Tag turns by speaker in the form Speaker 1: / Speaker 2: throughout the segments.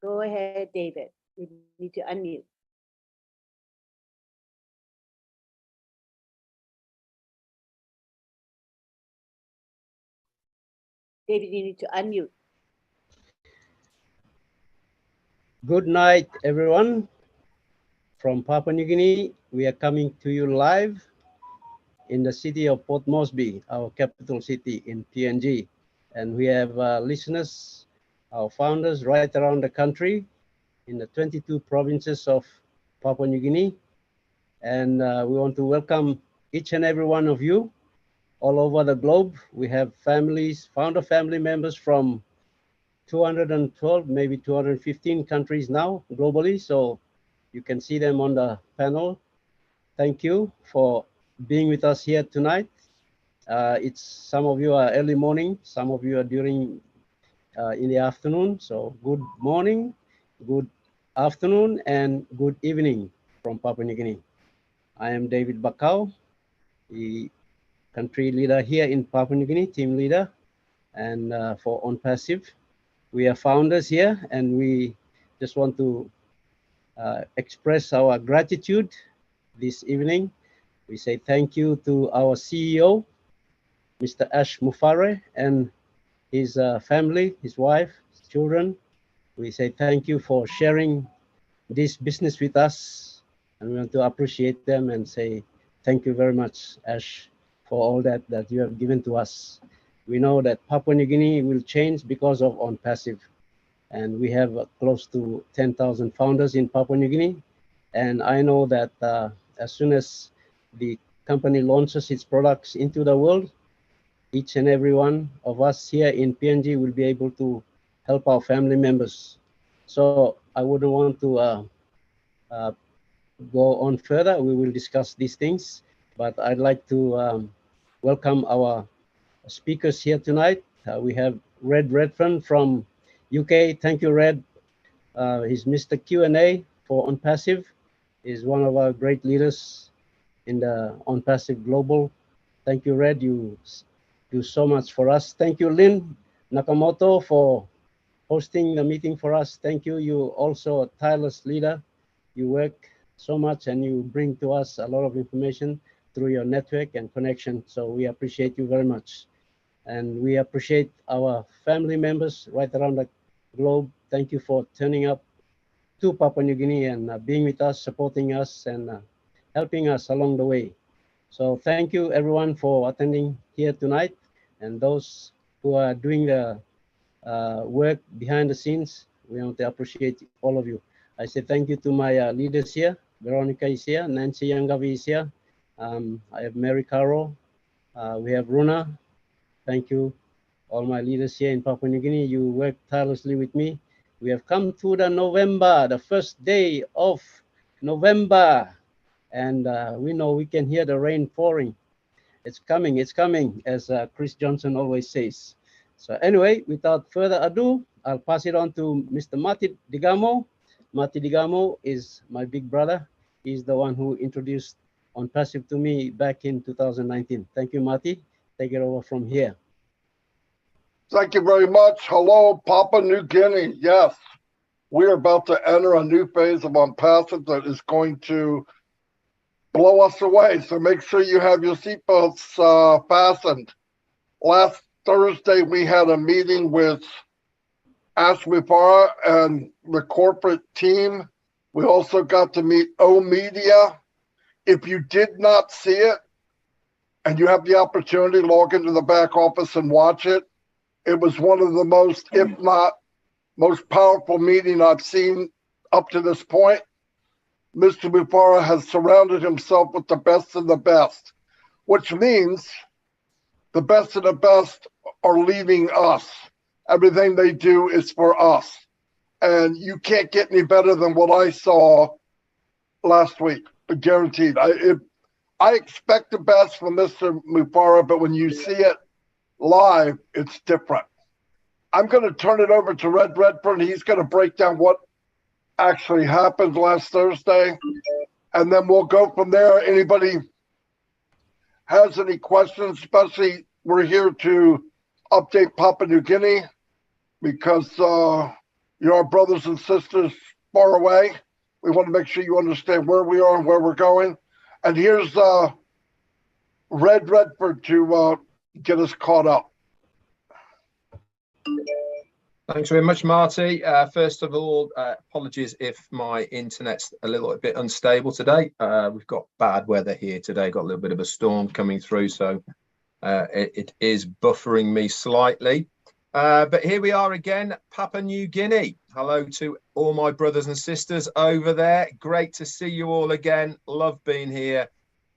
Speaker 1: Go ahead, David. You need to unmute. David, you need to unmute.
Speaker 2: Good night, everyone. From Papua New Guinea, we are coming to you live in the city of Port Moresby, our capital city in PNG. And we have listeners, our founders right around the country in the 22 provinces of Papua New Guinea. And we want to welcome each and every one of you all over the globe. We have families, founder family members from 212, maybe 215 countries now globally. So you can see them on the panel. Thank you for being with us here tonight. It's some of you are early morning, some of you are during in the afternoon. So good morning, good afternoon, and good evening from Papua New Guinea. I am David Bakau, the country leader here in Papua New Guinea, team leader, and for ONPASSIVE. We are founders here, and we just want to express our gratitude this evening. We say thank you to our CEO, Mr. Ash Mufareh, and his family, his wife, his children. We say thank you for sharing this business with us, and we want to appreciate them and say thank you very much, Ash, for all that you have given to us. We know that Papua New Guinea will change because of ONPASSIVE, and we have close to 10,000 founders in Papua New Guinea. And I know that as soon as the company launches its products into the world, each and every one of us here in PNG will be able to help our family members. So I wouldn't want to go on further. We will discuss these things, but I'd like to welcome our speakers here tonight. We have REDFERN from UK. Thank you, Red. He's Mr. Q&A for ONPASSIVE. He's one of our great leaders in the ONPASSIVE Global. Thank you, Red. You do so much for us. Thank you, LYNN NAKAMOTO, for hosting the meeting for us. Thank you. You also a tireless leader. You work so much and you bring to us a lot of information through your network and connection. So we appreciate you very much. And we appreciate our family members right around the globe. Thank you for turning up to Papua New Guinea and being with us, supporting us, and helping us along the way. So thank you everyone for attending here tonight, and those who are doing the work behind the scenes. We want to appreciate all of you. I say thank you to my leaders here. Veronica is here, Nancy Yangavi is here. I have Mary Caro, we have Runa. Thank you, all my leaders here in Papua New Guinea. You work tirelessly with me. We have come to the November, the first day of November. And we know we can hear the rain pouring. It's coming, as Chris Johnson always says. So anyway, without further ado, I'll pass it on to Mr. Marty DeGarmo. Marty DeGarmo is my big brother. He's the one who introduced ONPASSIVE to me back in 2019. Thank you, Marty. Take it over from here.
Speaker 3: Thank you very much. Hello, Papua New Guinea. Yes, we are about to enter a new phase of ONPASSIVE that is going to blow us away. So make sure you have your seatbelts fastened. Last Thursday, we had a meeting with Ash Mufareh and the corporate team. We also got to meet O Media. If you did not see it and you have the opportunity, log into the back office and watch it. It was one of the most, if not most powerful meeting I've seen up to this point. Mr. Mufareh has surrounded himself with the best of the best, which means the best of the best are leaving us. Everything they do is for us. And you can't get any better than what I saw last week, guaranteed. I expect the best from Mr. Mufareh, but when you see it live, it's different. I'm going to turn it over to REDFERN. He's going to break down what actually happened last Thursday, and then we'll go from there. Anybody has any questions, especially we're here to update Papua New Guinea because You're our brothers and sisters far away. We want to make sure you understand where we are and where we're going. And here's Redford to get us caught up.
Speaker 4: Thanks very much, Marty. First of all, apologies if my internet's a little bit unstable today. We've got bad weather here today, got a little bit of a storm coming through, so it is buffering me slightly. But here we are again, Papua New Guinea. Hello to all my brothers and sisters over there. Great to see you all again. Love being here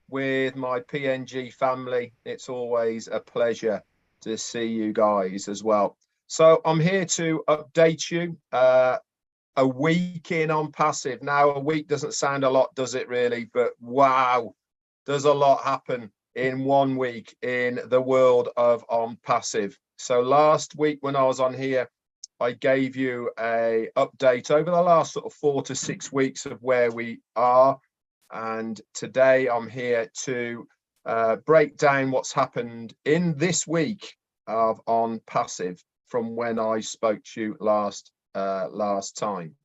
Speaker 4: with my PNG family. It's always a pleasure to see you guys as well. So I'm here to update you a week in ONPASSIVE. Now, a week doesn't sound a lot, does it really? But wow, does a lot happen in 1 week in the world of ONPASSIVE. So last week when I was on here, I gave you a update over the last sort of 4 to 6 weeks of where we are. And today I'm here to break down what's happened in this week of ONPASSIVE from when I spoke to you last time.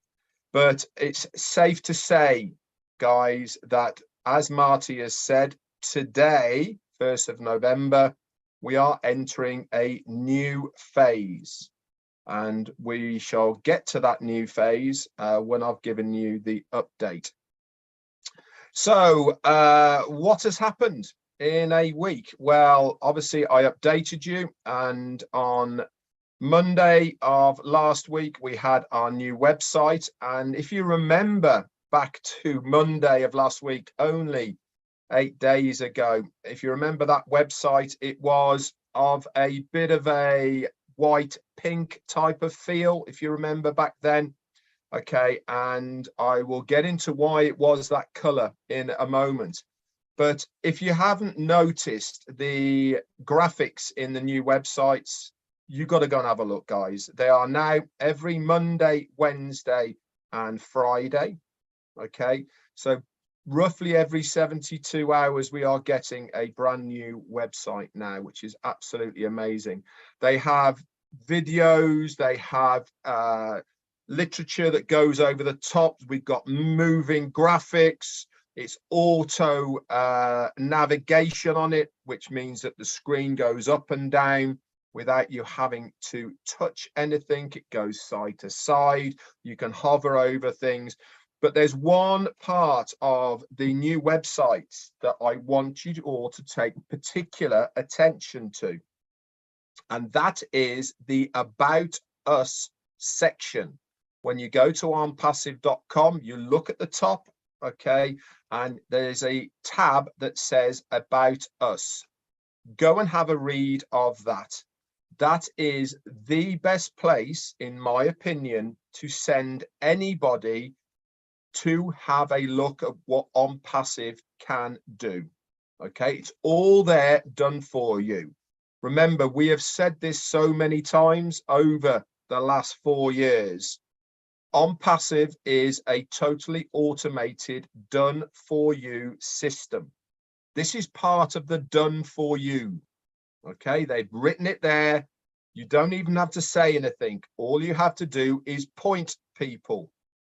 Speaker 4: But it's safe to say, guys, that as Marty has said, today, 1st of November, we are entering a new phase. And we shall get to that new phase when I've given you the update. So what has happened in a week? Well, obviously I updated you, and on Monday of last week, we had our new website. And if you remember back to Monday of last week, only 8 days ago, if you remember that website, it was of a bit of a white pink type of feel, if you remember back then. Okay, and I will get into why it was that color in a moment. But if you haven't noticed the graphics in the new websites, you got to go and have a look, guys. They are now every Monday, Wednesday, and Friday. Okay, so roughly every 72 hours, we are getting a brand new website now, which is absolutely amazing. They have videos, they have literature that goes over the top. We've got moving graphics. It's auto navigation on it, which means that the screen goes up and down without you having to touch anything. It goes side to side. You can hover over things. But there's one part of the new websites that I want you all to take particular attention to. And that is the About Us section. When you go to onpassive.com, you look at the top, okay, and there's a tab that says About Us. Go and have a read of that. That is the best place, in my opinion, to send anybody to have a look at what ONPASSIVE can do. Okay, it's all there done for you. Remember, we have said this so many times over the last 4 years. ONPASSIVE is a totally automated, done for you system. This is part of the done for you. Okay, they've written it there. You don't even have to say anything. All you have to do is point people.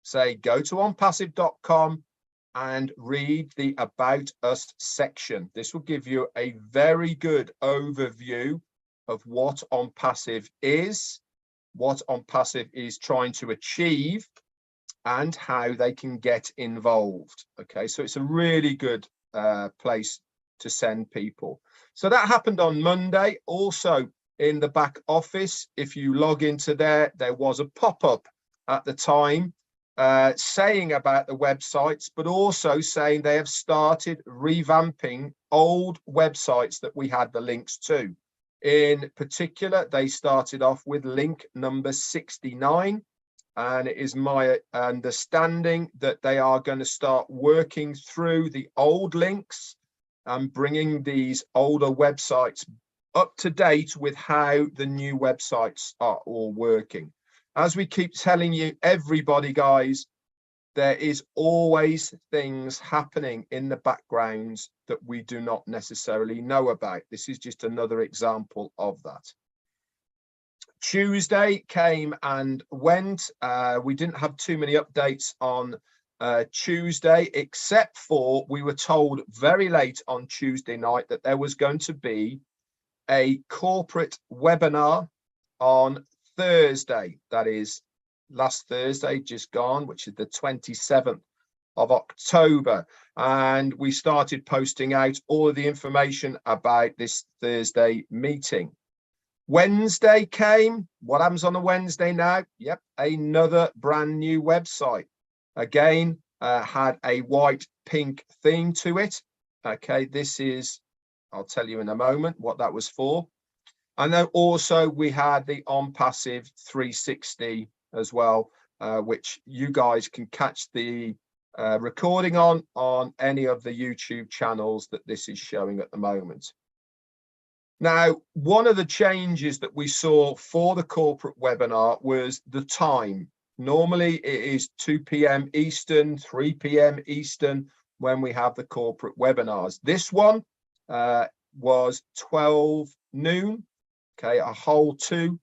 Speaker 4: Say, go to onpassive.com and read the About Us section. This will give you a very good overview of what ONPASSIVE is, what ONPASSIVE is trying to achieve, and how they can get involved. Okay, so it's a really good place to send people. So that happened on Monday. Also in the back office, if you log into there, there was a pop-up at the time saying about the websites, but also saying they have started revamping old websites that we had the links to. In particular, they started off with link number 69, and it is my understanding that they are going to start working through the old links and bringing these older websites up to date with how the new websites are all working. As we keep telling you, everybody, guys, there is always things happening in the backgrounds that we do not necessarily know about. This is just another example of that. Tuesday came and went. We didn't have too many updates on Tuesday, except for we were told very late on Tuesday night that there was going to be a corporate webinar on Thursday. That is last Thursday, just gone, which is the 27th of October. And we started posting out all of the information about this Thursday meeting. Wednesday came. What happens on a Wednesday now? Yep, another brand new website. Again, had a white pink theme to it. Okay, this is, I'll tell you in a moment what that was for. And then also we had the ONPASSIVE 360 as well, which you guys can catch the recording on any of the YouTube channels that this is showing at the moment. Now, one of the changes that we saw for the corporate webinar was the time. Normally it is 2 p.m. Eastern, 3 p.m. Eastern when we have the corporate webinars. This one was 12 noon, okay, a whole 2-3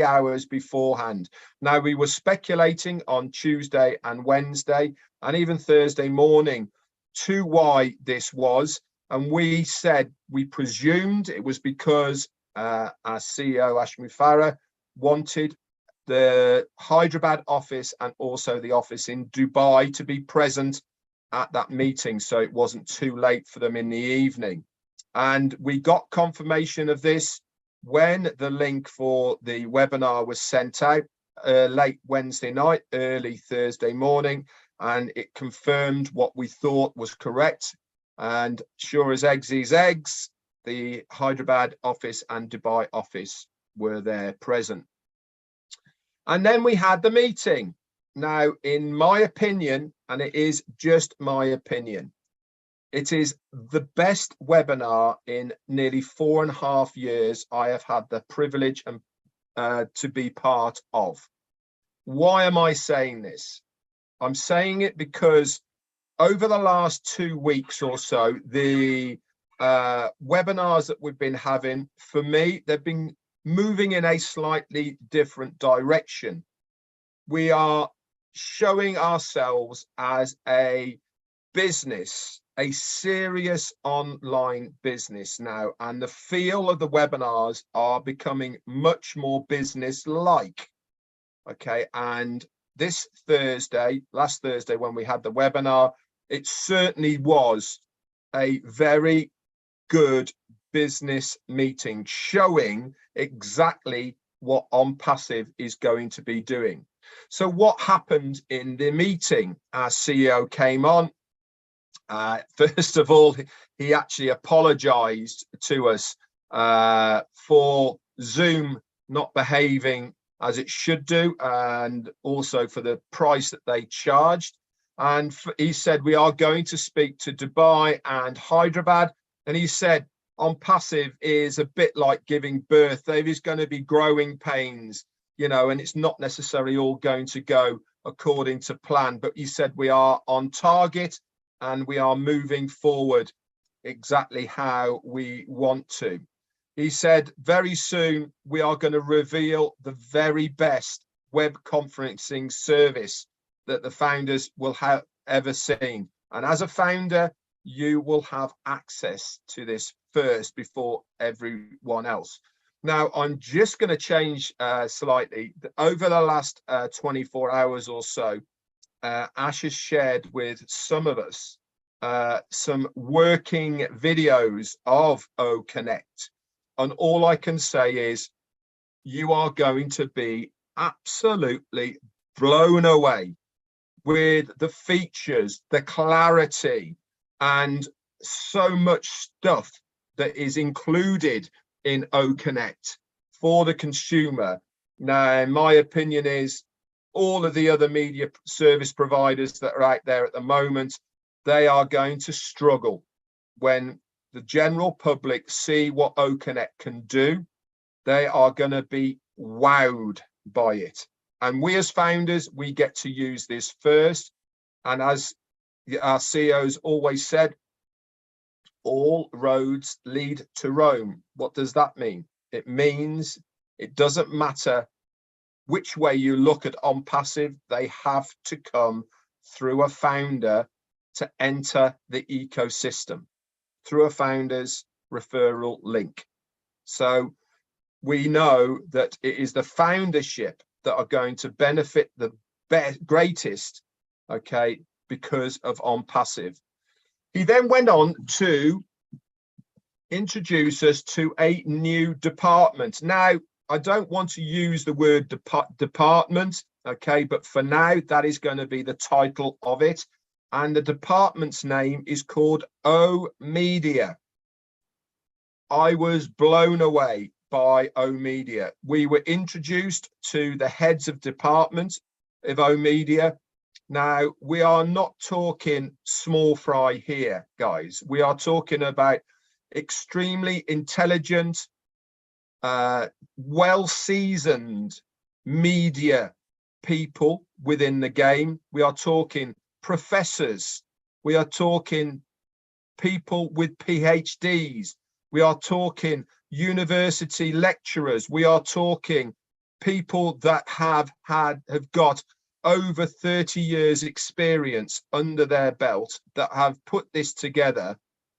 Speaker 4: hours beforehand. Now, we were speculating on Tuesday and Wednesday and even Thursday morning to why this was. And we said, we presumed it was because our CEO, Ash Mufareh, wanted the Hyderabad office and also the office in Dubai to be present at that meeting, so it wasn't too late for them in the evening. And we got confirmation of this when the link for the webinar was sent out late Wednesday night, early Thursday morning, and it confirmed what we thought was correct. And sure as eggs is eggs, the Hyderabad office and Dubai office were there present. And then we had the meeting. Now, in my opinion, and it is just my opinion, it is the best webinar in nearly 4.5 years I have had the privilege and to be part of. Why am I saying this? I'm saying it because over the last 2 weeks or so, the webinars that we've been having, for me, they've been moving in a slightly different direction. We are showing ourselves as a business, a serious online business now, and the feel of the webinars are becoming much more business-like. Okay, and this Thursday, last Thursday when we had the webinar, it certainly was a very good business meeting showing exactly what ONPASSIVE is going to be doing. So what happened in the meeting? Our CEO came on. First of all, he actually apologized to us for Zoom not behaving as it should do, and also for the price that they charged. And he said, we are going to speak to Dubai and Hyderabad. And he said, ONPASSIVE is a bit like giving birth. There is going to be growing pains, you know, and it's not necessarily all going to go according to plan. But he said, we are on target and we are moving forward exactly how we want to. He said, very soon we are going to reveal the very best web conferencing service that the founders will have ever seen. And as a founder, you will have access to this first before everyone else. Now, I'm just going to change slightly. Over the last 24 hours or so, Ash has shared with some of us some working videos of OConnect. And all I can say is you are going to be absolutely blown away with the features, the clarity, and so much stuff that is included in OConnect for the consumer. Now, my opinion is all of the other media service providers that are out there at the moment, they are going to struggle when the general public see what OConnect can do. They are going to be wowed by it. And we as founders, we get to use this first. And as our CEOs always said, all roads lead to Rome. What does that mean? It means It doesn't matter which way you look at ONPASSIVE, they have to come through a founder to enter the ecosystem, through a founder's referral link. So we know that it is the foundership that are going to benefit the greatest, okay, because of ONPASSIVE. He then went on to introduce us to a new department. Now, I don't want to use the word department, okay, but for now, that is going to be the title of it. And the department's name is called O Media. I was blown away by O Media. We were introduced to the heads of department of O Media. Now, we are not talking small fry here, guys. We are talking about extremely intelligent, well-seasoned media people within the game. We are talking professors. We are talking people with PhDs. We are talking university lecturers. We are talking people that have got over 30 years experience under their belt, that have put this together,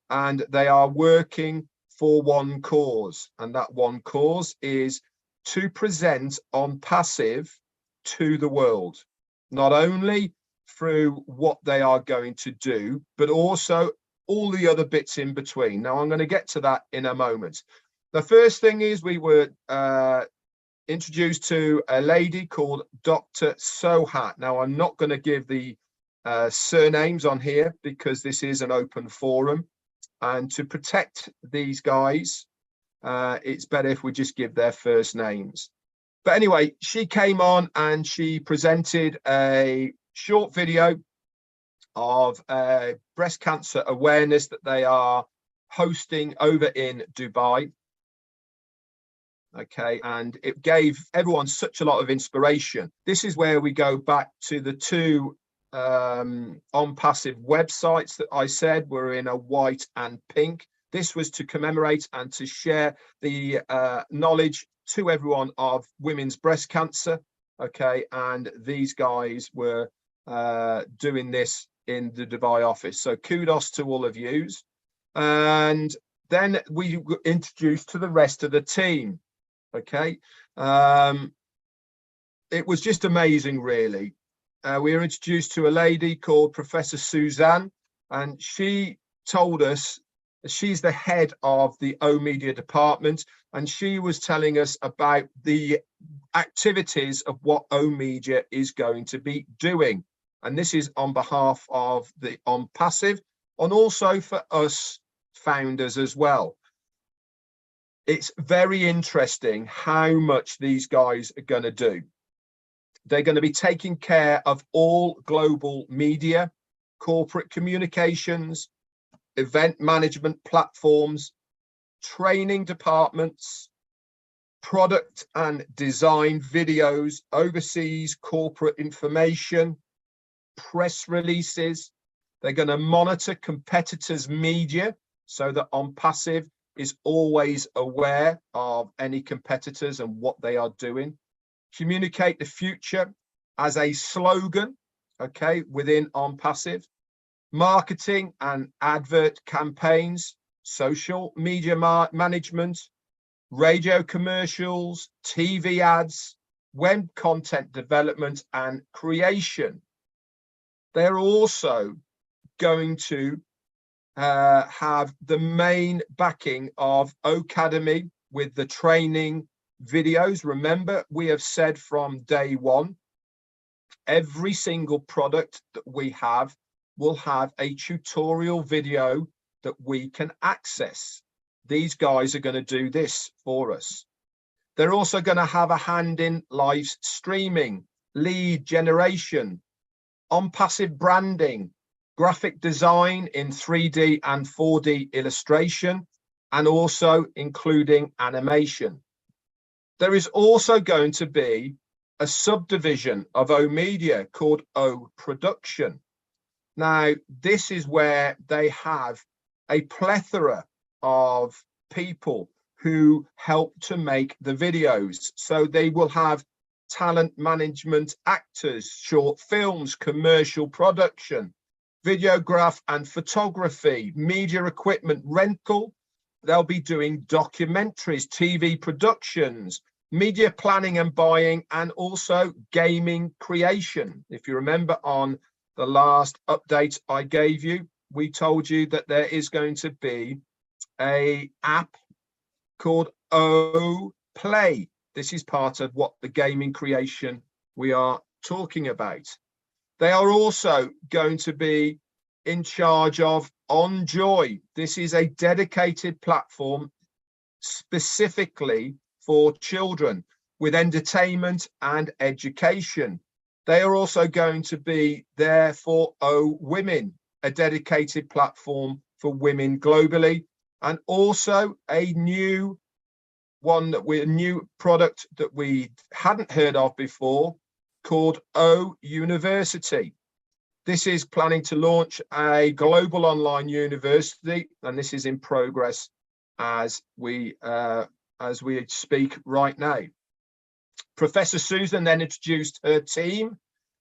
Speaker 4: and they are working for one cause, and that one cause is to present ONPASSIVE to the world, not only through what they are going to do, but also all the other bits in between. Now, I'm going to get to that in a moment. The first thing is we were introduced to a lady called Dr. Sohat. Now, I'm not going to give the surnames on here because this is an open forum. And to protect these guys, it's better if we just give their first names. But anyway, she came on and she presented a short video of breast cancer awareness that they are hosting over in Dubai. Okay, and it gave everyone such a lot of inspiration. This is where we go back to the two ONPASSIVE websites that I said were in a white and pink. This was to commemorate and to share the knowledge to everyone of women's breast cancer. Okay, and these guys were doing this in the Dubai office. So kudos to all of yous. And then we were introduced to the rest of the team. Okay, it was just amazing, really. We were introduced to a lady called Professor Suzanne, and she told us she's the head of the O Media department, and she was telling us about the activities of what O Media is going to be doing. And this is on behalf of the ONPASSIVE, and also for us founders as well. It's very interesting how much these guys are going to do. They're going to be taking care of all global media, corporate communications, event management platforms, training departments, product and design videos, overseas corporate information, press releases. They're going to monitor competitors' media so that ONPASSIVE is always aware of any competitors and what they are doing. Communicate the future as a slogan, okay, within ONPASSIVE. Marketing and advert campaigns, social media management, radio commercials, TV ads, web content development and creation. They're also going to have the main backing of Academy with the training videos. Remember, we have said from day one, every single product that we have will have a tutorial video that we can access. These guys are going to do this for us. They're also going to have a hand in live streaming, lead generation, ONPASSIVE branding, graphic design in 3D and 4D illustration, and also including animation. There is also going to be a subdivision of O Media called O Production. Now, this is where they have a plethora of people who help to make the videos. So they will have talent management, actors, short films, commercial production, videograph and photography, media equipment rental. They'll be doing documentaries, TV productions, media planning and buying, and also gaming creation. If you remember on the last update I gave you, we told you that there is going to be an app called Play. This is part of what the gaming creation we are talking about. They are also going to be in charge of ONJOY. This is a dedicated platform specifically for children with entertainment and education. They are also going to be there for Women, a dedicated platform for women globally, and also a new product that we hadn't heard of before called University. This is planning to launch a global online university, and this is in progress as we speak right now. Professor Susan then introduced her team,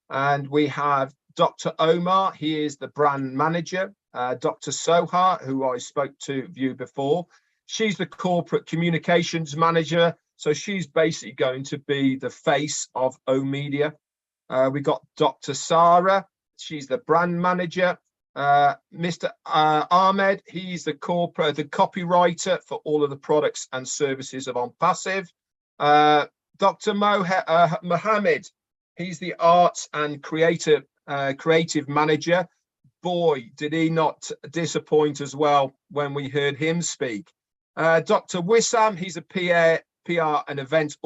Speaker 4: and we have Dr. Omar, he is the brand manager, Dr. Soha, who I spoke to you before. She's the corporate communications manager, so she's basically going to be the face of Media. We got Dr. Sarah, she's the brand manager. Mr. Ahmed, he's the copywriter for all of the products and services of ONPASSIVE. Dr. Mohammed, he's the arts and creative manager. Boy, did he not disappoint as well when we heard him speak. Dr. Wissam, he's a PR and event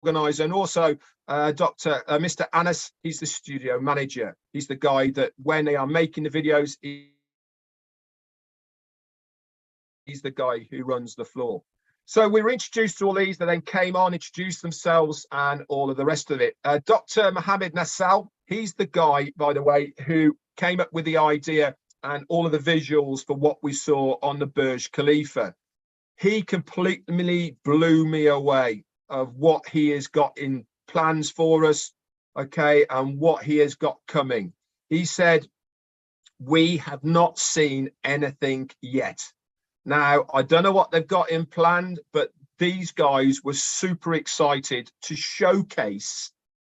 Speaker 4: organizer, and also Mr. Anas, he's the studio manager. He's the guy that when they are making the videos, he's the guy who runs the floor. So we were introduced to all these, they then came on, introduced themselves and all of the rest of it. Dr. Mohammed Nassal, he's the guy, by the way, who came up with the idea and all of the visuals for what we saw on the Burj Khalifa. He completely blew me away of what he has got in plans for us, okay, and what he has got coming. He said, we have not seen anything yet. Now, I don't know what they've got in planned, but these guys were super excited to showcase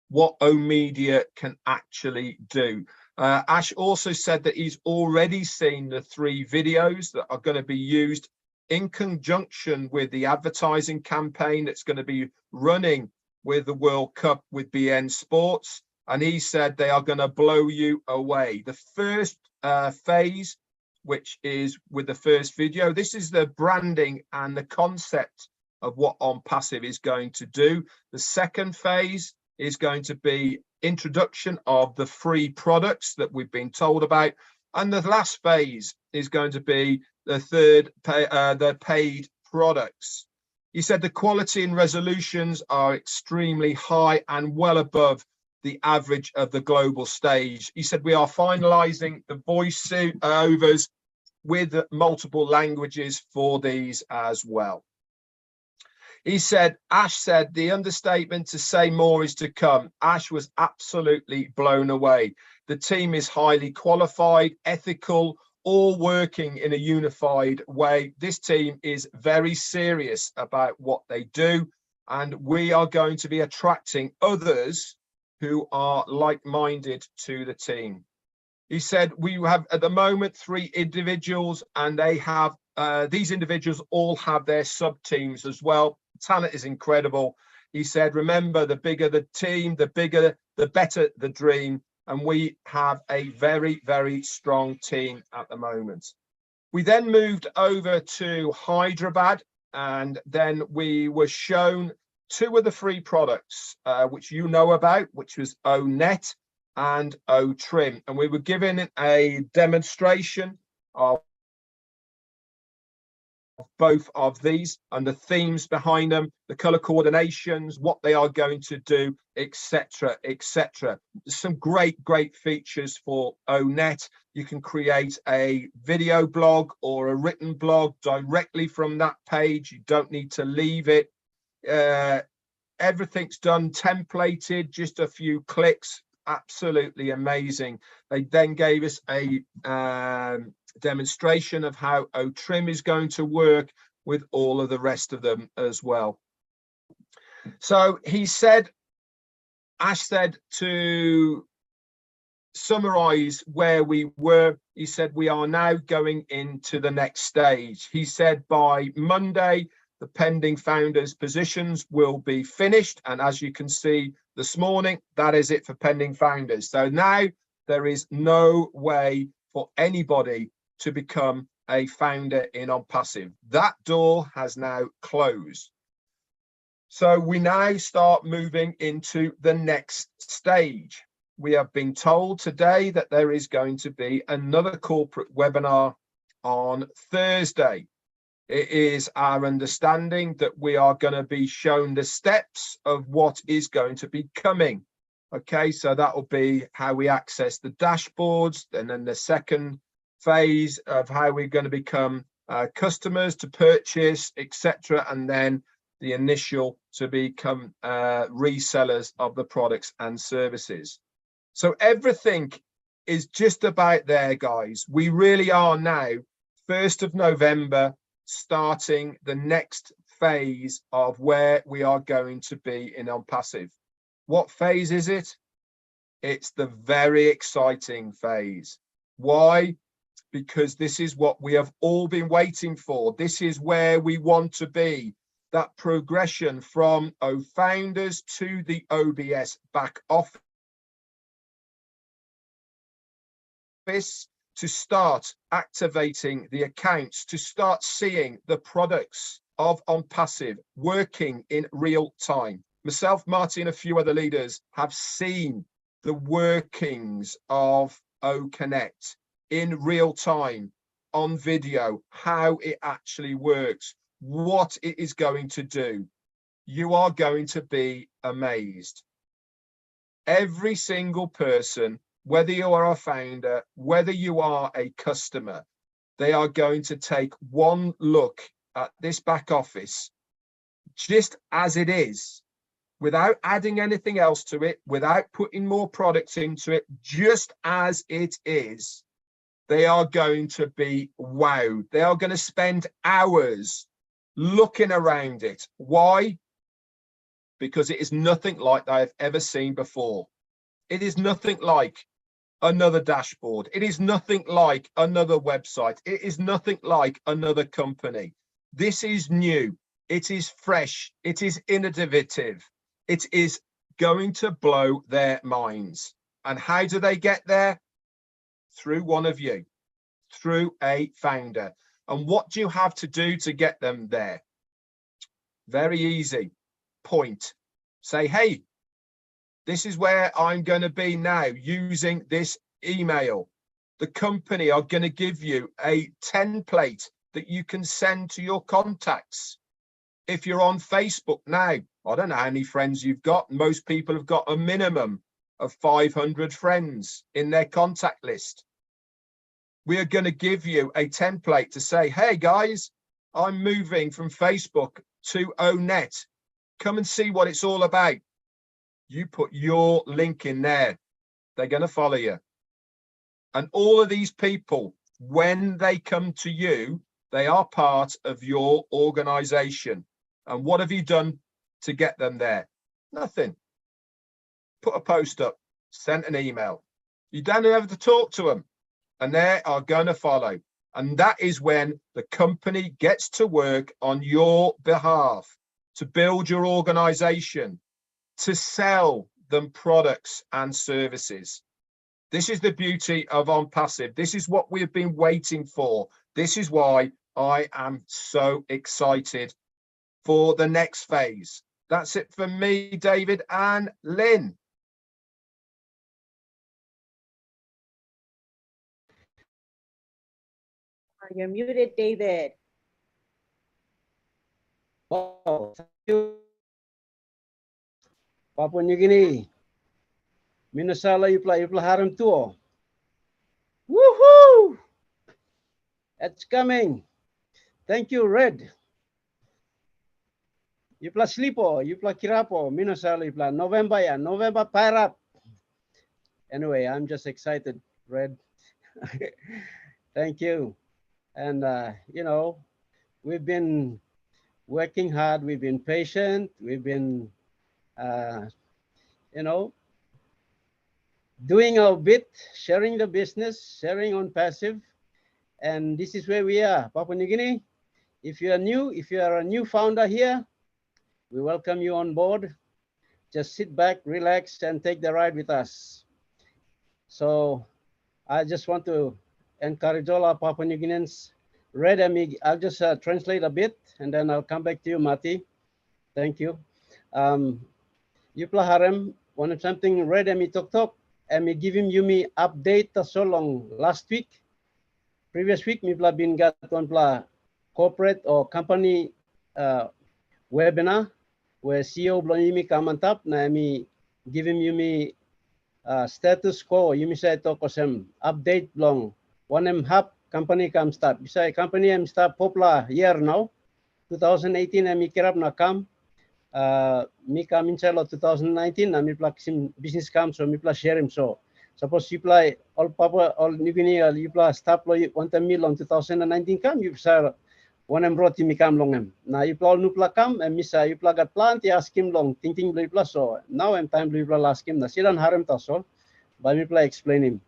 Speaker 4: what Media can actually do. Ash also said that he's already seen the 3 videos that are going to be used in conjunction with the advertising campaign that's going to be running with the World Cup with BN Sports. And he said they are going to blow you away. The first phase, which is with the first video, this is the branding and the concept of what ONPASSIVE is going to do. The second phase is going to be introduction of the free products that we've been told about. And the last phase is going to be the third, the paid products. He said the quality and resolutions are extremely high and well above the average of the global stage. He said we are finalizing the voice overs with multiple languages for these as well. He said, Ash said, the understatement to say more is to come. Ash was absolutely blown away. The team is highly qualified, ethical, all working in a unified way. This team is very serious about what they do, and we are going to be attracting others who are like-minded to the team. He said, we have at the moment 3 individuals, and they have, these individuals all have their sub-teams as well. Talent is incredible. He said, remember, the bigger the team, the better the dream. And we have a very, very strong team at the moment. We then moved over to Hyderabad, and then we were shown 2 of the free products, which you know about, which was ONET and OTrim. And we were given a demonstration of both of these and the themes behind them, the color coordinations, what they are going to do, etc., etc. Some great features for ONET. You can create a video blog or a written blog directly from that page. You don't need to leave it. Everything's done templated, just a few clicks. Absolutely amazing. They then gave us a demonstration of how OTrim is going to work with all of the rest of them as well. So he said, Ash said, to summarize where we were, he said, we are now going into the next stage. He said by Monday, the pending founders positions will be finished. And as you can see this morning, that is it for pending founders. So now there is no way for anybody to become a founder in ONPASSIVE. That door has now closed. So we now start moving into the next stage. We have been told today that there is going to be another corporate webinar on Thursday. It is our understanding that we are going to be shown the steps of what is going to be coming. Okay, so that will be how we access the dashboards, and then the second phase of how we're going to become customers to purchase, etc., and then the initial to become resellers of the products and services. So everything is just about there, guys. We really are now, 1st of November, starting the next phase of where we are going to be in ONPASSIVE. What phase is it? It's the very exciting phase. Why? Because this is what we have all been waiting for. This is where we want to be. That progression from founders to the OBS back office to start activating the accounts, to start seeing the products of ONPASSIVE working in real time. Myself, Marty, and a few other leaders have seen the workings of OConnect in real time, on video, how it actually works, what it is going to do. You are going to be amazed. Every single person, whether you are a founder, whether you are a customer, they are going to take one look at this back office just as it is, without adding anything else to it, without putting more products into it, just as it is. They are going to be wowed. They are going to spend hours looking around it. Why? Because it is nothing like they have ever seen before. It is nothing like another dashboard. It is nothing like another website. It is nothing like another company. This is new. It is fresh. It is innovative. It is going to blow their minds. And how do they get there? Through one of you, through a founder. And what do you have to do to get them there? Very easy. Point. Say, hey, this is where I'm going to be now using this email. The company are going to give you a template that you can send to your contacts. If you're on Facebook now, I don't know how many friends you've got. Most people have got a minimum of 500 friends in their contact list. We are going to give you a template to say, hey guys, I'm moving from Facebook to ONET. Come and see what it's all about. You put your link in there. They're going to follow you. And all of these people, when they come to you, they are part of your organization. And what have you done to get them there? Nothing. Put a post up, sent an email. You don't have to talk to them, and they are going to follow. And that is when the company gets to work on your behalf to build your organization, to sell them products and services. This is the beauty of ONPASSIVE. This is what we have been waiting for. This is why I am so excited for the next phase. That's it for me, David and Lynn.
Speaker 1: You're muted, David.
Speaker 2: Wow, thank you. Papua New Guinea. Minasala yupla haram tuo. Woohoo! It's coming. Thank you, Red. Yupla slipo, yupla kirapo, minasala yupla November ya, November pirate. Anyway, I'm just excited, Red. Thank you. And, you know, we've been working hard. We've been patient. We've been, you know, doing our bit, sharing the business, sharing on passive. And this is where we are, Papua New Guinea. If you are new, if you are a new founder here, we welcome you on board. Just sit back, relax, and take the ride with us. So I just want to encourage all our Papua New Guineans. Red, I'll just translate a bit, and then I'll come back to you, Marty. Thank you. Yupla harem, one of something Red Tok, and me give him Yumi update so long last week. Previous week, me been got one corporate or company webinar where CEO Blonimi Kamantap, na me give him Yumi status quo, Yumi say tokosem update long. One hub company come start. Bisa company am start popular year now. 2018 mi kirap na kam. Mi kam inside 2019 na mi plaksim business kam so mi pla share him so. Suppose you play all Papua all New Guinea you play start lo 1 mil on 2019 kam you sa one roti mi kam long em. Na you play nu pla kam and misa you play got plant ya skim long thinking lo pla so. Now I'm time lo pla last skim na sidan harem ta so. But me pla explain him.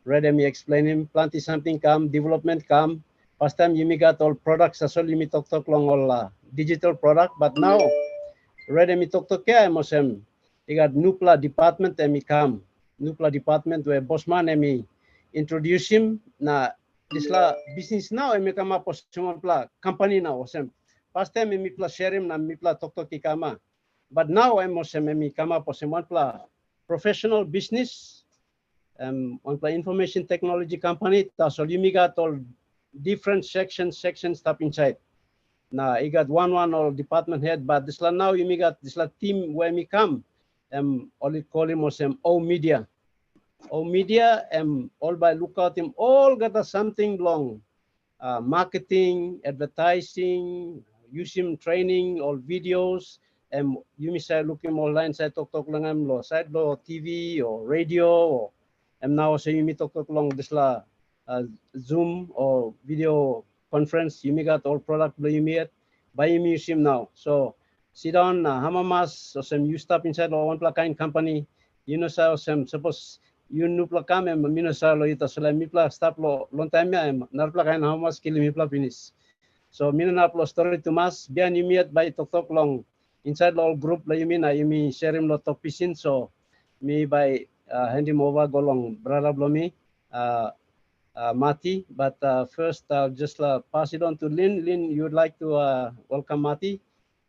Speaker 2: Read me explain him plant is something come development come. First time you got all products as all you talk long all digital product but now read me talk kaya mosem. You got nupla department and me come. Nupla department where bossman and me introduce him na this la business now and me come up pla company now osem. First time me pla share him na me pla talk kama. But now I'm mosem me come up osem one pla professional business on the information technology company, so you got all different sections stuff inside. Now you got one all department head, but this now you got this team where me come, all it call him was O media, all by lookout him all got something long, marketing, advertising, use him training, all videos, you may say looking online side talk lang lo side lo TV or radio or. And now so you talk long this Zoom or video conference. You got all product you meet by museum now. So sit down, hamamas or some you stop inside or one kind company. You know so some suppose you nu plakam and minasa lo ita so mi pla stop lo long time ya nar plakain hamamas kill mi pla finish. So minana plo story to mas bian you meet by talk long inside all group la you mean share him lo talk pisin so me by hand him over go long brother Blomi, Marty. But first I'll just pass it on to Lynn. Lynn, you would like to welcome Marty?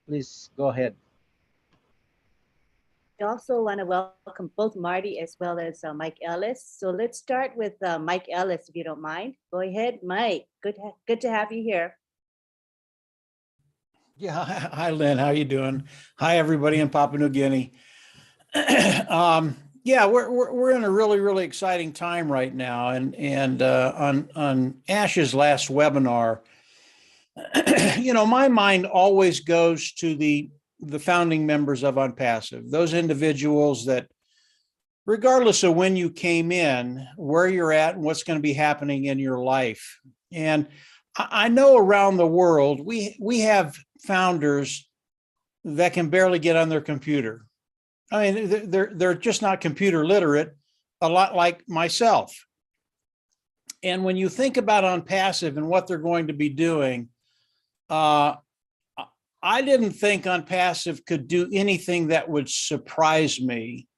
Speaker 2: Please go ahead.
Speaker 1: I also want to welcome both Marty as well as Mike Ellis. So let's start with Mike Ellis, if you don't mind. Go ahead, Mike. Good to have you here.
Speaker 5: Yeah, hi Lynn, how you doing? Hi everybody in Papua New Guinea. Yeah, we're in a really exciting time right now, and on Ash's last webinar, you know, my mind always goes to the founding members of ONPASSIVE, those individuals that, regardless of when you came in, where you're at, and what's going to be happening in your life, and I know around the world we have founders that can barely get on their computer. I mean, they're just not computer literate, a lot like myself. And when you think about ONPASSIVE and what they're going to be doing, I didn't think ONPASSIVE could do anything that would surprise me.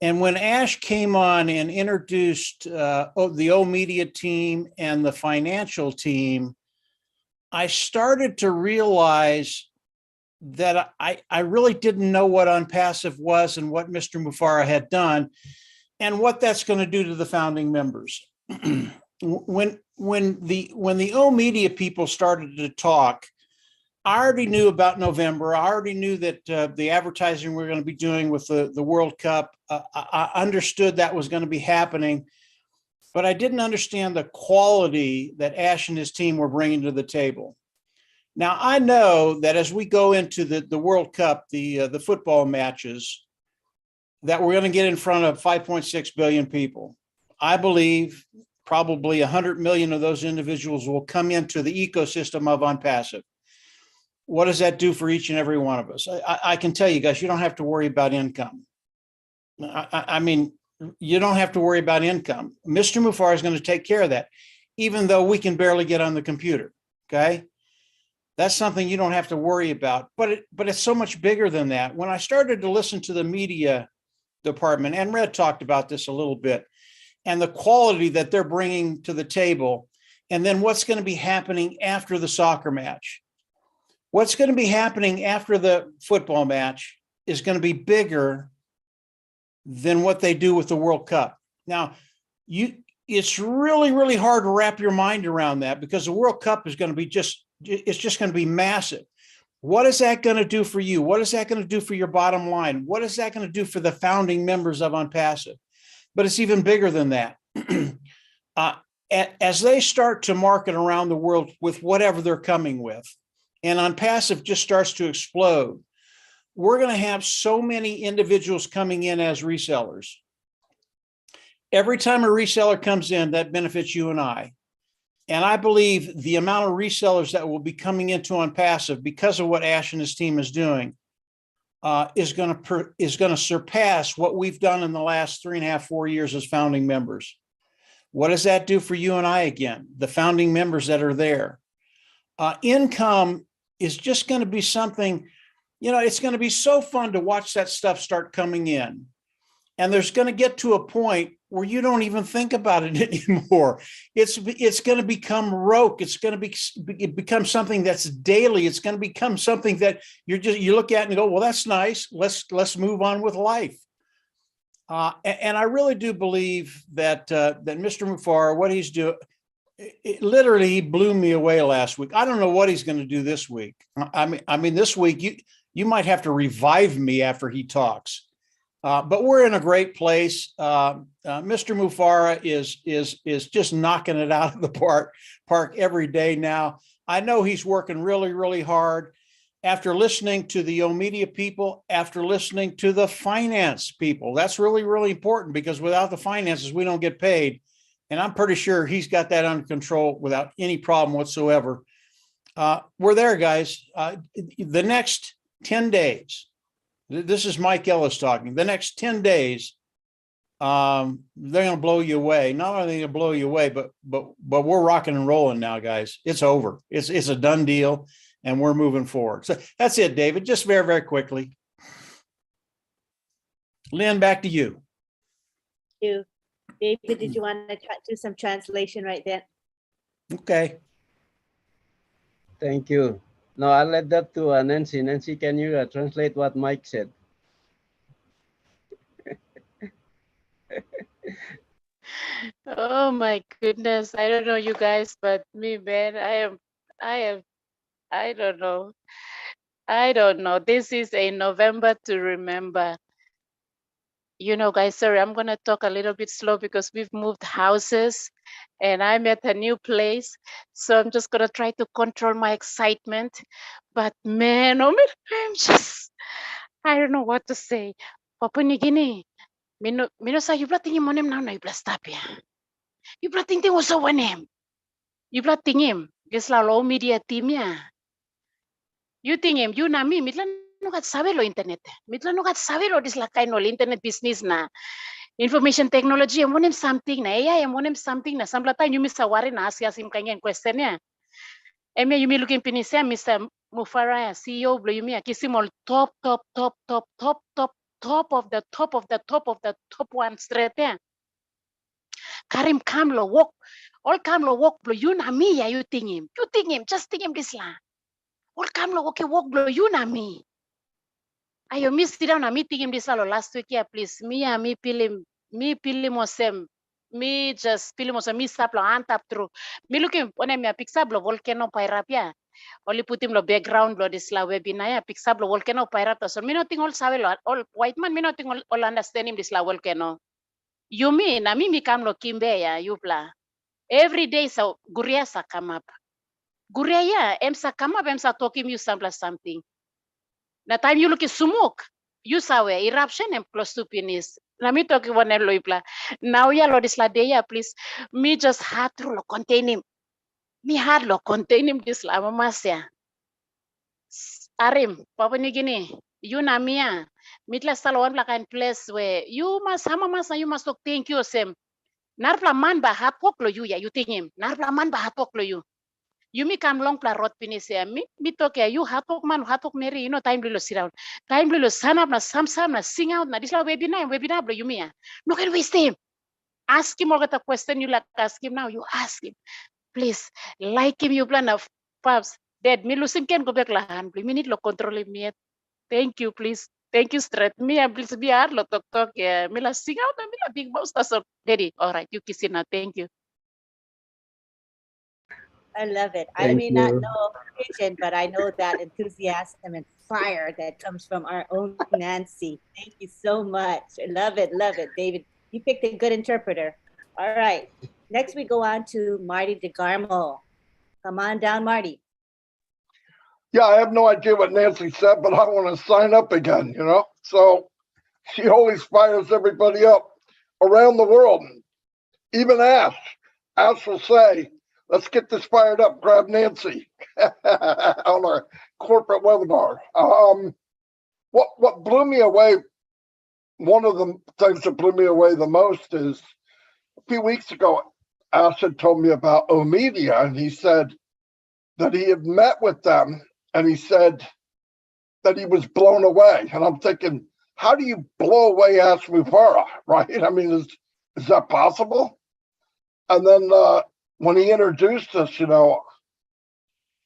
Speaker 5: And when Ash came on and introduced the O Media team and the financial team, I started to realize that I really didn't know what ONPASSIVE was and what Mr. Mufareh had done and what that's going to do to the founding members. When the O Media people started to talk, I already knew about November. I already knew that the advertising we're going to be doing with the World Cup, I understood that was going to be happening, but I didn't understand the quality that Ash and his team were bringing to the table. Now, I know that as we go into the World Cup, the football matches, that we're going to get in front of 5.6 billion people. I believe probably 100 million of those individuals will come into the ecosystem of ONPASSIVE. What does that do for each and every one of us? I can tell you guys, you don't have to worry about income. I mean, you don't have to worry about income. Mr. Mufareh is going to take care of that, even though we can barely get on the computer, okay? That's something you don't have to worry about, but it's so much bigger than that. When I started to listen to the media department, and Red talked about this a little bit, and the quality that they're bringing to the table, and then what's going to be happening after the soccer match. What's going to be happening after the football match is going to be bigger than what they do with the World Cup. Now, it's really, really hard to wrap your mind around that, because the World Cup is going to be it's just going to be massive. What is that going to do for you? What is that going to do for your bottom line? What is that going to do for the founding members of ONPASSIVE? But it's even bigger than that. As they start to market around the world with whatever they're coming with, and ONPASSIVE just starts to explode, we're going to have so many individuals coming in as resellers. Every time a reseller comes in, that benefits you and I. And I believe the amount of resellers that will be coming into ONPASSIVE because of what Ash and his team is doing is going to surpass what we've done in the last 3.5, 4 years as founding members. What does that do for you and I again, the founding members that are there? Income is just going to be something, it's going to be so fun to watch that stuff start coming in. And there's going to get to a point where you don't even think about it anymore. It's going to become rote. It's going to become something that's daily. It's going to become something that you look at and you go, well, that's nice. Let's move on with life. And I really do believe that Mr. Mufareh, what he's doing, literally he blew me away last week. I don't know what he's going to do this week. I mean, this week you might have to revive me after he talks. But we're in a great place. Mr. Mufareh is just knocking it out of the park every day now. I know he's working really, really hard. After listening to the media people, after listening to the finance people, that's really, really important, because without the finances, we don't get paid. And I'm pretty sure he's got that under control without any problem whatsoever. We're there, guys. The next 10 days, this is Mike Ellis talking. The next 10 days, they're going to blow you away. Not only going to blow you away, but we're rocking and rolling now, guys. It's over. It's a done deal, and we're moving forward. So that's it, David. Just very, very quickly. Lynn, back to you.
Speaker 1: Thank you. David, did you want to do some translation right then?
Speaker 5: Okay.
Speaker 2: Thank you. No, I'll let that to Nancy. Nancy, can you translate what Mike said?
Speaker 6: Oh my goodness. I don't know you guys, but me, man, I don't know. I don't know. This is a November to remember. Guys, sorry, I'm going to talk a little bit slow because we've moved houses and I'm at a new place. So I'm just going to try to control my excitement. But man, oh man, I don't know what to say. Papua New Guinea, mino sa you tingin mo nem na you stapia. You tingin mo sa wanem. You tingin gisla lo media team ya. You tingin you na mi mitlan no kat sabe lo internet. Mitlan no kat sabe lo dislakay no internet business na. Information technology mo nem something na AI mo nem something na samplata you miss aware na asya sim kangen question ya. Emi you mi looking pinisa Mr. Mufareh CEO blo you mi kisimol top of the top one straight there. Karim Kamlo walk, all Kamlo walk blo you na me ya you think him, just think him this la. All Kamlo walk blo you na me. Ayo me sit down na me think him this la last week ya please me pilim mosem me just filmos a mi saplo antap through. Me looking when me a pixablo volcano pairapia. Only put him lo background lo this la webinar ya pixablo volcano pairapta. So me nothing all sabe lo all white man me nothing all understand him this la volcano. You mean na mi kam lo kimbe ya yupla. Every day so guria sa come up. Guria ya emsa come up emsa talking you something. Na time you look sumuk. You saw eruption and close to penis. Na mi talk one loipla. Now ya lo this la day please. Me just had to lo contain him. Me had lo contain him this la mamasya. Arim, Papua New Guinea. You na mia. Mitla salon la kind place where you must hamamasa you must talk thank you sem. Narpla man ba hapok lo you ya you think him. Narpla man ba hapok lo you. You me come long pla rot pinise me talk ya you hatok man hatok meri you know time lilo sit down time lilo stand up na sam na sing out na this la webinar bro you me no can waste him ask him all the question you like ask him now you ask him please like him you plan of paps dead me losing can go back la hand please me need lo control me thank you please thank you straight me and please be hard lo talk yeah me la sing out me la big boss so daddy all right you kiss it now thank you.
Speaker 1: I love it. I
Speaker 2: Thank
Speaker 1: may not
Speaker 2: you.
Speaker 1: know Pigeon, but I know that enthusiasm and fire that comes from our own Nancy. Thank you so much. I love it, David. You picked a good interpreter. All right. Next, we go on to Marty DeGarmo. Come on down, Marty.
Speaker 3: Yeah, I have no idea what Nancy said, but I want to sign up again, you know? So she always fires everybody up around the world. Even Ash. Ash will say, let's get this fired up, grab Nancy on our corporate webinar. What blew me away, one of the things that blew me away the most is a few weeks ago, Ash had told me about Omedia, and he said that he had met with them, and he said that he was blown away. And I'm thinking, how do you blow away Ash Mufareh, right? I mean, is that possible? And then when he introduced us, you know,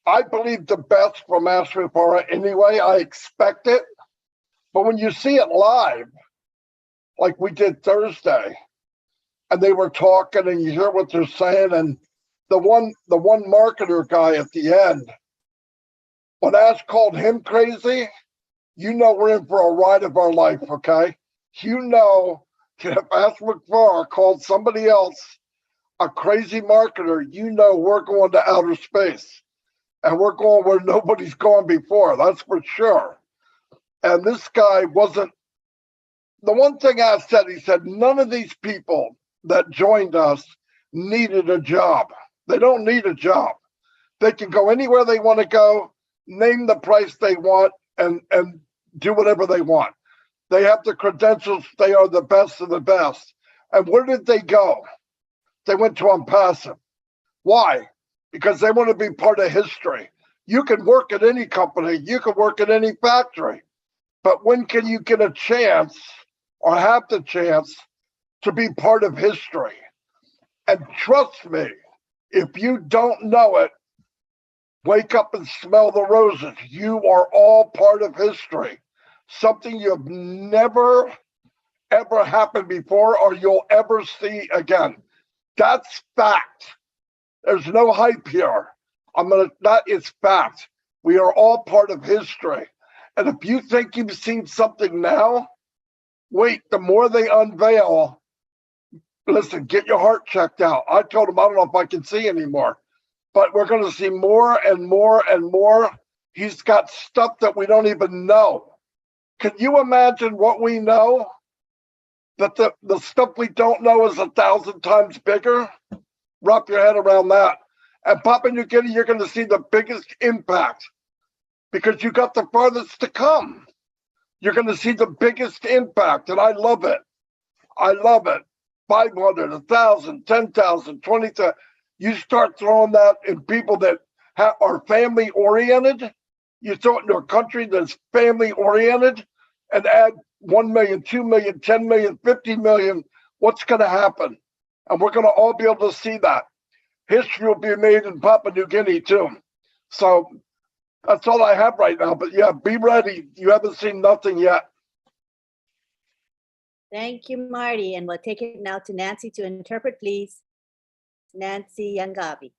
Speaker 3: I believe the best from Ash Mufareh anyway. I expect it. But when you see it live, like we did Thursday, and they were talking and you hear what they're saying, and the one marketer guy at the end, when Ash called him crazy, you know we're in for a ride of our life, okay? You know, if Ash Mufareh called somebody else a crazy marketer, you know we're going to outer space. And we're going where nobody's gone before, that's for sure. And this guy wasn't, the one thing I said, he said, none of these people that joined us needed a job. They don't need a job. They can go anywhere they want to go, name the price they want, and do whatever they want. They have the credentials, they are the best of the best. And where did they go? They went to ONPASSIVE. Why? Because they want to be part of history. You can work at any company, you can work at any factory, but when can you get a chance or have the chance to be part of history? And trust me, if you don't know it, wake up and smell the roses. You are all part of history. Something you've never, ever happened before or you'll ever see again. That's fact. There's no hype here. That is fact. We are all part of history. And if you think you've seen something now, wait, the more they unveil, listen, get your heart checked out. I told him, I don't know if I can see anymore, but we're going to see more and more and more. He's got stuff that we don't even know. Can you imagine what we know? That the stuff we don't know is 1,000 times bigger? Wrap your head around that. And Papua New Guinea, you're going to see the biggest impact because you got the farthest to come. You're going to see the biggest impact, and I love it. I love it. 500, 1,000, 10,000, 20,000. You start throwing that in people that are family oriented. You throw it into a country that's family oriented and add 1 million, 2 million, 10 million, 50 million. What's going to happen? And we're going to all be able to see that. History will be made in Papua New Guinea too. So that's all I have right now. But yeah, be ready. You haven't seen nothing yet.
Speaker 1: Thank you, Marty. And we'll take it now to Nancy to interpret, please. Nancy Yangavi.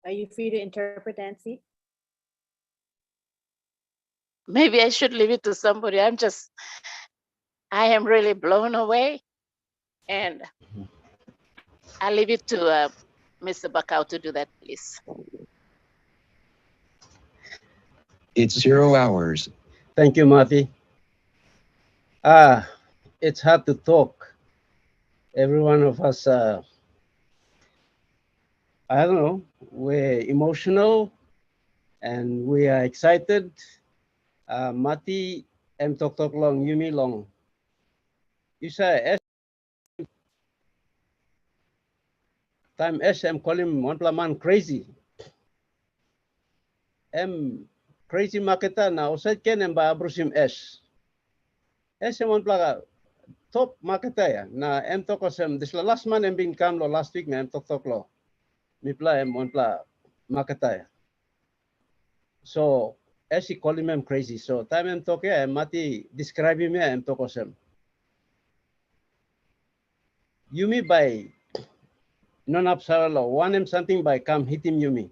Speaker 1: Are you free to interpret, Nancy?
Speaker 6: Maybe I should leave it to somebody. I am really blown away. And I'll leave it to Mr. Bakau to do that, please.
Speaker 7: It's 0 hours.
Speaker 2: Thank you, Marty. It's hard to talk. Every one of us, I don't know, we're emotional and we are excited. Marty, em tok long, Yumi long. You say, time em call him one man crazy. Em crazy marketer na usad ken em ba abrusim em one plaga top marketer ya na em tokosem this last man em bin come lo last week na em tok lo mi pla em one pla marketer ya. So he call him em crazy. So time em tok ya em mati describe him ya em tokosem. Yumi by non absaralo one em something by come hit him Yumi.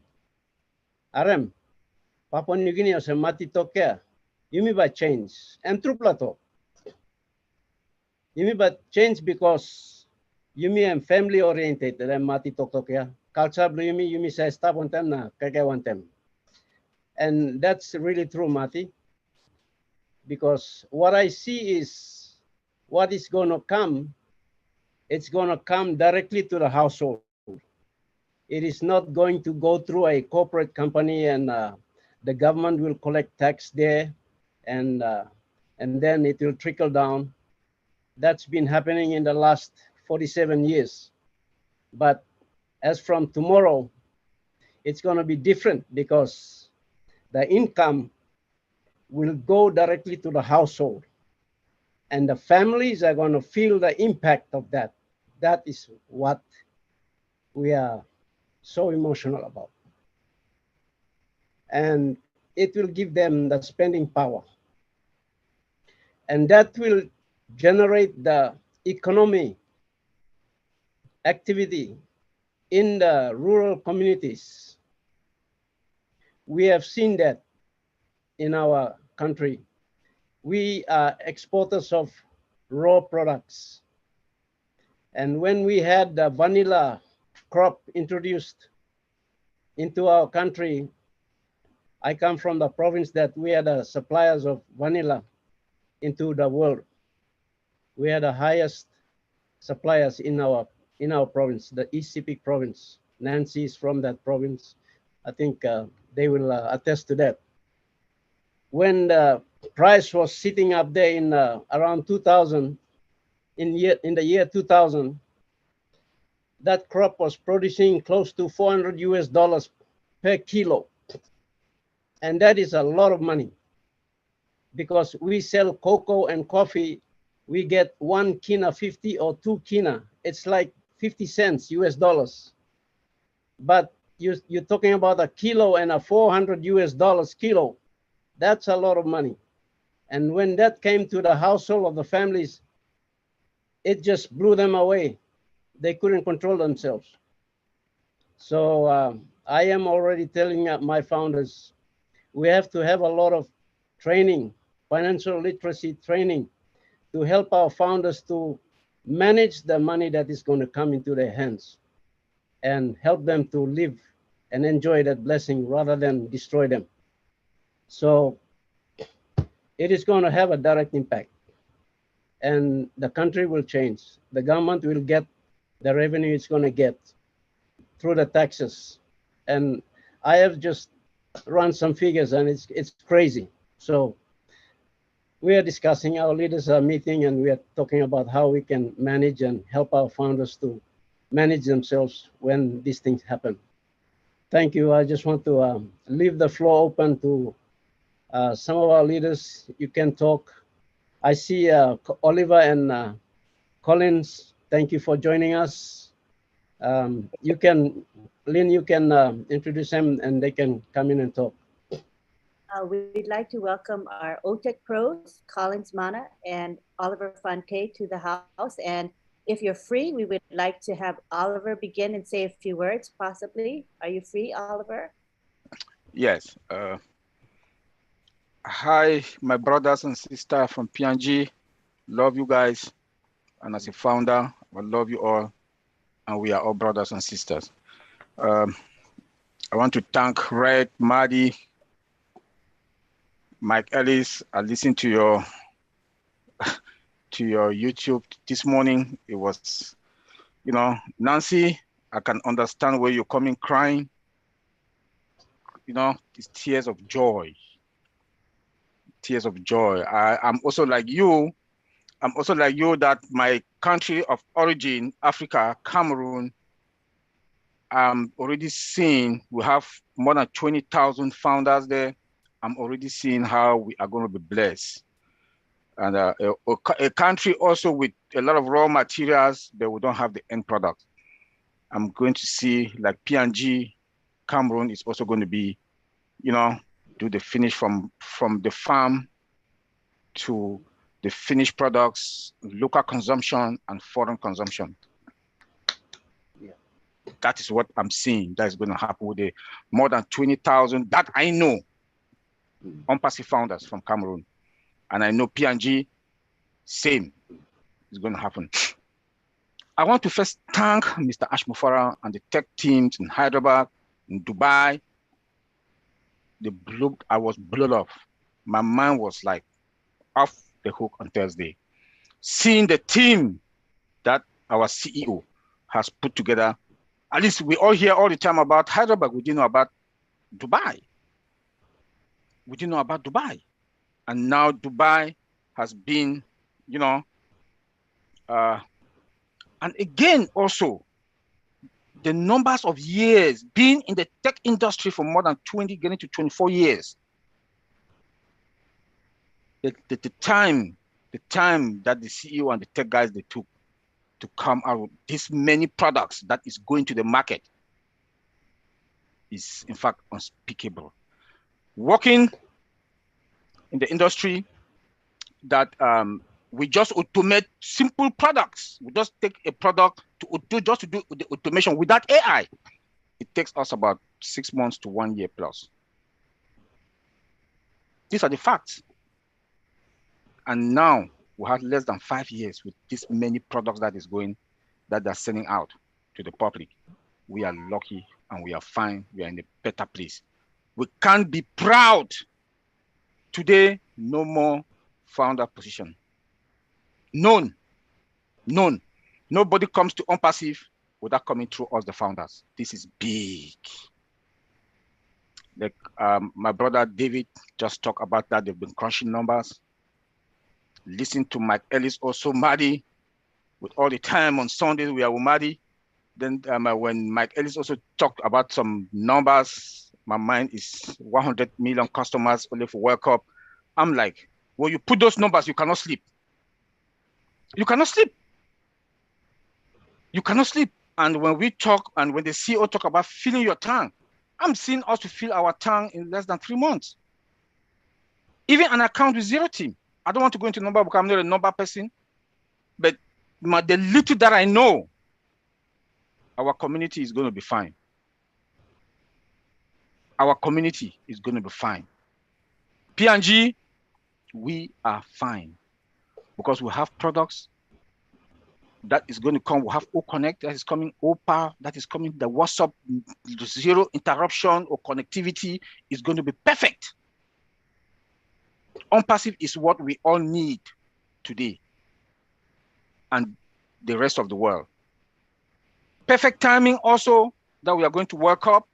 Speaker 2: Arem Papua New Guinea se mati tokea. Yumi by change. Em trupla to. Yumi by change because Yumi am family oriented. Em mati tokea. Culture blue Yumi say stop on them na kaya one them. And that's really true, Mati. Because what I see is what is going to come. It's going to come directly to the household. It is not going to go through a corporate company and the government will collect tax there and then it will trickle down. That's been happening in the last 47 years. But as from tomorrow, it's going to be different because the income will go directly to the household and the families are going to feel the impact of that. That is what we are so emotional about. And it will give them the spending power. And that will generate the economy activity in the rural communities. We have seen that in our country. We are exporters of raw products. And when we had the vanilla crop introduced into our country, I come from the province that we are the suppliers of vanilla into the world. We are the highest suppliers in our province, the East Sepik province. Nancy is from that province. I think they will attest to that. When the price was sitting up there in around 2000, in the year 2000, that crop was producing close to $400 per kilo. And that is a lot of money because we sell cocoa and coffee. We get 1 kina 50 or 2 kina. It's like 50 cents US dollars. But you're talking about a kilo and a $400 kilo. That's a lot of money. And when that came to the household of the families, it just blew them away. They couldn't control themselves. So I am already telling my founders, we have to have a lot of training, financial literacy training, to help our founders to manage the money that is going to come into their hands and help them to live and enjoy that blessing rather than destroy them. So it is going to have a direct impact and the country will change. The government will get the revenue it's going to get through the taxes. And I have just run some figures and it's crazy. So we are discussing, our leaders are meeting and we are talking about how we can manage and help our founders to manage themselves when these things happen. Thank you. I just want to leave the floor open to some of our leaders. You can talk. I see Oliver and Collins. Thank you for joining us. You can, Lynn, you can introduce them and they can come in and talk.
Speaker 1: we'd like to welcome our OTEC pros, Collins Mana and Oliver Fonte, to the house. And if you're free, we would like to have Oliver begin and say a few words, possibly. Are you free, Oliver?
Speaker 8: Yes. Hi, my brothers and sisters from PNG. Love you guys. And as a founder, I love you all. And we are all brothers and sisters. I want to thank Red, Marty, Mike Ellis. I listened to your YouTube this morning. It was, you know, Nancy, I can understand where you're coming crying. You know, it's tears of joy. Tears of joy. I'm also like you. I'm also like you that my country of origin, Africa, Cameroon, I'm already seeing we have more than 20,000 founders there. I'm already seeing how we are going to be blessed. And a country also with a lot of raw materials, but we don't have the end product. I'm going to see like PNG, Cameroon is also going to be, you know, do the finish from the farm to the finished products, local consumption and foreign consumption. Yeah. That is what I'm seeing that is going to happen with the more than 20,000 that I know, ONPASSIVE founders from Cameroon. And I know PNG, same is going to happen. I want to first thank Mr. Ash Mufareh and the tech teams in Hyderabad, in Dubai. I was blown off. My mind was like off the hook on Thursday. Seeing the team that our CEO has put together, at least we all hear all the time about Hyderabad, we didn't know about Dubai. We didn't know about Dubai. And now Dubai has been, you know, and again also, the numbers of years being in the tech industry for more than 20, getting to 24 years. The time that the CEO and the tech guys they took to come out with this many products that is going to the market is in fact unspeakable. Working in the industry that we just automate simple products. We just take a product to do the automation without AI. It takes us about 6 months to 1 year plus. These are the facts. And now we have less than 5 years with this many products that is going, that they're sending out to the public. We are lucky and we are fine. We are in a better place. We can't be proud. Today, no more founder position. None. Nobody comes to ONPASSIVE without coming through us, the founders. This is big. Like my brother David just talked about that. They've been crunching numbers. Listen to Mike Ellis, also Marty. With all the time on Sundays, we are with Marty. Then when Mike Ellis also talked about some numbers, my mind is 100 million customers only for World Cup. I'm like, when you put those numbers, you cannot sleep. You cannot sleep. You cannot sleep. And when we talk, and when the CEO talk about filling your tank, I'm seeing us to fill our tank in less than 3 months. Even an account with 0 team. I don't want to go into number because I'm not a number person, but the little that I know, our community is going to be fine. Our community is going to be fine. PNG, we are fine because we have products that is going to come. We have O-Connect that is coming, OPA that is coming, the WhatsApp, zero interruption or connectivity is going to be perfect. ONPASSIVE is what we all need today and the rest of the world. Perfect timing also that we are going to World Cup.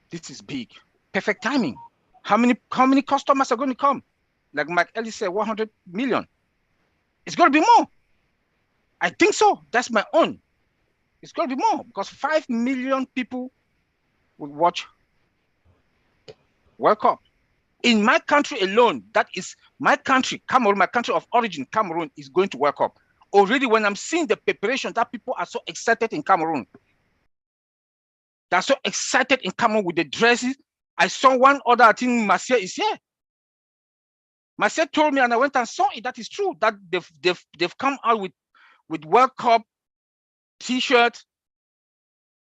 Speaker 8: This is big. Perfect timing. How many customers are going to come? Like Mike Ellis said, 100 million. It's going to be more. I think so. That's my own. It's going to be more because 5 million people will watch World Cup. In my country alone, that is my country, Cameroon, my country of origin, Cameroon, is going to World Cup. Already when I'm seeing the preparation that people are so excited in Cameroon, they're so excited in Cameroon with the dresses, I saw one other, I think Marcia is here. Marcia told me, and I went and saw it. That is true. That they've come out with World Cup T-shirt,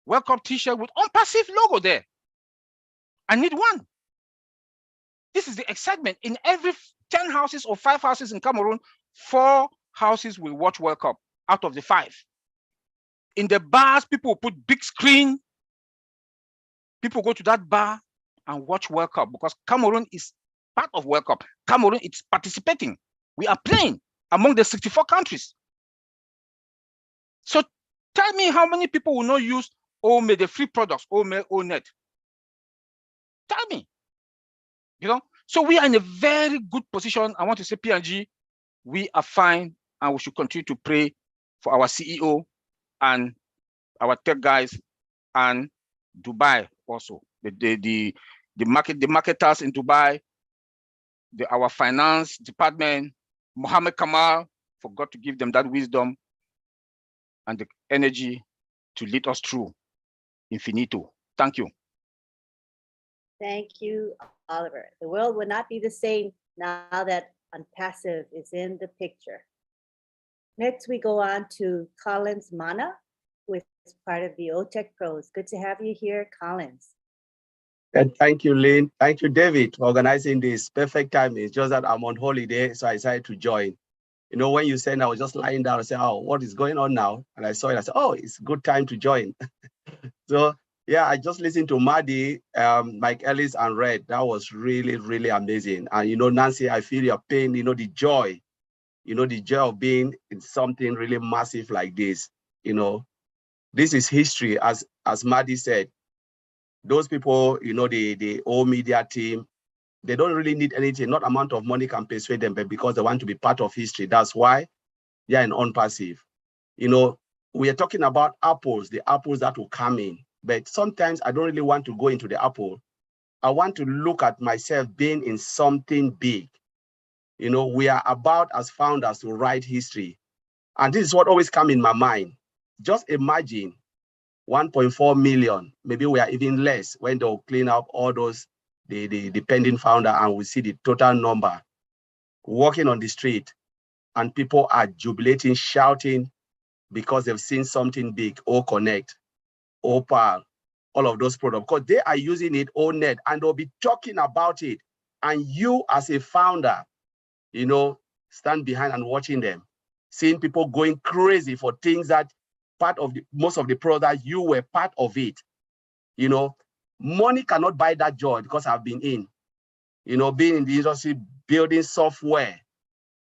Speaker 8: World Cup T-shirt with ONPASSIVE logo there. I need one. This is the excitement. In every 10 houses or 5 houses in Cameroon, 4 houses will watch World Cup out of the 5. In the bars, people will put big screen. People go to that bar and watch World Cup because Cameroon is part of World Cup. Cameroon is participating. We are playing among the 64 countries. So tell me how many people will not use OME, the free products, OME, ONET. Tell me. You know, so we are in a very good position. I want to say P&G, we are fine, and we should continue to pray for our CEO and our tech guys and Dubai also. The marketers in Dubai, our finance department, Mohammed Kamal, for God to give them that wisdom and the energy to lead us through infinito. Thank you.
Speaker 1: Thank you, Oliver. The world will not be the same now that ONPASSIVE is in the picture. Next, we go on to Collins Mana, who is part of the OTech Pros. Good to have you here, Collins.
Speaker 9: And thank you, Lynn. Thank you, David, for organizing this. Perfect time. It's just that I'm on holiday, so I decided to join. You know, when you said, I was just lying down and said, oh, what is going on now? And I saw it, I said, oh, it's a good time to join. So, yeah, I just listened to Marty, Mike Ellis, and Red. That was really, really amazing. And, you know, Nancy, I feel your pain, you know, the joy of being in something really massive like this. You know, this is history, as Marty said. Those people, you know, the old media team, they don't really need anything. Not amount of money can persuade them, but because they want to be part of history. That's why they're in ONPASSIVE. You know, we are talking about apples, the apples that will come in. But sometimes I don't really want to go into the apple. I want to look at myself being in something big. You know, we are about as founders to write history. And this is what always comes in my mind. Just imagine 1.4 million, maybe we are even less when they'll clean up all those, the pending founder, and we see the total number walking on the street and people are jubilating, shouting because they've seen something big, Connect, Opal, all of those products, because they are using it, ONET, and they'll be talking about it. And you as a founder, you know, stand behind and watching them, seeing people going crazy for things that most of the products, you were part of it. You know, money cannot buy that joy because I've been in, you know, being in the industry, building software,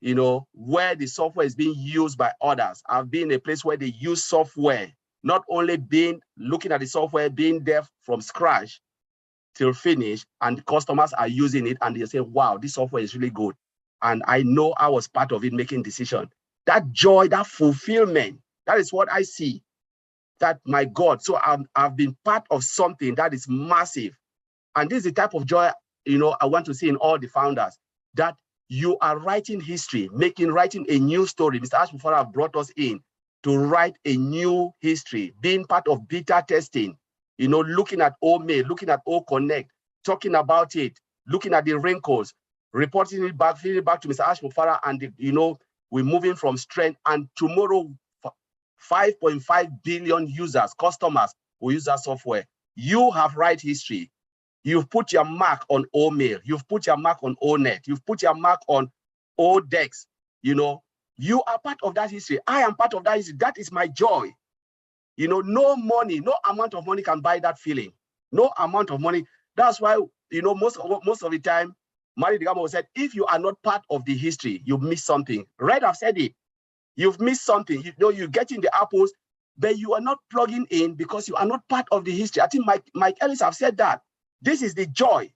Speaker 9: you know, where the software is being used by others. I've been in a place where they use software, not only looking at the software, being there from scratch till finish, and customers are using it and they say, wow, this software is really good. And I know I was part of it, making decisions. That joy, that fulfillment, that is what I see. That, my God, so I've been part of something that is massive. And this is the type of joy, you know, I want to see in all the founders, that you are writing history, writing a new story. Mr. Ash Mufareh brought us in to write a new history, being part of beta testing, you know, looking at OME, looking at Connect, talking about it, looking at the wrinkles, reporting it back, feeding it back to Mr. Ash Mufareh, and, you know, we're moving from strength. And tomorrow, 5.5 billion users, customers who use that software. You have write history. You've put your mark on OMail. You've put your mark on ONET. You've put your mark on ODEX. You know, you are part of that history. I am part of that history. That is my joy. You know, no money, no amount of money can buy that feeling. No amount of money. That's why, you know, most of the time, Marty DeGarmo said, if you are not part of the history, you miss something. Red have said it. You've missed something. You know, you're getting the apples, but you are not plugging in because you are not part of the history. I think Mike Ellis have said that. This is the joy.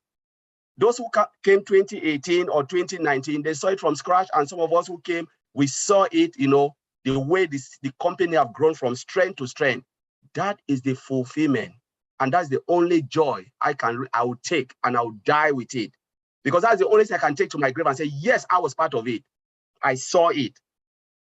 Speaker 9: Those who came 2018 or 2019, they saw it from scratch. And some of us who came, we saw it, you know, the way the company have grown from strength to strength. That is the fulfillment. And that's the only joy I will take, and I will die with it. Because that's the only thing I can take to my grave and say, yes, I was part of it. I saw it.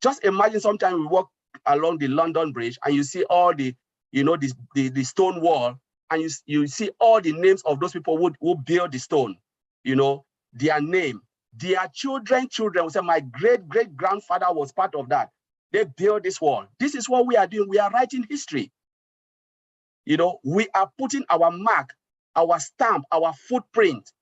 Speaker 9: Just imagine sometimes we walk along the London Bridge and you see all the, you know, the stone wall, and you see all the names of those people who built the stone, you know, their name, their children will say, my great-great-grandfather was part of that. They built this wall. This is what we are doing. We are writing history. You know, we are putting our mark, our stamp, our footprint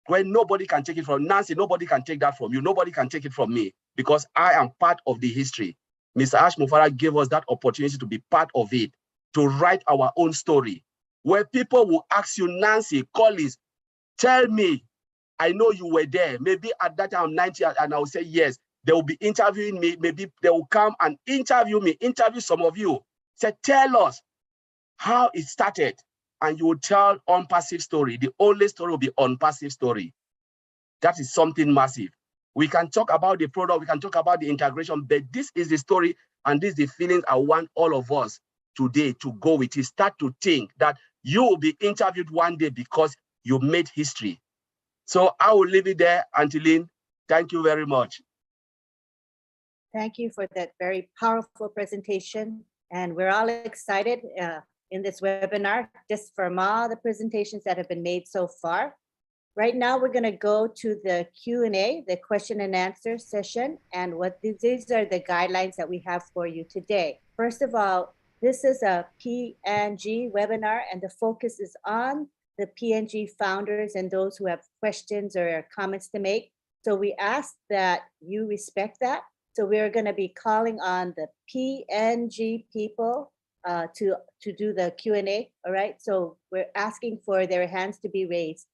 Speaker 9: where nobody can take it from. Nancy, nobody can take that from you. Nobody can take it from me because I am part of the history. Mr. Ash Mufareh gave us that opportunity to be part of it, to write our own story, where people will ask you, Nancy, Collins, tell me, I know you were there. Maybe at that time I'm 90 and I'll say yes. They will be interviewing me. Maybe they will come and interview me, interview some of you. Say, tell us how it started. And you will tell ONPASSIVE story. The only story will be ONPASSIVE story. That is something massive. We can talk about the product, we can talk about the integration, but this is the story and this is the feelings I want all of us today to go with it. Start to think that you will be interviewed one day because you made history. So I will leave it there, Auntie Lynn. Thank you very much.
Speaker 1: Thank you for that very powerful presentation. And we're all excited in this webinar, just from all the presentations that have been made so far. Right now, we're going to go to the Q&A, the question and answer session. And what these are the guidelines that we have for you today. First of all, this is a PNG webinar, and the focus is on the PNG founders and those who have questions or comments to make. So we ask that you respect that. So we're going to be calling on the PNG people to do the Q&A, all right? So we're asking for their hands to be raised.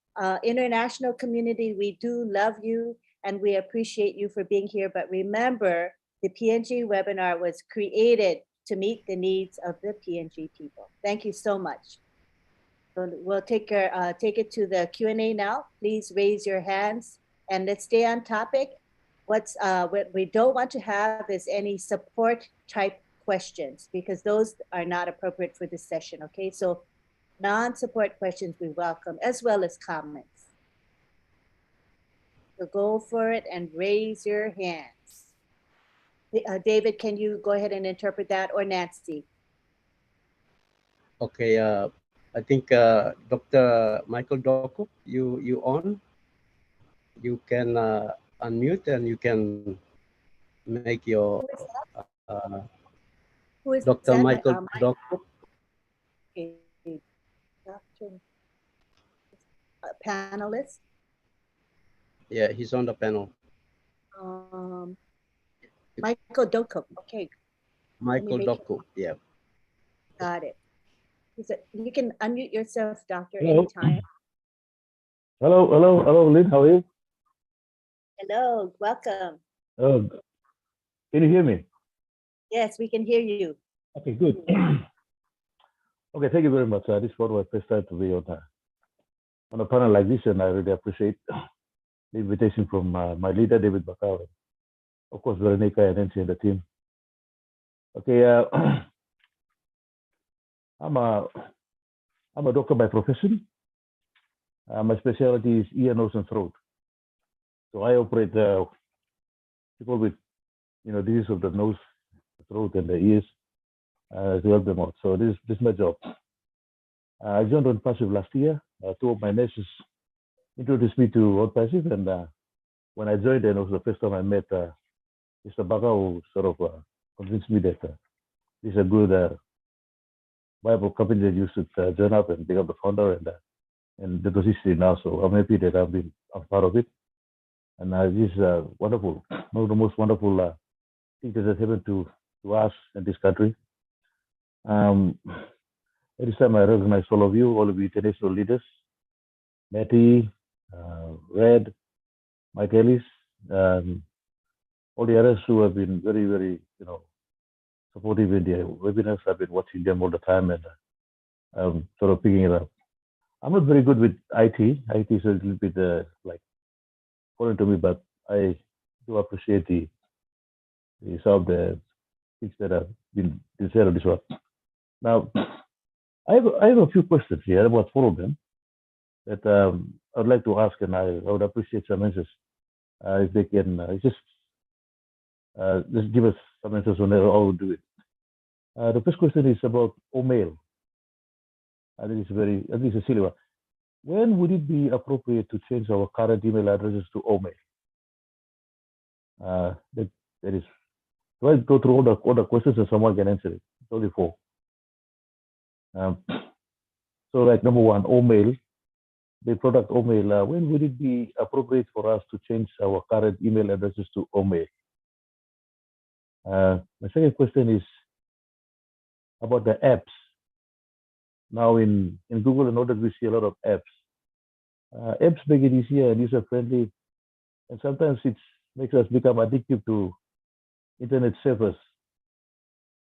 Speaker 1: International community, we do love you and we appreciate you for being here, but remember, the PNG webinar was created to meet the needs of the PNG people. Thank you so much. So we'll take it to the Q&A now. Please raise your hands and let's stay on topic. What we don't want to have is any support type questions because those are not appropriate for this session, okay? So non-support questions we welcome as well as comments. So go for it and raise your hands. David, can you go ahead and interpret that, or Nancy?
Speaker 2: Okay, I think Dr. Michael Doku, you on? You can unmute and you can make your
Speaker 1: Who is
Speaker 2: Dr.
Speaker 1: that?
Speaker 2: Michael Doku.
Speaker 1: Okay. Dr. Panelist.
Speaker 2: Yeah, he's on the panel.
Speaker 1: Michael Doku. Okay.
Speaker 2: Michael Doku. Yeah.
Speaker 1: Got it. You can unmute yourself, Doctor,
Speaker 10: Hello.
Speaker 1: anytime.
Speaker 10: Hello, Lynn. How are you?
Speaker 1: Hello, welcome.
Speaker 10: Can you hear me?
Speaker 1: Yes, we can hear you.
Speaker 10: Okay, good. Okay, thank you very much. This was my first time to be on a panel like this, and I really appreciate the invitation from my leader, David Bakau, of course, Veronica and NC and the team. Okay, I'm a doctor by profession. My specialty is ear, nose, and throat. So I operate people with, disease of the nose, the throat, and the ears to help them out. So this is my job. I joined ONPASSIVE last year. Two of my nurses introduced me to ONPASSIVE, and when I joined, and it was the first time I met Mr. Baka, who sort of convinced me that this is a good, viable company that you should join up and become the founder, and that was history now. So I'm happy that I'm part of it. And this is wonderful, one of the most wonderful things that has happened to us in this country. Every time I recognize all of you international leaders, MARTY, Red, Mike Ellis, all the others who have been very, very, supportive in their webinars. I've been watching them all the time and sort of picking it up. I'm not very good with IT. IT is a little bit like foreign to me, but I do appreciate some of the things that have been said on this one. Now, I have a few questions here, about 4 of them, that I'd like to ask, and I would appreciate some answers if they can just give us some answers on how to do it. The first question is about OMAIL. and it is at least a silly one. When would it be appropriate to change our current email addresses to OMail? That is, do I go through all the questions and someone can answer it? It's only 4. So like number 1, OMail, the product OMail, when would it be appropriate for us to change our current email addresses to OMail? My second question is about the apps. Now in Google and others, we see a lot of apps. Apps make it easier and user-friendly, and sometimes it makes us become addicted to internet surfers.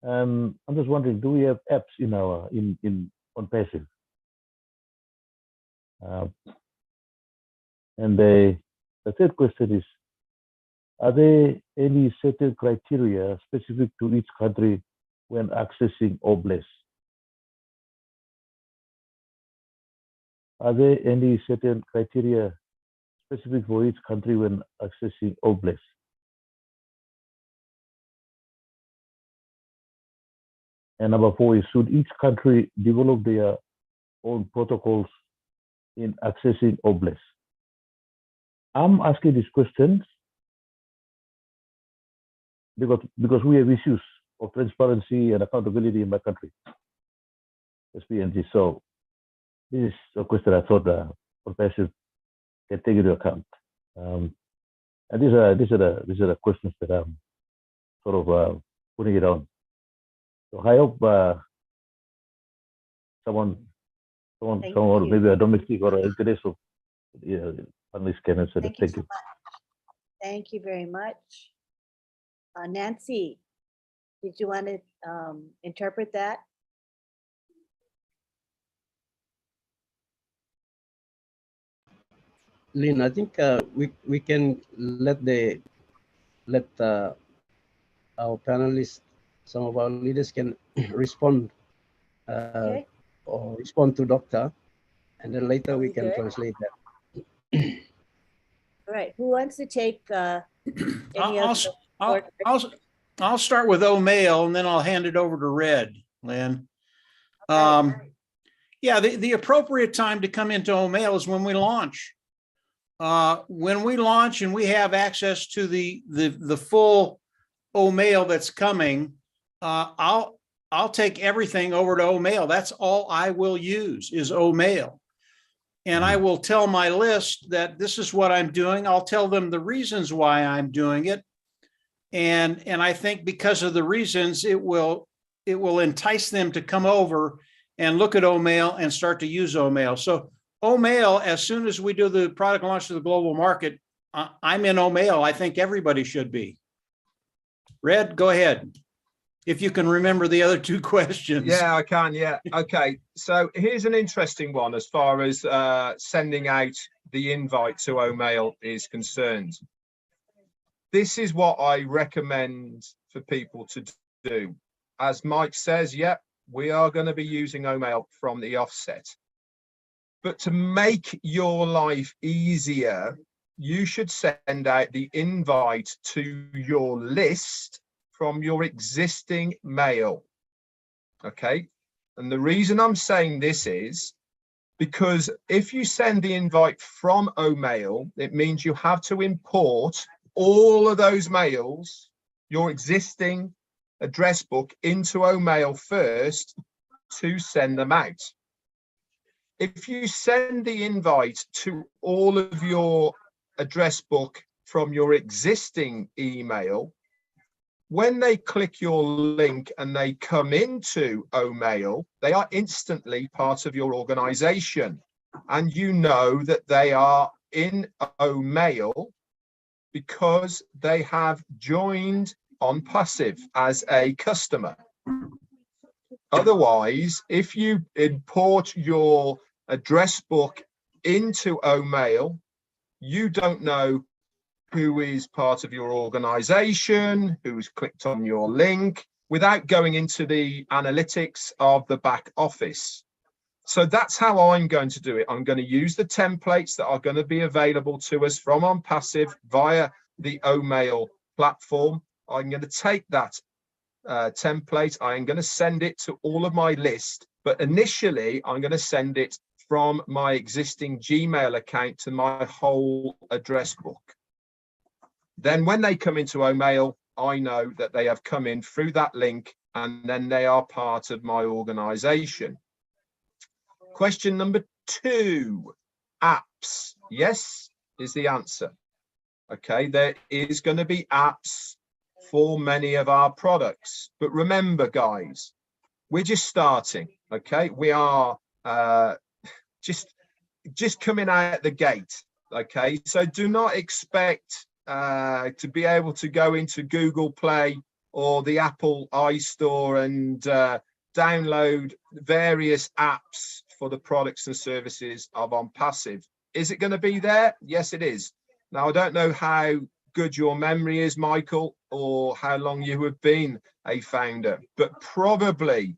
Speaker 10: I'm just wondering, do we have apps in our ONPASSIVE? And the third question is, are there any certain criteria specific to each country when accessing OBLES? Are there any certain criteria specific for each country when accessing OBLES? And number 4 is, should each country develop their own protocols in accessing OBLES? I'm asking these questions because we have issues of transparency and accountability in my country, SPNG. So this is a question I thought ONPASSIVE can take into account. And these are the questions that I'm sort of putting it on. So I hope someone maybe a domestic or an international panelist can answer it. Thank you.
Speaker 1: Thank you very much. Nancy, did you want to interpret that?
Speaker 2: Lynn, I think we can let our panelists, some of our leaders can respond
Speaker 1: Okay.
Speaker 2: or respond to Doctor, and then later we can
Speaker 1: Good.
Speaker 2: translate that.
Speaker 1: All right. Who wants to take any of the
Speaker 5: I'll start with OMail and then I'll hand it over to Red, Lynn. Yeah, the appropriate time to come into OMail is when we launch. When we launch and we have access to the full OMail that's coming, I'll take everything over to OMail. That's all I will use is OMail. And I will tell my list that this is what I'm doing. I'll tell them the reasons why I'm doing it. And I think because of the reasons, it will entice them to come over and look at OMail and start to use OMail. So OMail, as soon as we do the product launch to the global market, I'm in OMail. I think everybody should be. Red, go ahead. If you can remember the other 2 questions.
Speaker 4: Yeah, I can. Yeah. Okay. So here's an interesting one as far as sending out the invite to OMail is concerned. This is what I recommend for people to do. As Mike says, yep, we are going to be using OMail from the offset. But to make your life easier, you should send out the invite to your list from your existing mail. Okay. And the reason I'm saying this is because if you send the invite from OMail, it means you have to import all of those mails, your existing address book, into OMail first to send them out. If you send the invite to all of your address book from your existing email, when they click your link and they come into OMail, they are instantly part of your organization. And you know that they are in OMail because they have joined ONPASSIVE as a customer. Otherwise, if you import your address book into OMail, you don't know who is part of your organization, who's clicked on your link, without going into the analytics of the back office. So that's how I'm going to do it. I'm going to use the templates that are going to be available to us from ONPASSIVE via the OMail platform. I'm going to take that template. I'm going to send it to all of my list But initially, I'm going to send it from my existing Gmail account to my whole address book. Then when they come into OMail, I know that they have come in through that link, and then they are part of my organization. Question number 2, apps. Yes, is the answer. Okay, there is going to be apps for many of our products. But remember, guys, we're just starting. Okay, we are just coming out the gate. Okay, so do not expect to be able to go into Google Play or the Apple iStore and download various apps for the products and services of ONPASSIVE. Is it going to be there? Yes, it is. Now, I don't know how good your memory is, Michael, or how long you have been a founder, but probably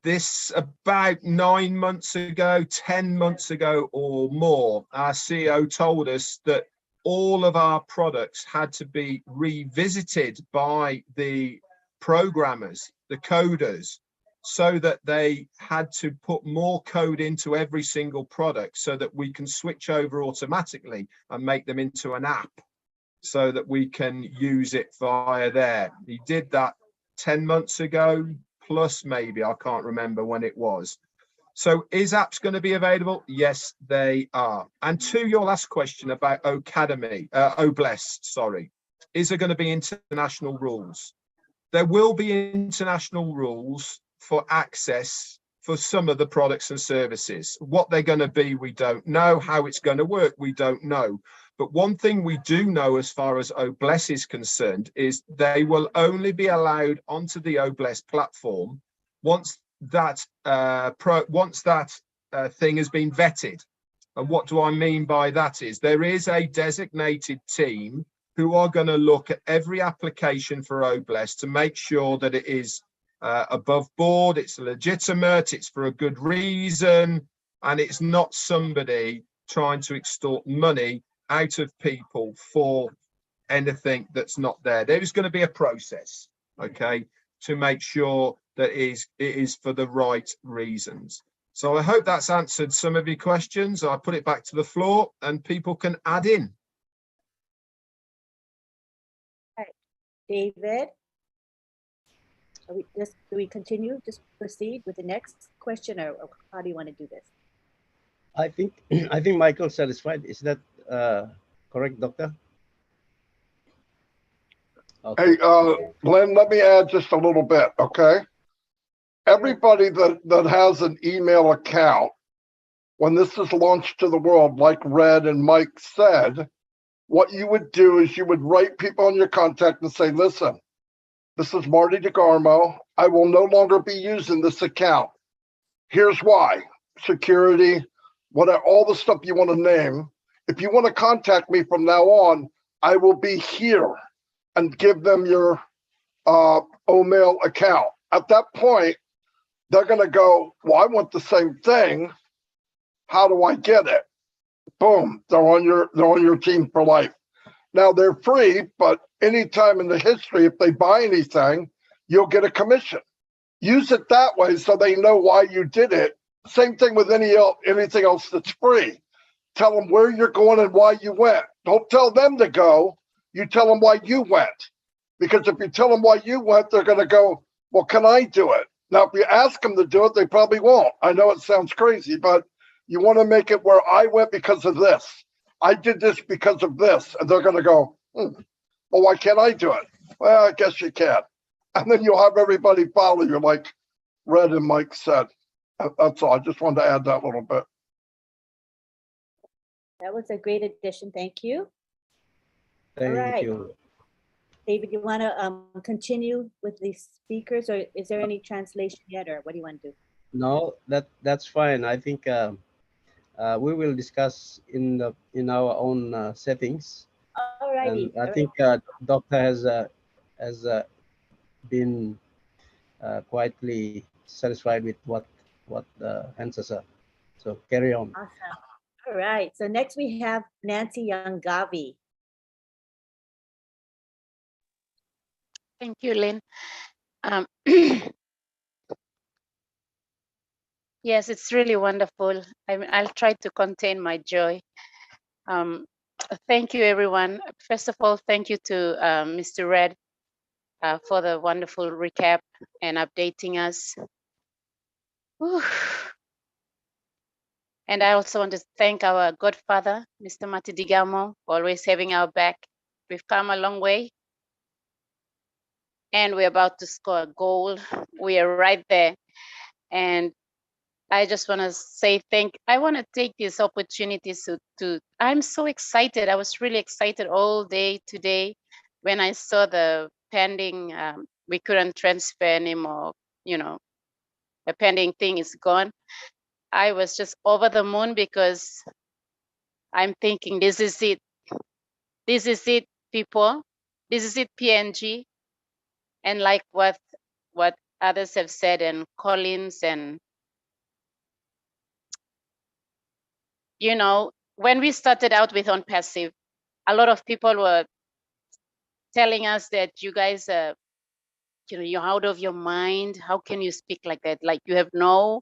Speaker 4: this about 9 months ago, 10 months ago or more, our CEO told us that all of our products had to be revisited by the programmers, the coders, so that they had to put more code into every single product so that we can switch over automatically and make them into an app so that we can use it via there. He did that 10 months ago, plus maybe, I can't remember when it was. So is apps going to be available? Yes, they are. And to your last question about OBLESS, sorry, is there going to be international rules? There will be international rules for access for some of the products and services. What they're going to be, we don't know. How it's going to work, we don't know. But one thing we do know as far as OBLESS is concerned is they will only be allowed onto the OBLESS platform once that thing has been vetted. And what do I mean by that is there is a designated team who are going to look at every application for OBLESS to make sure that it is above board, it's legitimate, it's for a good reason, and it's not somebody trying to extort money out of people for anything that's not there. There is going to be a process, okay, to make sure that it is for the right reasons. So I hope that's answered some of your questions. I'll put it back to the floor and people can add in.
Speaker 1: All right. David, do we continue? Just proceed with the next question, or how do you want to do this?
Speaker 2: I think Michael's satisfied. Is that correct, Doctor? Okay.
Speaker 3: Hey, Lynn, let me add just a little bit, okay? Everybody that has an email account, when this is launched to the world, like Red and Mike said, what you would do is you would write people on your contact and say, listen, this is Marty DeGarmo. I will no longer be using this account. Here's why. Security, whatever, all the stuff you want to name. If you want to contact me from now on, I will be here, and give them your OMail account. At that point, they're going to go, well, I want the same thing. How do I get it? Boom, they're on your team for life. Now they're free, but anytime in the history, if they buy anything, you'll get a commission. Use it that way so they know why you did it. Same thing with anything else that's free. Tell them where you're going and why you went. Don't tell them to go. You tell them why you went. Because if you tell them why you went, they're going to go, well, can I do it? Now, if you ask them to do it, they probably won't. I know it sounds crazy, but you want to make it where I went because of this. I did this because of this. And they're going to go, well, why can't I do it? Well, I guess you can. And then you'll have everybody follow you, like Red and Mike said. That's all. I just wanted to add that little bit.
Speaker 1: That was a great addition. Thank you.
Speaker 2: Thank you.
Speaker 1: David, you want to continue with the speakers, or is there any translation yet, or what do you want to do?
Speaker 2: No, that's fine. I think we will discuss in our own settings.
Speaker 1: All righty.
Speaker 2: I think Doctor has been quietly satisfied with what the answers are. So carry on.
Speaker 1: Awesome. All right. So next we have Nancy Yangavi.
Speaker 6: Thank you, Lynn. Yes, it's really wonderful. I'll try to contain my joy. Thank you, everyone. First of all, thank you to Mr. Red for the wonderful recap and updating us. Whew. And I also want to thank our godfather, Mr. Marty DeGarmo, for always having our back. We've come a long way, and we're about to score a goal. We are right there. And I just want to say I want to take this opportunity I'm so excited. I was really excited all day today when I saw the pending, we couldn't transfer anymore, the pending thing is gone. I was just over the moon because I'm thinking, this is it. This is it, people. This is it, PNG. And like what others have said, and Collins, and when we started out with ONPASSIVE, a lot of people were telling us that you guys are, you're out of your mind. How can you speak like that? Like you have no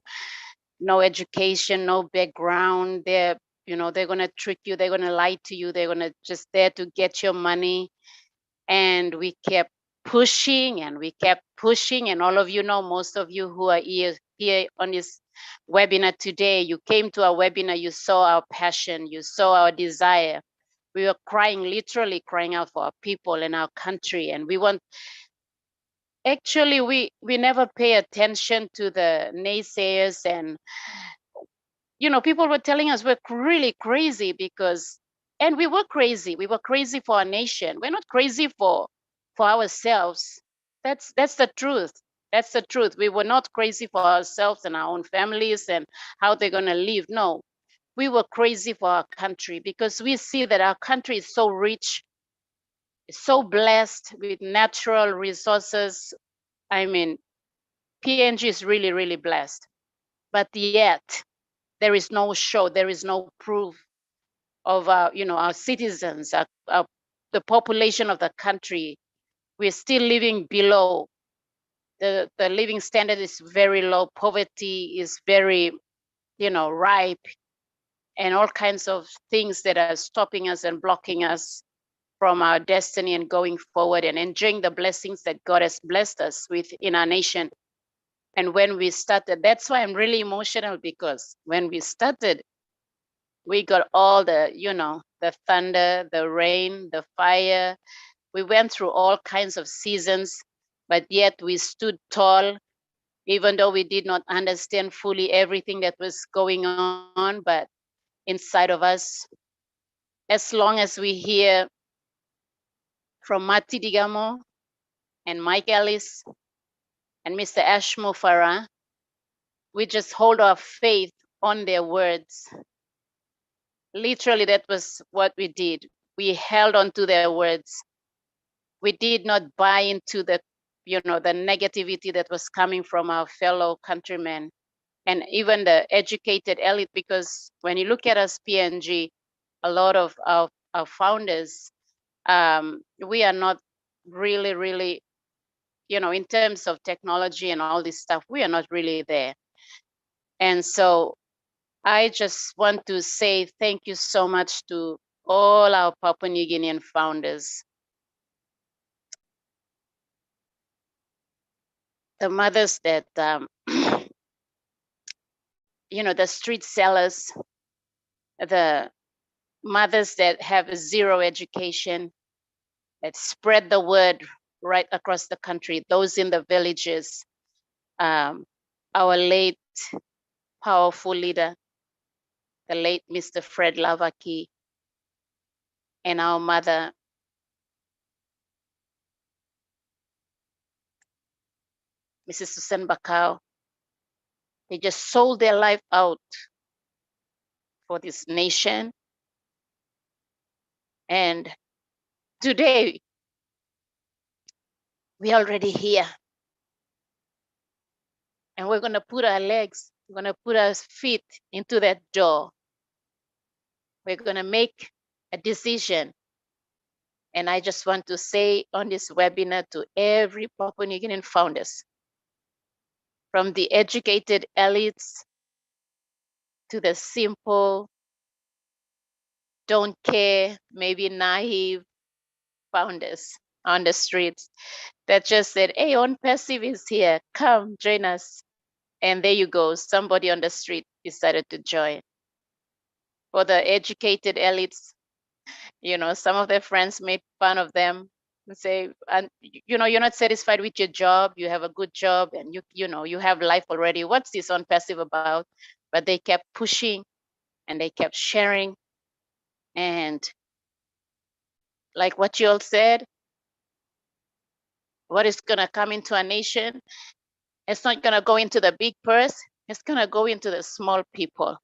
Speaker 6: education, no background. They're gonna trick you. They're gonna lie to you. They're gonna just there to get your money. And we kept pushing and we kept pushing. And all of most of you who are here on this webinar today, you came to our webinar, you saw our passion, you saw our desire. We were crying, literally crying out for our people and our country. And actually, we never pay attention to the naysayers. And, people were telling us we're really crazy and we were crazy. We were crazy for our nation. We're not crazy for ourselves. That's the truth. That's the truth. We were not crazy for ourselves and our own families and how they're going to live. No, we were crazy for our country because we see that our country is so rich, so blessed with natural resources. I mean, PNG is really, really blessed. But yet, there is no show, there is no proof of our citizens, the population of the country. We're still living below. The living standard is very low. Poverty is very, ripe, and all kinds of things that are stopping us and blocking us from our destiny and going forward and enjoying the blessings that God has blessed us with in our nation. And when we started, that's why I'm really emotional, because when we started, we got all the, the thunder, the rain, the fire. We went through all kinds of seasons, but yet we stood tall, even though we did not understand fully everything that was going on. But inside of us, as long as we hear from Marty DeGarmo and Mike Ellis and Mr. Ash Mufareh, we just hold our faith on their words. Literally, that was what we did. We held on to their words. We did not buy into the negativity that was coming from our fellow countrymen and even the educated elite, because when you look at us, PNG, a lot of our founders, we are not really, in terms of technology and all this stuff, we are not really there. And so I just want to say thank you so much to all our Papua New Guinean founders. The mothers that, the street sellers, the mothers that have zero education, that spread the word right across the country, those in the villages, our late powerful leader, the late Mr. Fred Lavaki, and our mother, Mrs. Susan Bakau. They just sold their life out for this nation. And today, we're already here. And we're going to put our legs, we're going to put our feet into that door. We're going to make a decision. And I just want to say on this webinar to every Papua New Guinean founders, from the educated elites to the simple, don't care, maybe naive founders on the streets that just said, hey, ONPASSIVE is here, come join us. And there you go, somebody on the street decided to join. For the educated elites, you know, some of their friends made fun of them and say, and you know, you're not satisfied with your job, you have a good job, and you know, you have life already. What's this ONPASSIVE about? But they kept pushing and they kept sharing. And like what you all said, what is gonna come into a nation, it's not gonna go into the big purse, it's gonna go into the small people.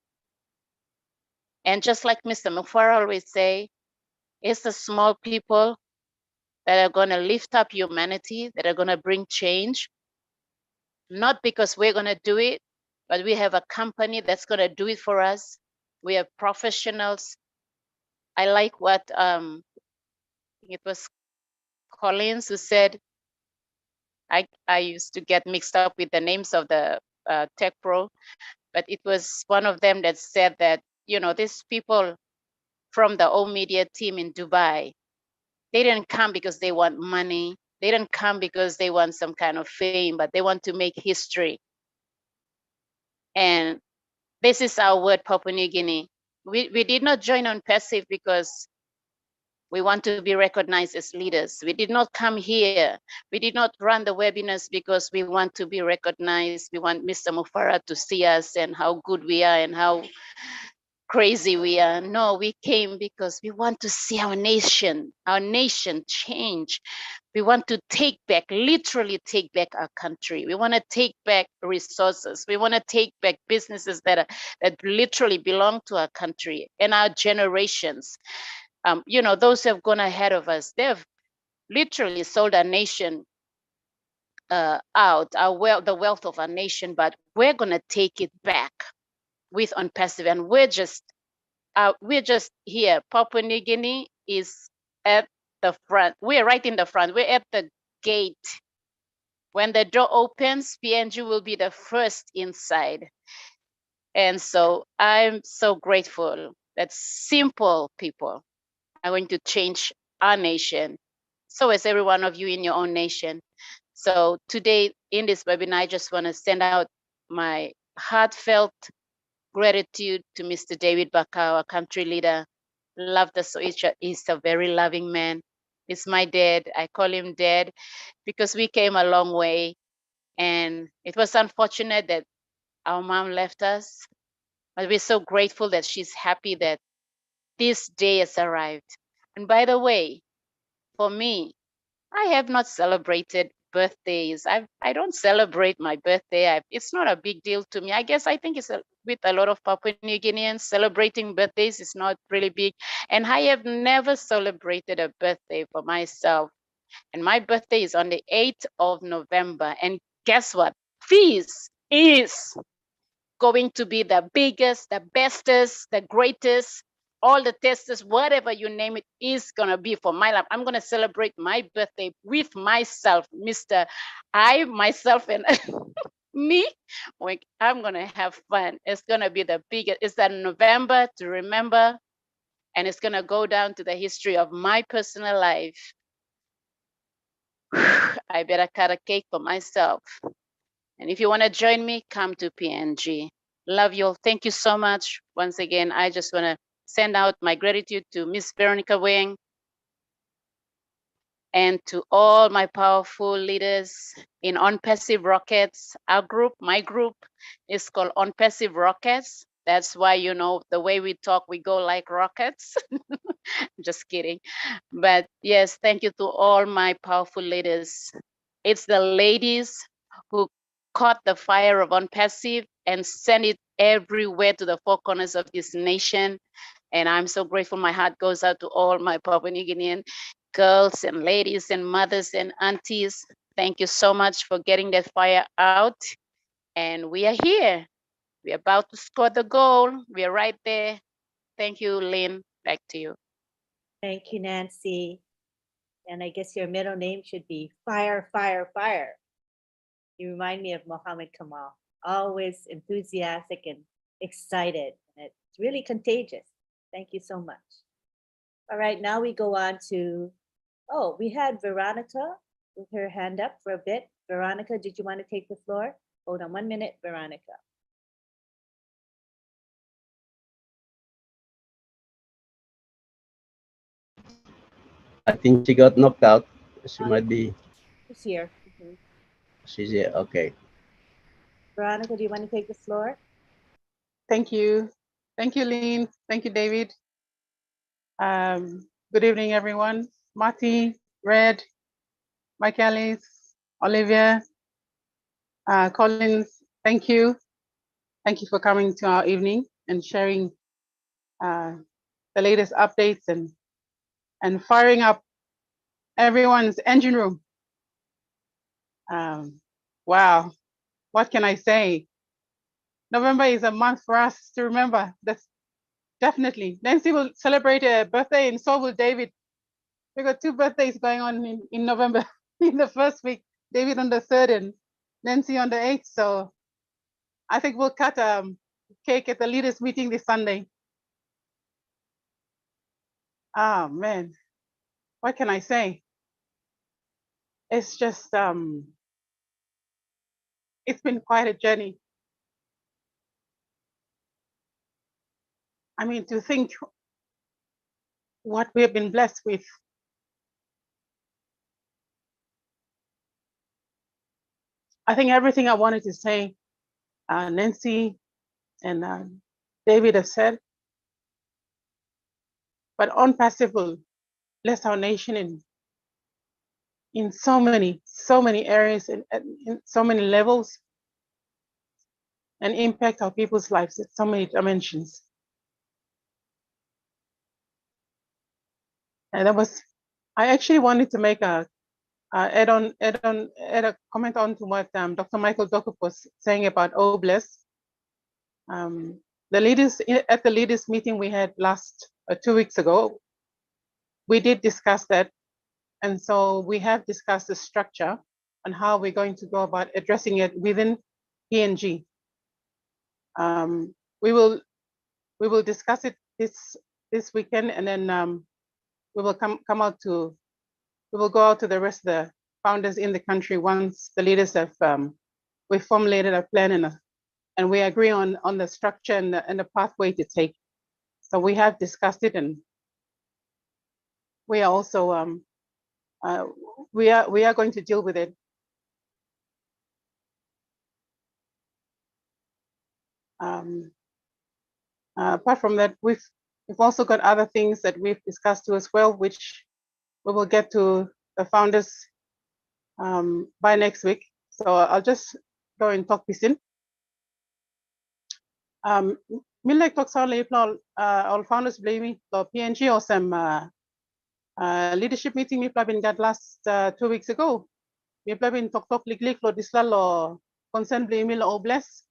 Speaker 6: And just like Mr. Mufareh always say, it's the small people that are gonna lift up humanity, that are gonna bring change. Not because we're gonna do it, but we have a company that's gonna do it for us. We have professionals. I like what it was Collins who said, I used to get mixed up with the names of the tech pro, but it was one of them that said that, you know, these people from the O Media team in Dubai, they didn't come because they want money. They didn't come because they want some kind of fame, but they want to make history. And this is our word, Papua New Guinea. We did not join ONPASSIVE because we want to be recognized as leaders. We did not come here. We did not run the webinars because we want to be recognized. We want Mr. Mufareh to see us and how good we are and how crazy we are. No, we came because we want to see our nation change. We want to take back, literally take back our country. We want to take back resources. We want to take back businesses that literally belong to our country and our generations. You know, those who have gone ahead of us, they have literally sold our nation out, the wealth of our nation, but we're going to take it back with ONPASSIVE, and we're just here. Papua New Guinea is at the front. We're right in the front. We're at the gate. When the door opens, PNG will be the first inside. And so I'm so grateful that simple people are going to change our nation. So is every one of you in your own nation. So today in this webinar, I just want to send out my heartfelt gratitude to Mr. David Baka, our country leader. Loved us so much. He's a very loving man. He's my dad. I call him dad because we came a long way. And it was unfortunate that our mom left us, but we're so grateful that she's happy that this day has arrived. And by the way, for me, I have not celebrated birthdays. I don't celebrate my birthday. It's not a big deal to me. I guess I think it's with a lot of Papua New Guineans, celebrating birthdays is not really big. And I have never celebrated a birthday for myself. And my birthday is on the 8th of November. And guess what? This is going to be the biggest, the bestest, the greatest, all the testers, whatever you name it, is gonna be for my life. I'm gonna celebrate my birthday with myself, myself and me. Like, I'm gonna have fun. It's gonna be the biggest. It's that November to remember, and it's gonna go down to the history of my personal life. I better cut a cake for myself. And if you want to join me, come to PNG. Love you all. Thank you so much. Once again, I just want to send out my gratitude to Miss Veronica Wing and to all my powerful leaders in ONPASSIVE Rockets. Our group, my group, is called ONPASSIVE Rockets. That's why, you know, the way we talk, we go like rockets. Just kidding. But yes, thank you to all my powerful leaders. It's the ladies who caught the fire of ONPASSIVE and sent it everywhere to the four corners of this nation. And I'm so grateful. My heart goes out to all my Papua New Guinean girls and ladies and mothers and aunties. Thank you so much for getting that fire out. And we are here. We're about to score the goal. We're right there. Thank you, Lynn. Back to you.
Speaker 1: Thank you, Nancy. And I guess your middle name should be Fire, Fire, Fire. You remind me of Muhammad Kamal, always enthusiastic and excited. It's really contagious. Thank you so much. All right, now we go on to, oh, we had Veronica with her hand up for a bit. Veronica, did you want to take the floor? Hold on 1 minute, Veronica.
Speaker 2: I think she got knocked out. She might be.
Speaker 1: She's here.
Speaker 2: She's here. Okay.
Speaker 1: Veronica, do you want to take the floor?
Speaker 11: Thank you. Thank you, Lynn. Thank you, David. Good evening, everyone. Marty, Red, Michaelis, Olivia, Collins, thank you. Thank you for coming to our evening and sharing the latest updates and firing up everyone's engine room. Wow, what can I say? November is a month for us to remember. That's definitely. Nancy will celebrate a birthday and so will David. We got 2 birthdays going on in November in the first week. David on the 3rd and Nancy on the 8th. So I think we'll cut cake at the leaders meeting this Sunday. Oh man, what can I say? It's just, it's been quite a journey. I mean, to think what we have been blessed with. I think everything I wanted to say, Nancy and David have said, but ONPASSIVE will bless our nation in so many areas and in so many levels and impact our people's lives in so many dimensions. And that was, I actually wanted to make a add a comment on to what Dr. Michael Dokup was saying about OBLESS. The leaders at the leaders meeting we had last 2 weeks ago, we did discuss that. And so we have discussed the structure and how we're going to go about addressing it within PNG. We will discuss it this weekend, and then we will we will go out to the rest of the founders in the country once the leaders have we formulated a plan and we agree on the structure and the pathway to take. So we have discussed it, and we are also we are going to deal with it. Apart from that, we've also got other things that we've discussed too as well, which we will get to the founders by next week. So I'll just go and talk this in. Milek talks only all founders blaming the PNG or some leadership meeting we've been got last 2 weeks ago. We've been talk likely lo disla lo concern blaming lo bless.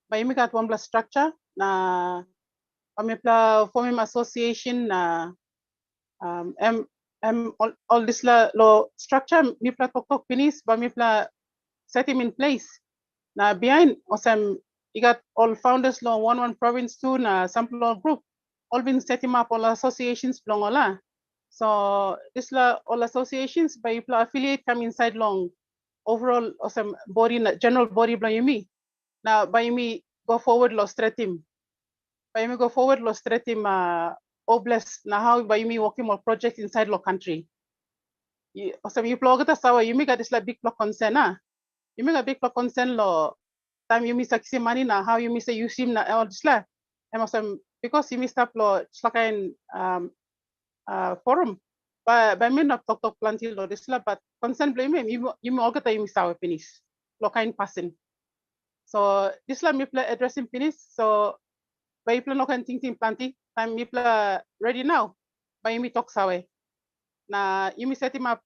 Speaker 11: By me got one plus structure na pamipla forming association na all this lo structure mipla talk finish but mipla set him in place. Na behind osam you got all founders lo one province too na sample group all been set him up all associations long ola. So this all associations by affiliate come inside long overall osam body general body by me. Now by me go forward lo straight him. By me go forward lo straight him obless na how by me working more projects inside lo country. Osam you plug it sawa you make this big block concern you make a big block concern lo time you miss a money na how you miss a use him na all this la and because you missed up lo slakain forum by me not talk plenty lo this la but concern blame him you all get you miss our finish lo kind person. So this la me play addressing finish so by plan no kan ting plenty time me play ready now by me talk sawe na you me set him up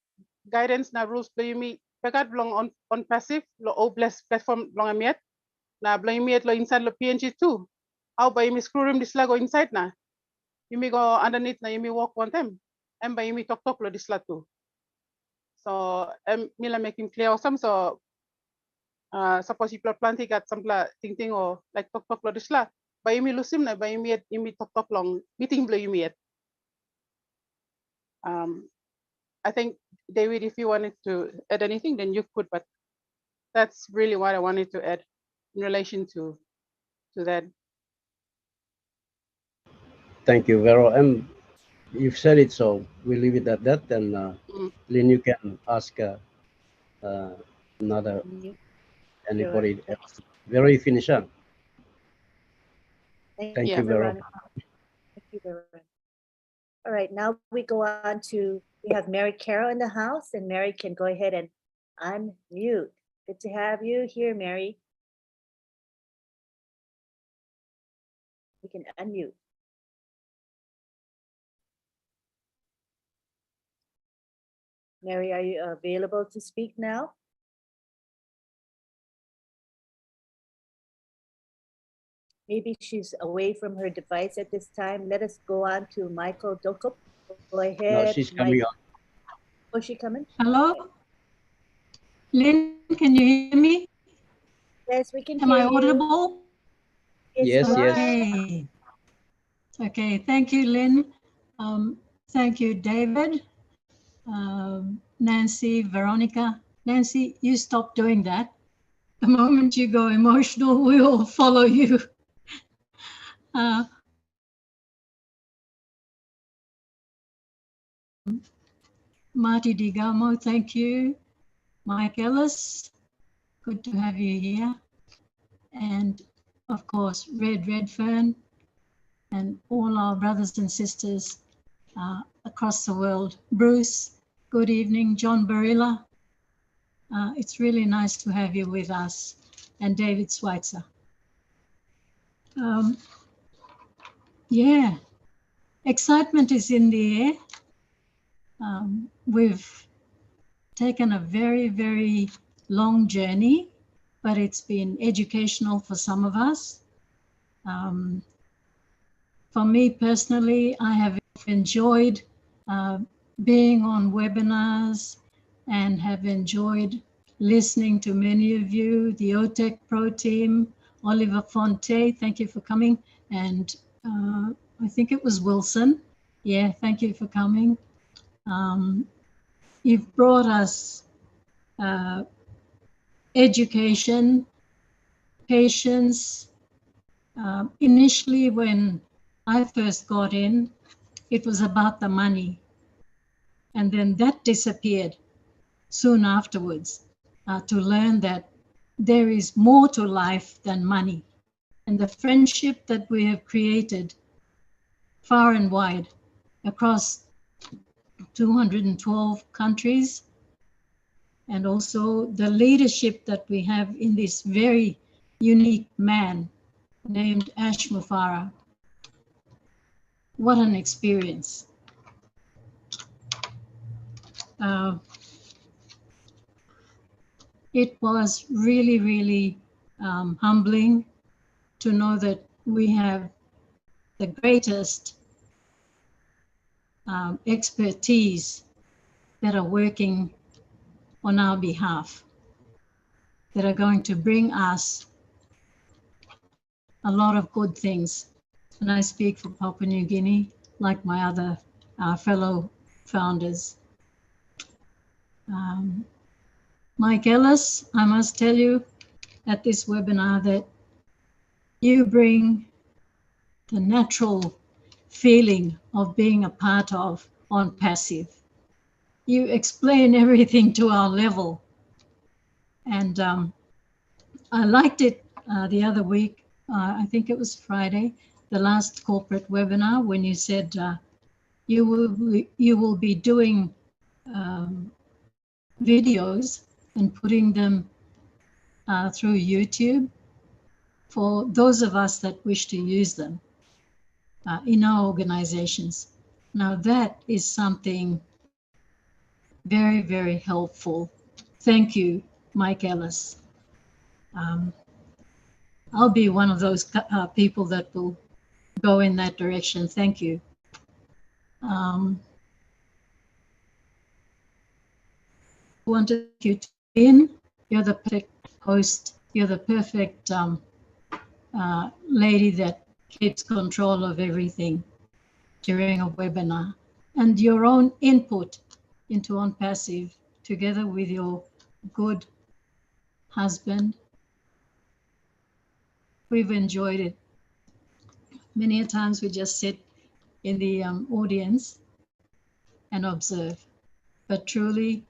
Speaker 11: guidance na rules play me pegat belong on passive lo obless platform belong amiet na belong amiet lo inside lo PNG too. How by me screw room this la go inside na you me go underneath na you me walk one time and by me talk lo this la too. So me la make him clear awesome so suppose you plenty got some thinking or like talk lo this la ba yumi lusim na ba yumi tok long meeting blo yumi. I think, David, if you wanted to add anything, then you could, but that's really what I wanted to add in relation to that.
Speaker 2: Thank you, Vero. And you've said it, so we'll leave it at that. And Lynn, you can ask another anybody else. Vero, you finish up. Thank you, Vero.
Speaker 1: Thank you, Veronica. All right, now we go on to, we have Mary Carroll in the house, and Mary can go ahead and unmute. Good to have you here, Mary. We can unmute. Mary, are you available to speak now? Maybe she's away from her device at this time. Let us go on to Michael Dokop. Go ahead.
Speaker 2: No, she's coming on.
Speaker 1: Oh, is she coming?
Speaker 12: Hello? Lynn, can you hear me?
Speaker 1: Yes, we can
Speaker 12: Am
Speaker 1: hear
Speaker 12: I
Speaker 1: you.
Speaker 12: audible?
Speaker 2: Yes, yes.
Speaker 12: Okay. Okay, thank you, Lynn. Thank you, David, Nancy, Veronica. Nancy, you stop doing that. The moment you go emotional, we all follow you. Marty DeGarmo, thank you. Mike Ellis, good to have you here. And of course, REDFERN and all our brothers and sisters across the world. Bruce, good evening. John Barilla, it's really nice to have you with us. And David Schweitzer. Yeah, excitement is in the air. We've taken a very, very long journey, but it's been educational for some of us. For me personally, I have enjoyed being on webinars and have enjoyed listening to many of you, the OTEC Pro team, Oliver Fonte, thank you for coming. And I think it was Wilson. Yeah, thank you for coming. You've brought us education, patience. Initially, when I first got in, it was about the money. And then that disappeared soon afterwards, to learn that there is more to life than money. And the friendship that we have created far and wide across 212 countries, and also the leadership that we have in this very unique man named Ash Mufareh. What an experience. It was really, really humbling to know that we have the greatest expertise that are working on our behalf, that are going to bring us a lot of good things. And I speak for Papua New Guinea, like my other fellow founders. Mike Ellis, I must tell you at this webinar that you bring the natural feeling of being a part of ONPASSIVE. You explain everything to our level. And I liked it the other week, I think it was Friday, the last corporate webinar, when you said you will be doing videos and putting them through YouTube for those of us that wish to use them in our organizations. Now that is something very, very helpful. Thank you, Mike Ellis. I'll be one of those people that will go in that direction. Thank you. Wanted you to in. You're the perfect host. You're the perfect lady that keeps control of everything during a webinar, and your own input into ONPASSIVE together with your good husband. We've enjoyed it. Many a times we just sit in the audience and observe, but truly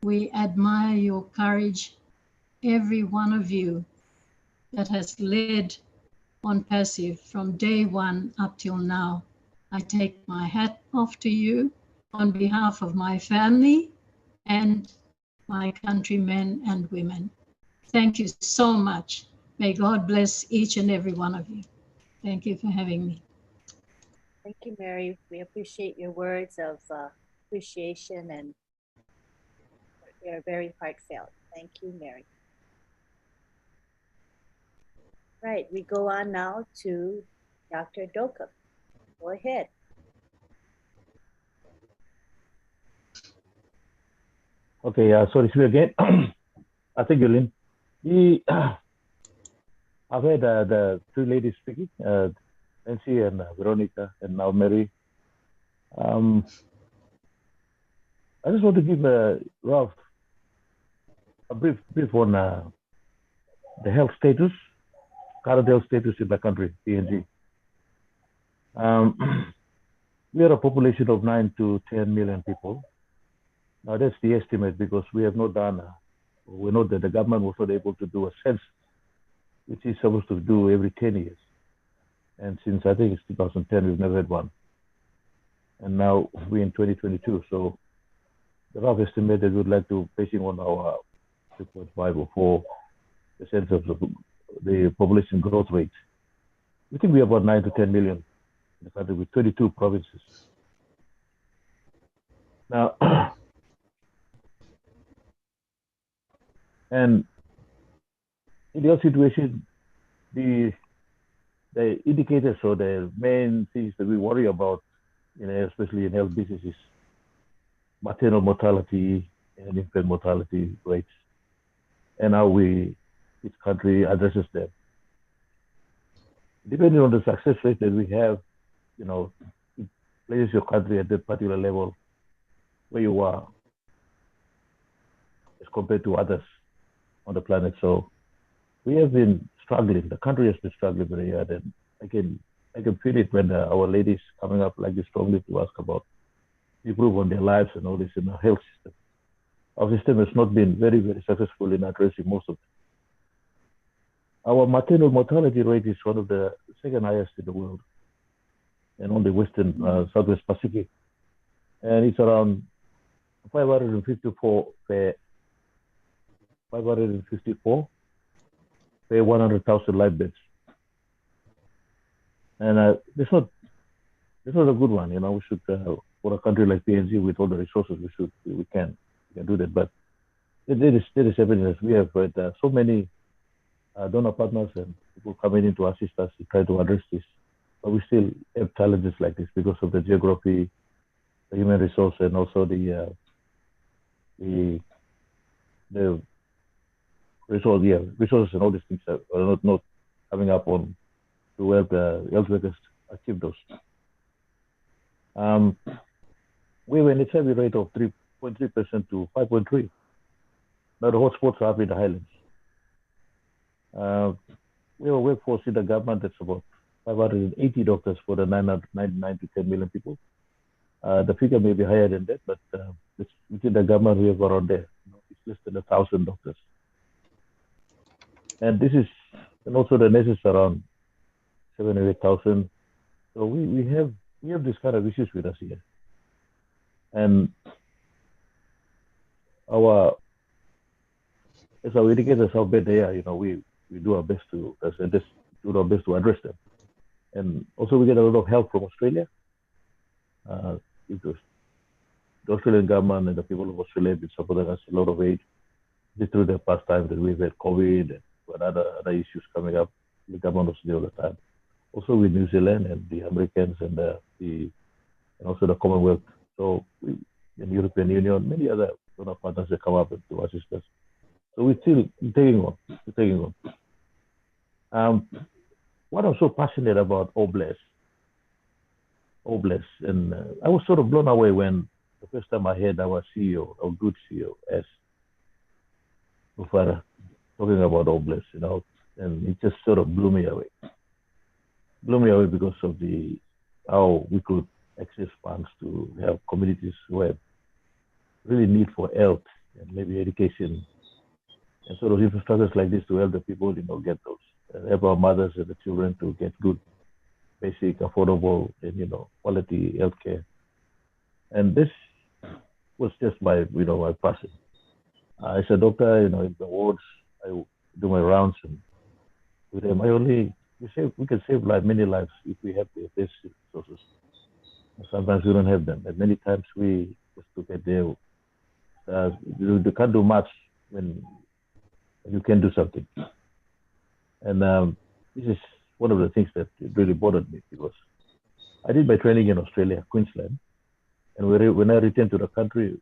Speaker 12: we admire your courage, every one of you that has led ONPASSIVE from day one up till now. I take my hat off to you on behalf of my family and my countrymen and women. Thank you so much. May God bless each and every one of you. Thank you for having me.
Speaker 1: Thank you, Mary. We appreciate your words of appreciation, and they are very heartfelt. Thank you, Mary. Right, we go on now to Dr. Doka. Go ahead.
Speaker 10: Okay, sorry, see you again. I think you, Lynn. I've had the two ladies speaking, Nancy and Veronica, and now Mary. I just want to give Ralph a brief on the health status, current health status in the country, PNG. We are a population of 9 to 10 million people. Now that's the estimate, because we have not done, we know that the government was not able to do a census, which is supposed to do every 10 years. And since I think it's 2010, we've never had one. And now we're in 2022. So the rough estimate that we'd like to, basing on our 3.5 or 4% of the population growth rate, we think we have about 9 to 10 million in the country with 22 provinces. Now, and in the situation, the indicators or the main things that we worry about, especially in health businesses, maternal mortality and infant mortality rates, and how each country addresses them. Depending on the success rate that we have, it places your country at that particular level where you are as compared to others on the planet. So we have been struggling. The country has been struggling very hard, and I can feel it when our ladies coming up like this strongly to ask about improve on their lives and all this in our health system. Our system has not been very, very successful in addressing most of it. Our maternal mortality rate is one of the second highest in the world, and on the Western Southwest Pacific, and it's around 554 per 100,000 live beds, and it's not a good one. We should, for a country like PNG with all the resources, we can do that. But there is evidence. We have had so many donor partners and people coming in to assist us to try to address this, but we still have challenges like this because of the geography, the human resource, and also the resources and all these things are not coming up on to help the health workers achieve those. We have an HIV rate of 3.3% to 5.3%. Now the hotspots are up in the highlands. We have a workforce in the government that's about 580 doctors for the 9 to 10 million people. The figure may be higher than that, but within the government we have around there. It's less than 1,000 doctors. And also the nurses around 7,000 or 8,000. So we have this kind of issues with us here. And as our indicators how bad they are, we do our best to address them. And also we get a lot of help from Australia. Because the Australian government and the people of Australia have been supporting us a lot of aid through the past time that we've had COVID and other issues coming up. The government was there all the time. Also with New Zealand and the Americans and also the Commonwealth. So the European Union, many other donor partners that come up to assist us. So we're still taking on. what I'm so passionate about Oblast, and I was sort of blown away when the first time I heard our CEO, our good CEO, Ash Mufareh, talking about Oblast, and it just sort of blew me away. Blew me away because of how we could access funds to help communities who have really need for health and maybe education and sort of infrastructures like this to help the people, get those, help our mothers and the children to get good, basic, affordable, and, quality healthcare. And this was just my passion. As a doctor, in the wards, I do my rounds, and with them, we can save many lives if we have the basic resources. Sometimes we don't have them, and many times we just look at there. You can't do much when you can do something. And this is one of the things that really bothered me, because I did my training in Australia, Queensland, and when I returned to the country,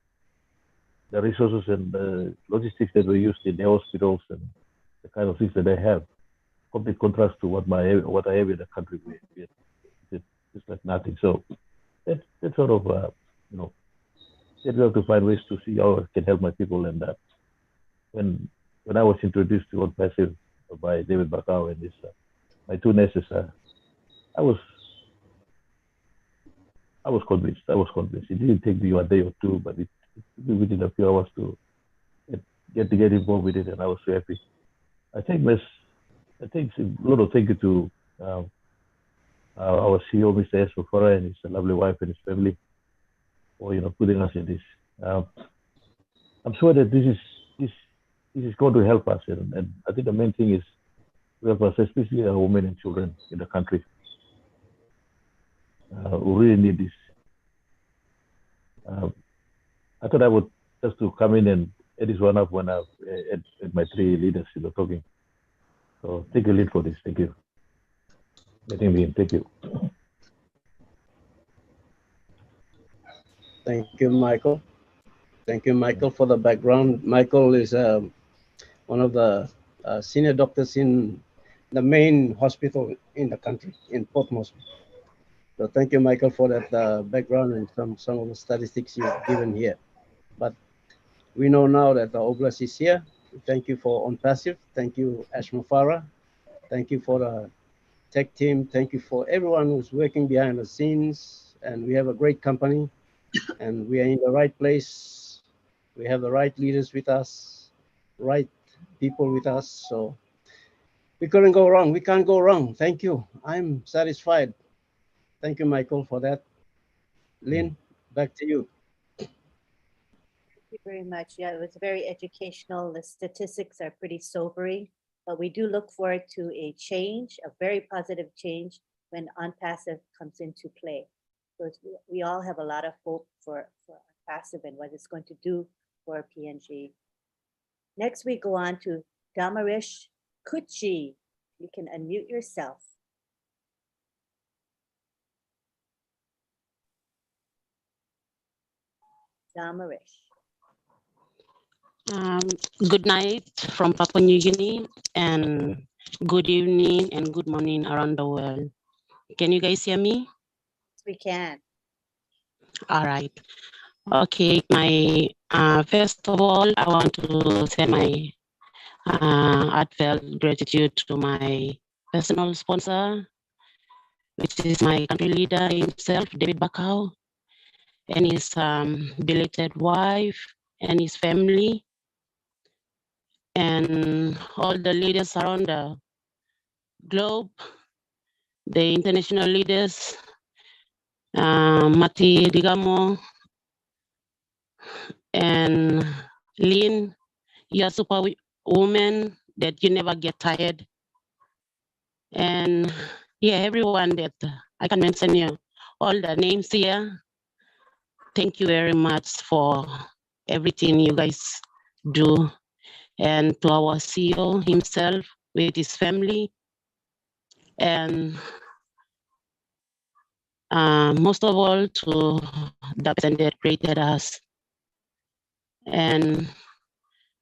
Speaker 10: the resources and the logistics that were used in the hospitals and the kind of things that they have, complete contrast to what I have in the country. It's like nothing. So that sort of, we have to find ways to see how I can help my people. And when I was introduced to ONPASSIVE by David Bakau and my two nurses, I was convinced. It didn't take me a day or two, but it within a few hours to get involved with it, and I was so happy. I think a lot of thank you to our CEO, Mr. Ash Mufareh, and his lovely wife and his family for putting us in this. I'm sure that this is going to help us, and I think the main thing is to help us, especially our women and children in the country who really need this. I thought I would just to come in and add this one up when I had my three leaders talking. So take a lead for this. Thank you. Letting me in. Thank you.
Speaker 2: Thank you, Michael. Thank you, Michael, for the background. Michael is one of the senior doctors in the main hospital in the country, in Port Moresby. So thank you, Michael, for that background and some of the statistics you've given here. But we know now that the Oblast is here. Thank you for ONPASSIVE. Thank you, Ash Mufareh. Thank you for the tech team. Thank you for everyone who's working behind the scenes. And we have a great company, and we are in the right place. We have the right leaders with us, right people with us. So we couldn't go wrong. We can't go wrong. Thank you. I'm satisfied. Thank you, Michael, for that. Lynn, back to you.
Speaker 1: Thank you very much. Yeah, it was very educational. The statistics are pretty sobering, but we do look forward to a change, a very positive change when ONPASSIVE comes into play. So we all have a lot of hope for ONPASSIVE and what it's going to do for PNG. Next, we go on to Damarish Kuchi. You can unmute yourself. Damarish.
Speaker 13: Good night from Papua New Guinea, and good evening and good morning around the world. Can you guys hear me?
Speaker 1: We can.
Speaker 13: All right. Okay, first of all, I want to say my heartfelt gratitude to my personal sponsor, which is my country leader himself, David Bakau, and his belated wife and his family, and all the leaders around the globe, the international leaders, MARTY, DEGARMO, and LYNN. You're super woman that you never get tired. And yeah, everyone that I can mention you, all the names here. Thank you very much for everything you guys do. And to our CEO himself with his family. And most of all to the person that created us. And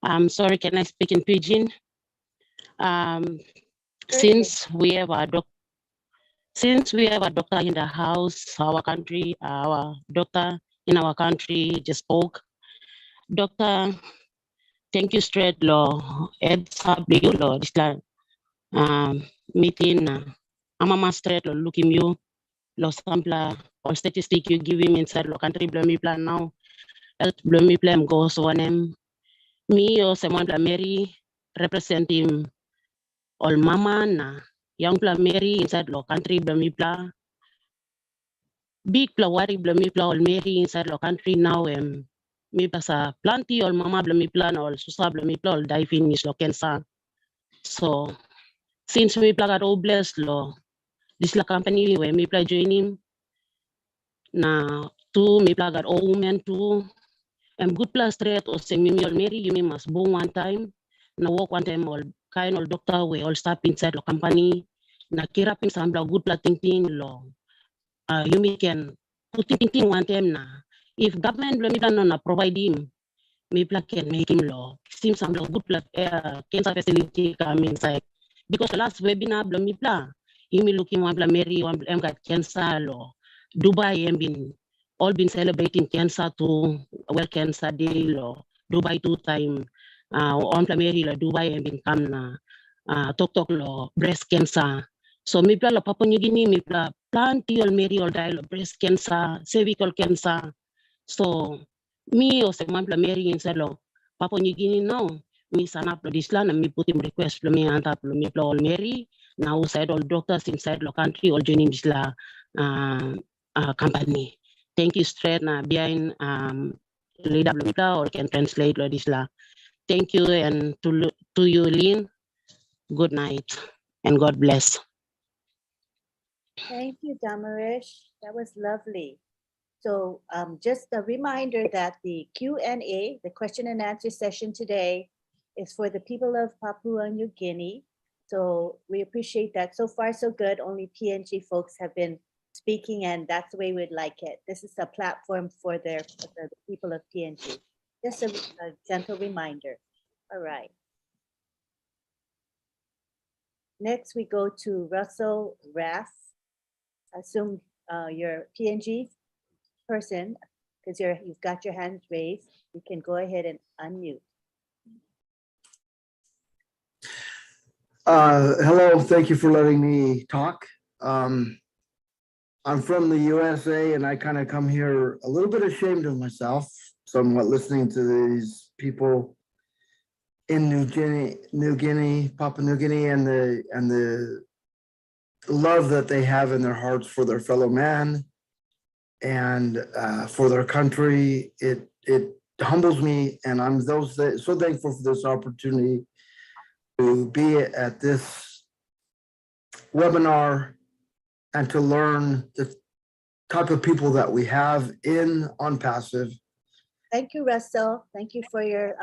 Speaker 13: I'm sorry, can I speak in Pidgin? Since we have our Since we have a doctor in the house, our country, our doctor in our country just spoke. Doctor, thank you straight lo heads up the lo this meeting I'm straight lo looking you lo sampler all statistic you give him inside lo country blow plan now health blow plan goes on him me or someone la Mary representing all mama na young pla Mary inside lo country blow plan big pla worry blow plan all Mary inside lo country now me pasa plenty all mama blow plan all susa blow plan all die finish lo cancer. So since we plug out all blessed lo this la company where me play joining na two me plug out all women too good plus straight or semi me all Mary you must born one time na work one time all kind of doctor we all stop inside the company na kira ping sambla good plus thinking lo you me can put thinking one time na if government lo me plan na provide him me plan can make him law seems sambla good plus cancer facility come inside because the last webinar blo me plan you me looking one plan Mary one got cancer lo Dubai and been all been celebrating cancer to well cancer day lo Dubai 2 time on Mary lo Dubai and been come na talk lo breast cancer so me plan lo Papua New Guinea me plan plenty all Mary all die lo breast cancer cervical cancer so me or someone plan Mary inside lo Papua New Guinea now me sign up lo this land and me put him request lo me antap lo me plan all Mary now side all doctors inside lo country all joining this la company. Thank you straight na behind leader or can translate lo this la. Thank you and to you Lynn. Good night and God bless.
Speaker 1: Thank you, Damarish. That was lovely. So just a reminder that the Q&A, the question and answer session today is for the people of Papua New Guinea. So we appreciate that. So far, so good. Only PNG folks have been speaking, and that's the way we'd like it. This is a platform for the people of PNG. Just a gentle reminder. All right. Next, we go to Russell Raff. Assume you're PNG person because you've got your hand raised. You can go ahead and unmute.
Speaker 14: Hello, thank you for letting me talk. I'm from the USA and I kind of come here a little bit ashamed of myself, somewhat listening to these people in New Guinea, Papua New Guinea, and the love that they have in their hearts for their fellow man and for their country. It humbles me, and I'm so thankful for this opportunity to be at this webinar and to learn the type of people that we have in ONPASSIVE.
Speaker 1: Thank you, Russell. Thank you for your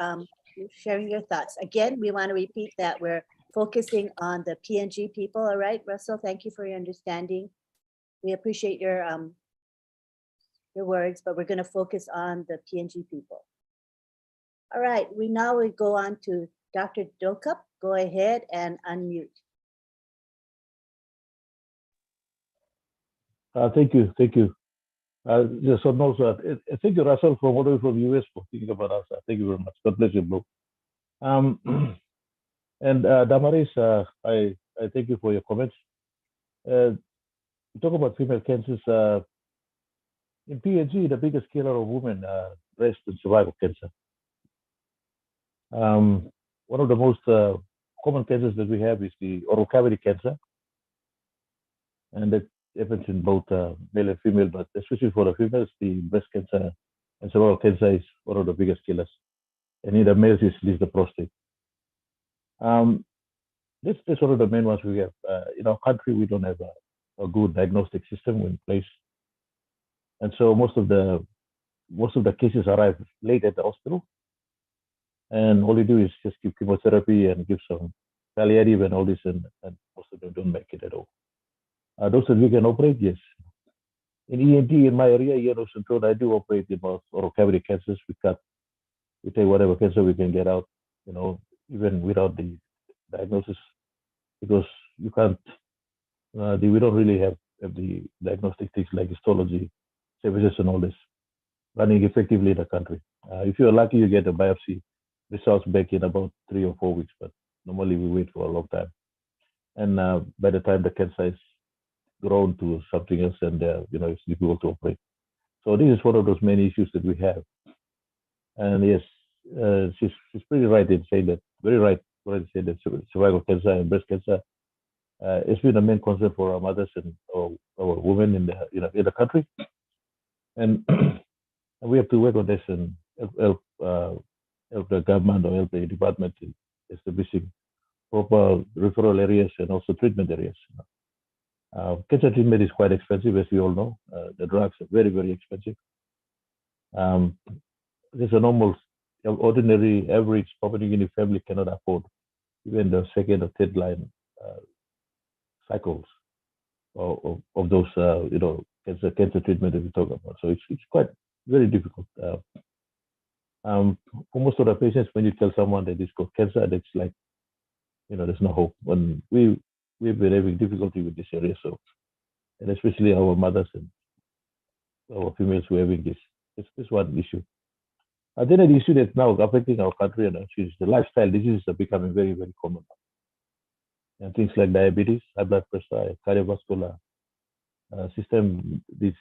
Speaker 1: sharing your thoughts. Again, we want to repeat that we're focusing on the PNG people. All right, Russell, thank you for your understanding. We appreciate your words, but we're going to focus on the PNG people. All right, we go on to Dr. Dokup. Go ahead and unmute.
Speaker 10: Thank you. Yes, so no, sir. Thank you, Russell, from all the way from US for thinking about us. Thank you very much. God bless you, bro. And Damaris, I thank you for your comments. You talk about female cancers. In PNG, the biggest killer of women, breast and cervical cancer. One of the most common cancers that we have is the oral cavity cancer, and that happens in both male and female, but especially for the females, the breast cancer and cervical cancer is one of the biggest killers. And in the males, is the prostate. That's one of the main ones we have. In our country, we don't have a good diagnostic system in place, and so most of the cases arrive late at the hospital, and all you do is just give chemotherapy and give some palliative and all this, and most of them don't make it at all. Those that we can operate, yes. In ENT in my area, ear, nose, and throat, I do operate in most oral cavity cancers. We take whatever cancer we can get out, even without the diagnosis, because you can't. We don't really have the diagnostic things like histology services and all this running effectively in the country. If you're lucky, you get a biopsy results back in about 3 or 4 weeks, but normally we wait for a long time. And by the time the cancer is grown to something else, and it's difficult to operate. So this is one of those many issues that we have. And yes, she's pretty right in saying that, very right when I say that cervical cancer and breast cancer it's been a main concern for our mothers and our women in the country, and we have to work on this and help the government or help the department in establishing proper referral areas and also treatment areas. Cancer treatment is quite expensive, as we all know. The drugs are very, very expensive. There's a normal, ordinary, average Papua New Guinea family cannot afford even the second or third line cycles of those, cancer treatment that we talk about. So it's quite very difficult. For most of the patients, when you tell someone that it's got cancer, that's like, there's no hope. When we've been having difficulty with this area, so, and especially our mothers and our females who are having this one issue. Then the issue that's now affecting our country and is the lifestyle diseases are becoming very, very common. And things like diabetes, high blood pressure, cardiovascular system, these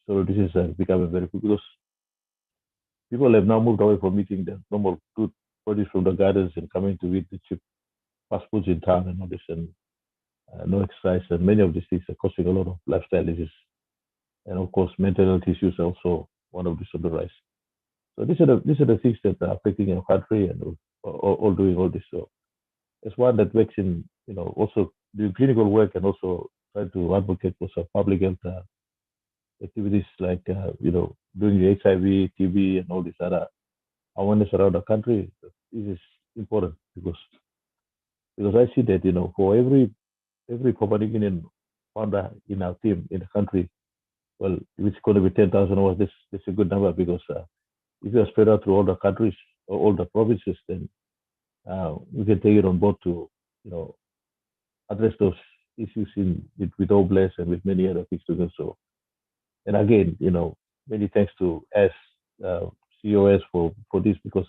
Speaker 10: sort of diseases are becoming very good because people have now moved away from eating the normal good produce from the gardens and coming to eat the cheap fast foods in town and all this, and no exercise, and many of these things are causing a lot of lifestyle diseases. And of course, mental health issues are also one of these on the rise. So these are the things that are affecting our country and all doing all this. So it's one that works in, also doing clinical work and also trying to advocate for some public health activities like, doing the HIV, TB, and all this other awareness around the country. This is important because I see that, for every Papua New Guinean founder in our team in the country, well, it's going to be 10,000 hours. That's a good number because if you are spread out through all the countries or all the provinces, then we can take it on board to, address those issues with OBLES and with many other things to do so. And again, many thanks to Ash, COS for this because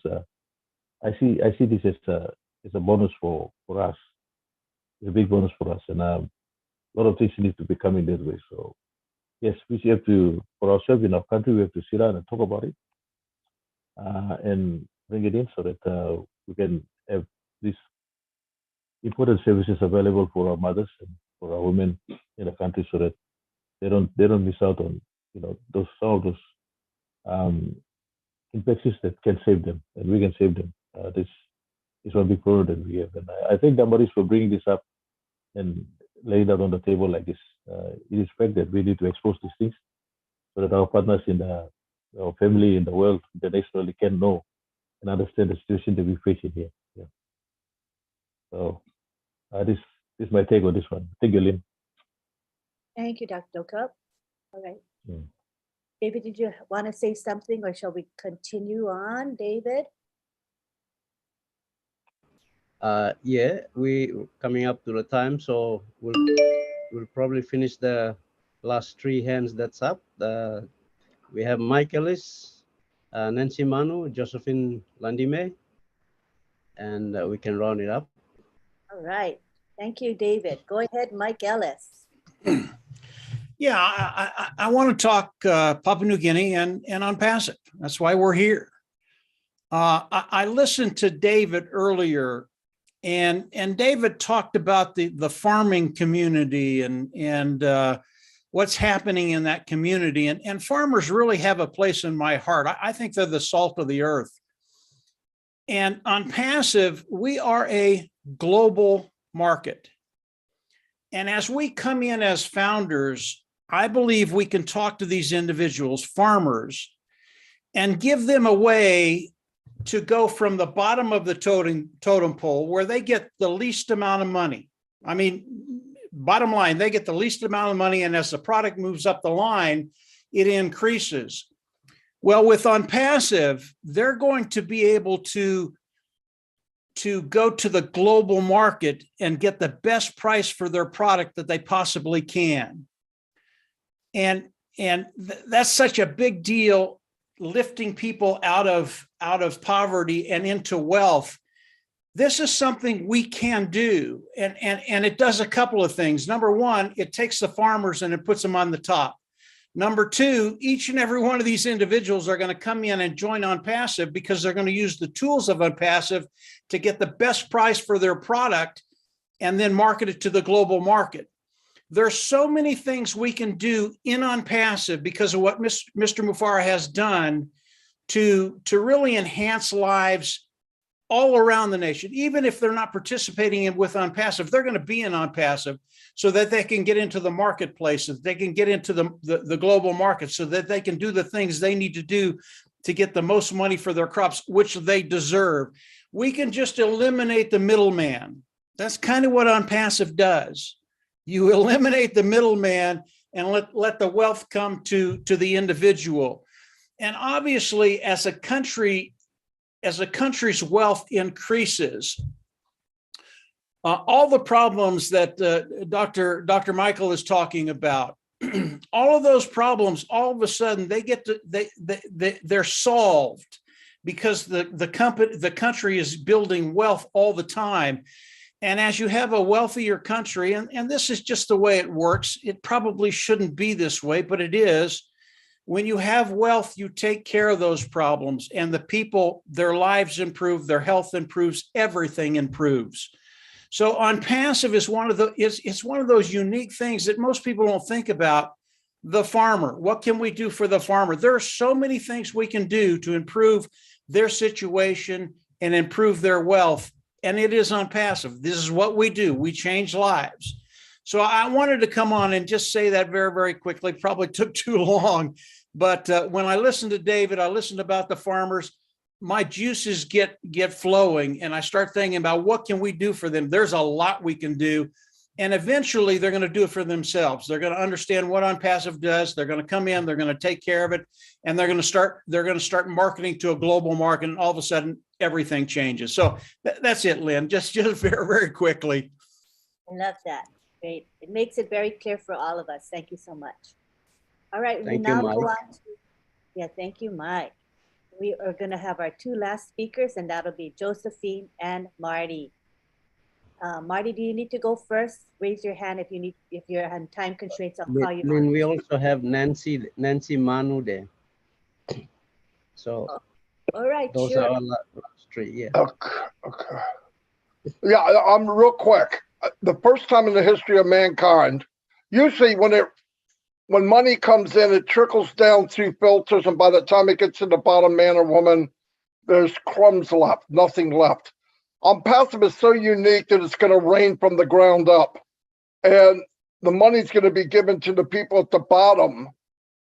Speaker 10: I see this as a bonus for us. It's a big bonus for us, and a lot of things need to be coming that way. So yes, we have to, for ourselves in our country, we have to sit down and talk about it and bring it in so that we can have these important services available for our mothers and for our women in the country, so that they don't miss out on some of those infections that can save them, and we can save them. This is one big problem that we have, and I thank the Maurice for bringing this up and laying that on the table like this. It is fact that we need to expose these things so that our partners in our family in the world internationally can know and understand the situation that we face in here. Yeah. So this is my take on this one. Thank you, Lynn.
Speaker 1: Thank you, Dr. Dokop. All right. David, did you want to say something, or shall we continue on, David?
Speaker 2: Yeah, we coming up to the time, so we'll probably finish the last 3 hands that's up. We have Mike Ellis, Nancy Manu, Josephine Landime, and we can round it up.
Speaker 1: All right. Thank you, David. Go ahead, Mike Ellis.
Speaker 5: Yeah, I want to talk Papua New Guinea and ONPASSIVE. That's why we're here. I listened to David earlier, and David talked about the farming community and what's happening in that community. And farmers really have a place in my heart. I think they're the salt of the earth. And ONPASSIVE, we are a global market. And as we come in as founders, I believe we can talk to these individuals, farmers, and give them a way to go from the bottom of the totem pole where they get the least amount of money. I mean, bottom line, they get the least amount of money, and as the product moves up the line, it increases. Well, with ONPASSIVE, they're going to be able to go to the global market and get the best price for their product that they possibly can. That's such a big deal, lifting people out of poverty and into wealth. This is something we can do, and it does a couple of things. Number one, it takes the farmers and it puts them on the top. Number two, each and every one of these individuals are going to come in and join ONPASSIVE because they're going to use the tools of ONPASSIVE to get the best price for their product and then market it to the global market. There's so many things we can do in ONPASSIVE because of what Mr. Mufareh has done to really enhance lives all around the nation. Even if they're not participating with ONPASSIVE, they're going to be in ONPASSIVE so that they can get into the marketplace, so they can get into the global market, so that they can do the things they need to do to get the most money for their crops, which they deserve. We can just eliminate the middleman. That's kind of what ONPASSIVE does. You eliminate the middleman and let the wealth come to the individual. And obviously, as a country's wealth increases, all the problems that Dr. Michael is talking about, all of those problems, all of a sudden they're solved because the country is building wealth all the time. And as you have a wealthier country, and this is just the way it works, it probably shouldn't be this way, but it is. When you have wealth, you take care of those problems, and the people, their lives improve, their health improves, everything improves. So ONPASSIVE is it's one of those unique things that most people don't think about. The farmer, what can we do for the farmer? There are so many things we can do to improve their situation and improve their wealth. And it is ONPASSIVE. This is what we do. We change lives. So I wanted to come on and just say that very, very quickly. Probably took too long. But when I listened to David, I listened about the farmers, my juices get flowing, and I start thinking about what can we do for them. There's a lot we can do. And eventually they're going to do it for themselves. They're going to understand what ONPASSIVE does. They're going to come in, they're going to take care of it, and they're going to start marketing to a global market, and all of a sudden everything changes. So that's it, Lynn. Just very, very quickly.
Speaker 1: I love that. Great. It makes it very clear for all of us. Thank you so much. All right, we now go on to, thank you, Mike. We are going to have our two last speakers, and that'll be Josephine and Marty. Marty, do you need to go first? Raise your hand if you're on time constraints. I'll call you.
Speaker 2: Then we also have Nancy Manu there. So,
Speaker 1: all right,
Speaker 2: those
Speaker 1: sure.
Speaker 2: are our last three. Yeah.
Speaker 3: Okay. Yeah, I'm real quick. The first time in the history of mankind, usually when money comes in, it trickles down through filters, and by the time it gets to the bottom man or woman, there's crumbs left, nothing left. ONPASSIVE is so unique that it's going to rain from the ground up, and the money's going to be given to the people at the bottom.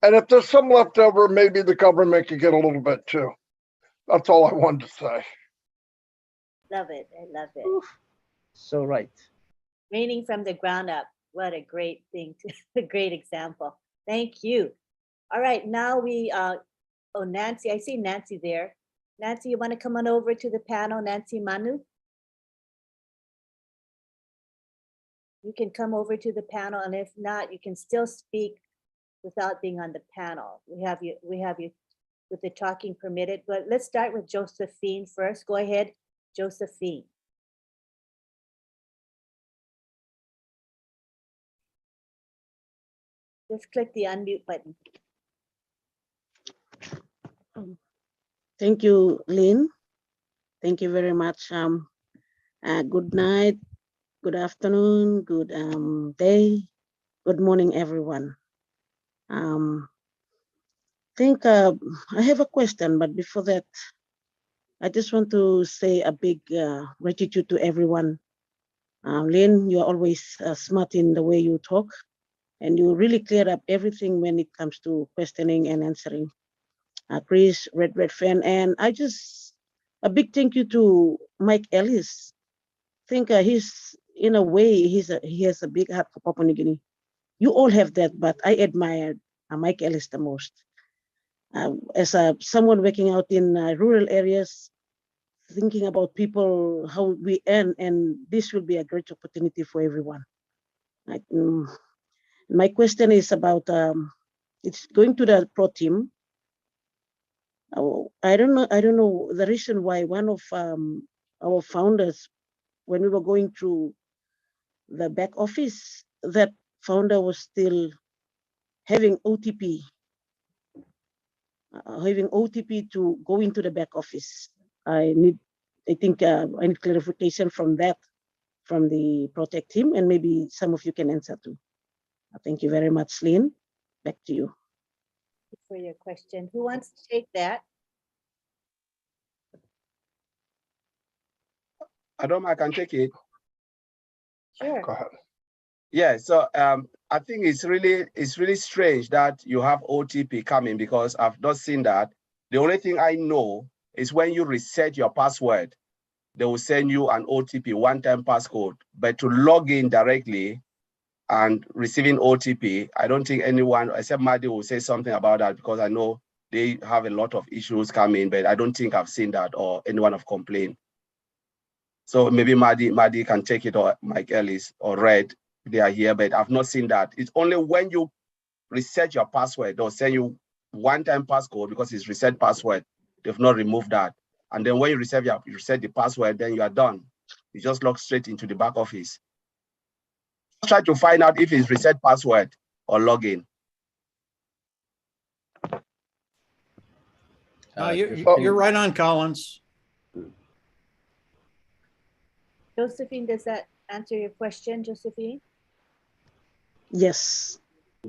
Speaker 3: And if there's some left over, maybe the government could get a little bit too. That's all I wanted to say.
Speaker 1: Love it. I love it.
Speaker 2: Oof. So right.
Speaker 1: Raining from the ground up. What a great thing, a great example. Thank you. All right, now oh, Nancy, I see Nancy there. Nancy, you want to come on over to the panel, Nancy Manu? You can come over to the panel, and if not, you can still speak without being on the panel. We have you with the talking permitted, but let's start with Josephine first. Go ahead, Josephine. Just click the unmute button.
Speaker 13: Thank you, Lynn. Thank you very much. Good night, good afternoon, good day, good morning, everyone. I have a question, but before that, I just want to say a big gratitude to everyone. Lynn, you're always smart in the way you talk, and you really clear up everything when it comes to questioning and answering. Chris, REDFERN, and a big thank you to Mike Ellis. I think he's, in a way, he has a big heart for Papua New Guinea. You all have that, but I admire Mike Ellis the most. As someone working out in rural areas, thinking about people, how we earn, and this will be a great opportunity for everyone. My question is about
Speaker 15: It's going to the pro team. I don't know the reason why one of our founders, when we were going through the back office, that founder was still having OTP, to go into the back office. I think I need clarification from that, from the Protect team, and maybe some of you can answer too. Thank you very much, Lynn. Back to you.
Speaker 1: Thank you for your question. Who wants to take that?
Speaker 9: I don't. I can take it.
Speaker 1: Sure.
Speaker 3: Go ahead.
Speaker 9: Yeah. So I think it's really strange that you have OTP coming, because I've not seen that. The only thing I know is when you reset your password, they will send you an OTP, one-time passcode. But to log in directly and receiving OTP, I don't think anyone except MARTY will say something about that, because I know they have a lot of issues coming, but I don't think I've seen that or anyone have complained. So maybe MARTY can take it, or Mike Ellis or Red, they are here, but I've not seen that. It's only when you reset your password, they'll send you one-time passcode, because it's reset password. They've not removed that. And then when you reset the password, then you are done. You just log straight into the back office. Try to find out if it's reset password or login.
Speaker 5: You're right on, Collins.
Speaker 1: Josephine, does that answer your question, Josephine?
Speaker 15: Yes.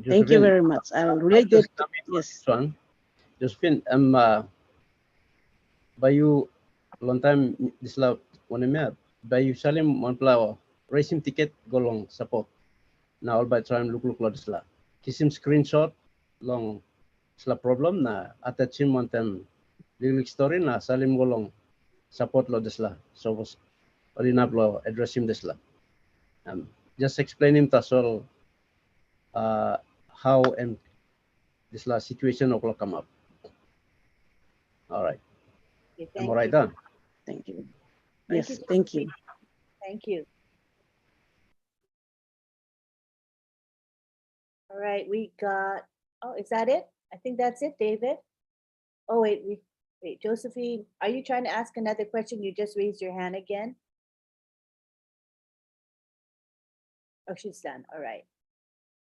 Speaker 15: Thank you very much. I really did. Yes.
Speaker 2: Josephine, Bayu long time disla one mer Bayu salim one plau racing ticket golong support. Now all by time look lo disla. Kisim screenshot long sla problem na attaching one time lyric story na salim golong support lo disla. So was orinap lo address him disla. Just explain him tasol how and this last situation will come up. All right.
Speaker 1: Okay,
Speaker 2: I'm all right done.
Speaker 15: Thank you. Yes, thank you.
Speaker 1: Thank you. All right, we got, oh, is that it? I think that's it, David. Oh, wait, Josephine, are you trying to ask another question? You just raised your hand again. Oh, she's done. All right.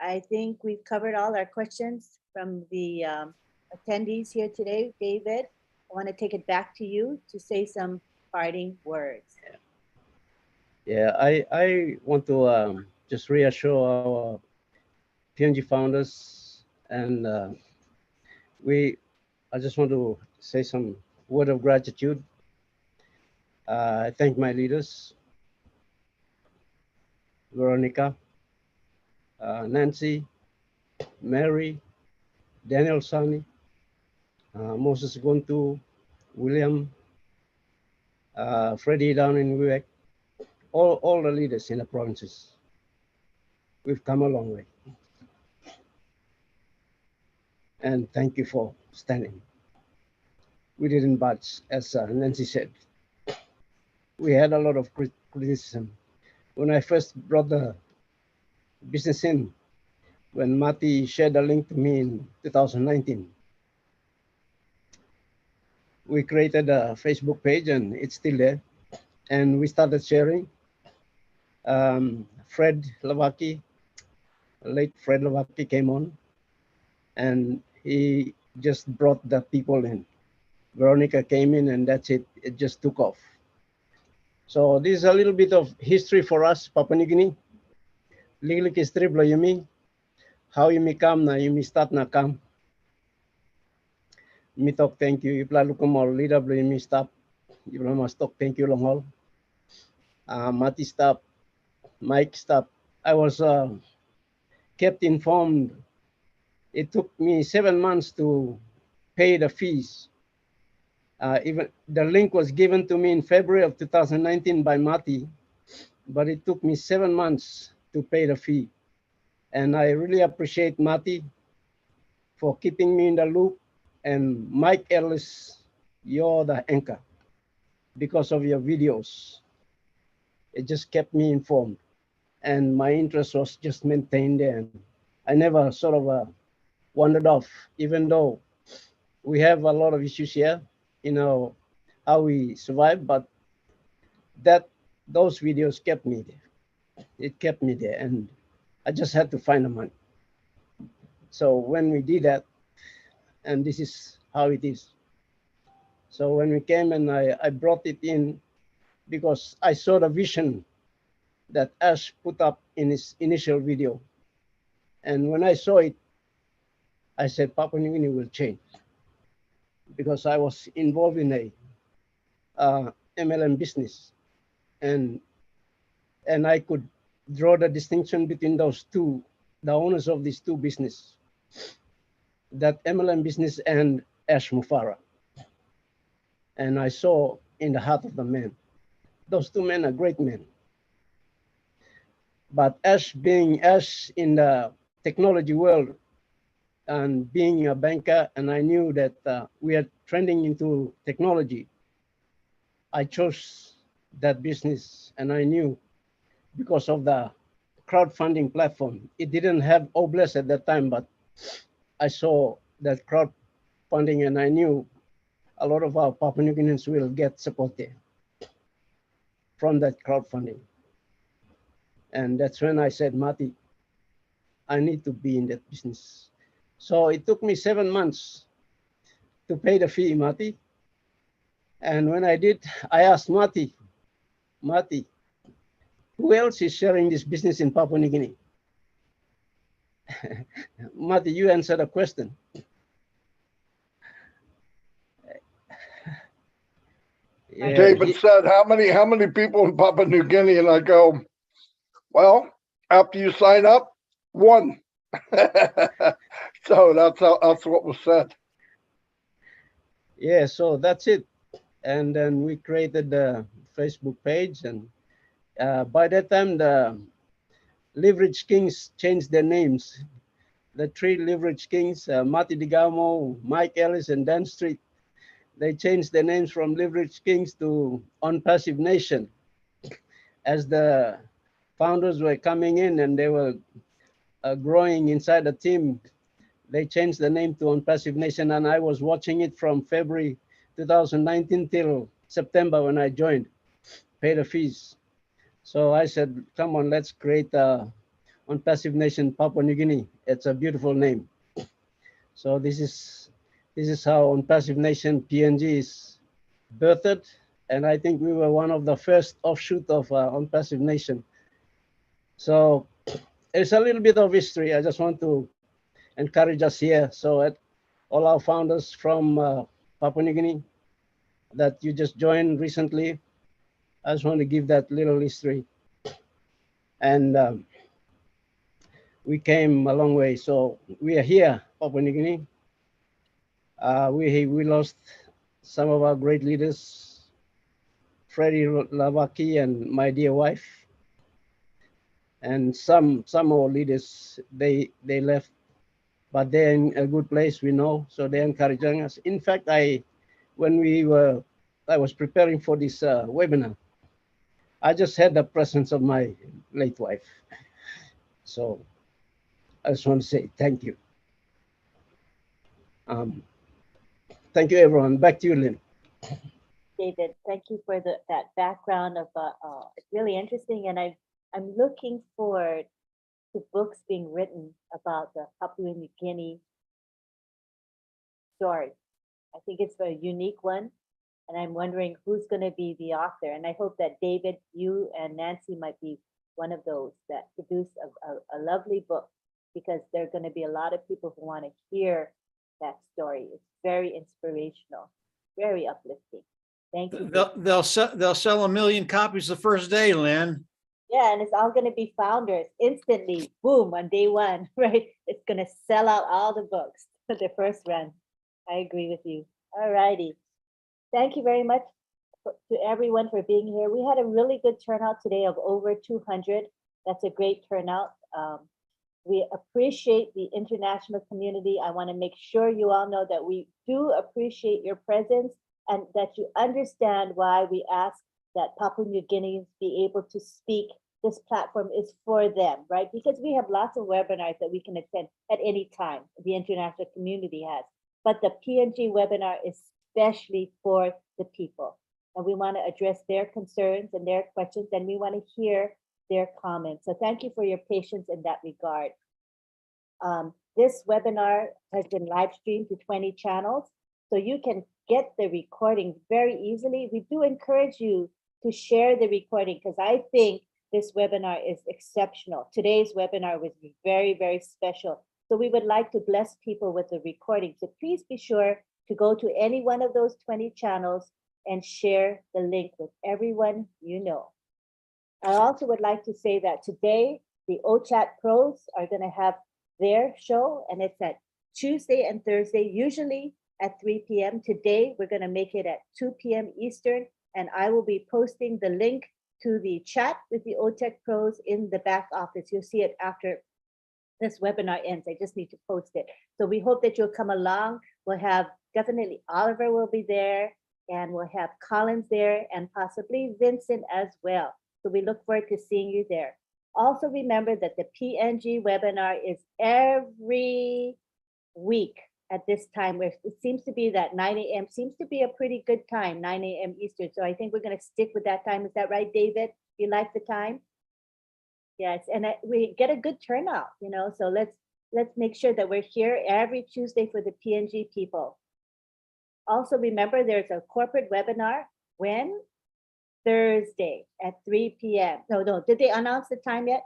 Speaker 1: I think we've covered all our questions from the attendees here today. David, I want to take it back to you to say some parting words.
Speaker 2: Yeah, I want to just reassure our PNG founders, and I just want to say some word of gratitude. I thank my leaders, Veronica, Nancy, Mary, Daniel Sani, Moses Gontu, William, Freddie down in Quebec, all the leaders in the provinces. We've come a long way. And thank you for standing. We didn't budge, as Nancy said. We had a lot of criticism. When I first brought the business in, when MARTY shared a link to me in 2019, we created a Facebook page and it's still there. And we started sharing. Fred Lavaki, late Fred Lavaki came on, and he just brought the people in. Veronica came in, and that's it. It just took off. So this is a little bit of history for us, Papua New Guinea. Lilik history blo yumi. How you may come na you may start na come. Me talk thank you. If la look more leader blo yumi stop. You must talk thank you long haul. MARTY stop. Mike stop. I was kept informed. It took me 7 months to pay the fees. Even the link was given to me in February of 2019 by MARTY, but it took me 7 months to pay the fee. And I really appreciate MARTY for keeping me in the loop. And Mike Ellis, you're the anchor because of your videos. It just kept me informed. And my interest was just maintained there. And I never sort of wandered off, even though we have a lot of issues here, how we survive, but those videos kept me there. It kept me there, and I just had to find the money. So when we did that, and this is how it is. So when we came and I brought it in because I saw the vision that Ash put up in his initial video. And when I saw it, I said, Papua New Guinea will change. Because I was involved in a MLM business. And I could draw the distinction between those two, the owners of these two businesses, that MLM business and Ash Mufareh. And I saw in the heart of the man, those two men are great men. But Ash being Ash in the technology world and being a banker, and I knew that we are trending into technology, I chose that business, and I knew because of the crowdfunding platform. It didn't have Obless at that time, but I saw that crowdfunding, and I knew a lot of our Papua New Guineans will get support there from that crowdfunding. And that's when I said, Marty, I need to be in that business. So it took me 7 months to pay the fee, Marty. And when I did, I asked Marty, who else is sharing this business in Papua New Guinea? Marty, you answer the question.
Speaker 3: Yeah, David said, how many people in Papua New Guinea? And I go, well, after you sign up, 1. So that's what was said.
Speaker 2: Yeah, so that's it. And then we created the Facebook page, and by that time the Leverage Kings changed their names. The 3 Leverage Kings, Marty DeGarmo, Mike Ellis, and Dan Street, they changed their names from Leverage Kings to ONPASSIVE Nation. As the founders were coming in and they were growing inside the team, they changed the name to ONPASSIVE Nation, and I was watching it from February 2019 till September when I joined, pay the fees. So I said, come on, let's create ONPASSIVE Nation Papua New Guinea. It's a beautiful name. So this is how ONPASSIVE Nation PNG is birthed, and I think we were one of the first offshoot of ONPASSIVE Nation. So it's a little bit of history. I just want to encourage us here. So all our founders from Papua New Guinea that you just joined recently, I just want to give that little history. And we came a long way. So we are here, Papua New Guinea. We lost some of our great leaders, Freddie Lavaki and my dear wife. And some of our leaders, they left, but they're in a good place, we know, so they're encouraging us. In fact, when I was preparing for this webinar, I just had the presence of my late wife. So I just want to say thank you. Thank you, everyone. Back to you, Lynn.
Speaker 1: David, thank you for that background of it's really interesting, and I'm looking forward to books being written about the Papua New Guinea story. I think it's a unique one, and I'm wondering who's going to be the author. And I hope that David, you and Nancy might be one of those that produce a lovely book, because there are going to be a lot of people who want to hear that story. It's very inspirational, very uplifting. Thank you.
Speaker 5: They'll sell 1 million copies the first day, Lynn.
Speaker 1: Yeah, and it's all going to be founders instantly, boom, on day 1, right? It's going to sell out all the books for the first run. I agree with you. All righty. Thank you very much to everyone for being here. We had a really good turnout today of over 200. That's a great turnout. We appreciate the international community. I want to make sure you all know that we do appreciate your presence, and that you understand why we ask that Papua New Guineans be able to speak this platform is for them, right? Because we have lots of webinars that we can attend at any time, the international community has. But the PNG webinar is especially for the people. And we want to address their concerns and their questions, and we want to hear their comments. So thank you for your patience in that regard. This webinar has been live streamed to 20 channels, so you can get the recording very easily. We do encourage you to share the recording because I think this webinar is exceptional. Today's webinar was very, very special. So we would like to bless people with the recording. So please be sure to go to any one of those 20 channels and share the link with everyone you know. I also would like to say that today, the OChat pros are going to have their show, and it's at Tuesday and Thursday, usually at 3 p.m. Today, we're going to make it at 2 p.m. Eastern, and I will be posting the link to the chat with the OTech pros in the back office. You'll see it after this webinar ends. I just need to post it. So we hope that you'll come along. We'll have definitely Oliver will be there, and we'll have Collins there, and possibly Vincent as well. So we look forward to seeing you there. Also remember that the PNG webinar is every week at this time, where it seems to be that 9 a.m. seems to be a pretty good time, 9 a.m. Eastern. So I think we're going to stick with that time. Is that right, David? You like the time? Yes, and we get a good turnout, you know, so let's make sure that we're here every Tuesday for the PNG people. Also remember there's a corporate webinar when? Thursday at 3 p.m. No, did they announce the time yet?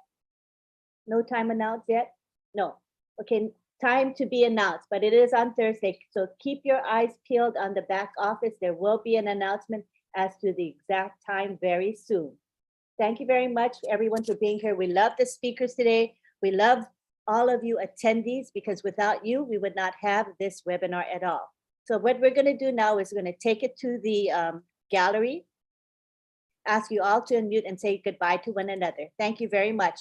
Speaker 1: No time announced yet? No. Okay, time to be announced, but it is on Thursday. So keep your eyes peeled on the back office. There will be an announcement as to the exact time very soon. Thank you very much, everyone, for being here. We love the speakers today. We love all of you attendees, because without you, we would not have this webinar at all. So what we're going to do now is we're going to take it to the gallery, ask you all to unmute and say goodbye to one another. Thank you very much.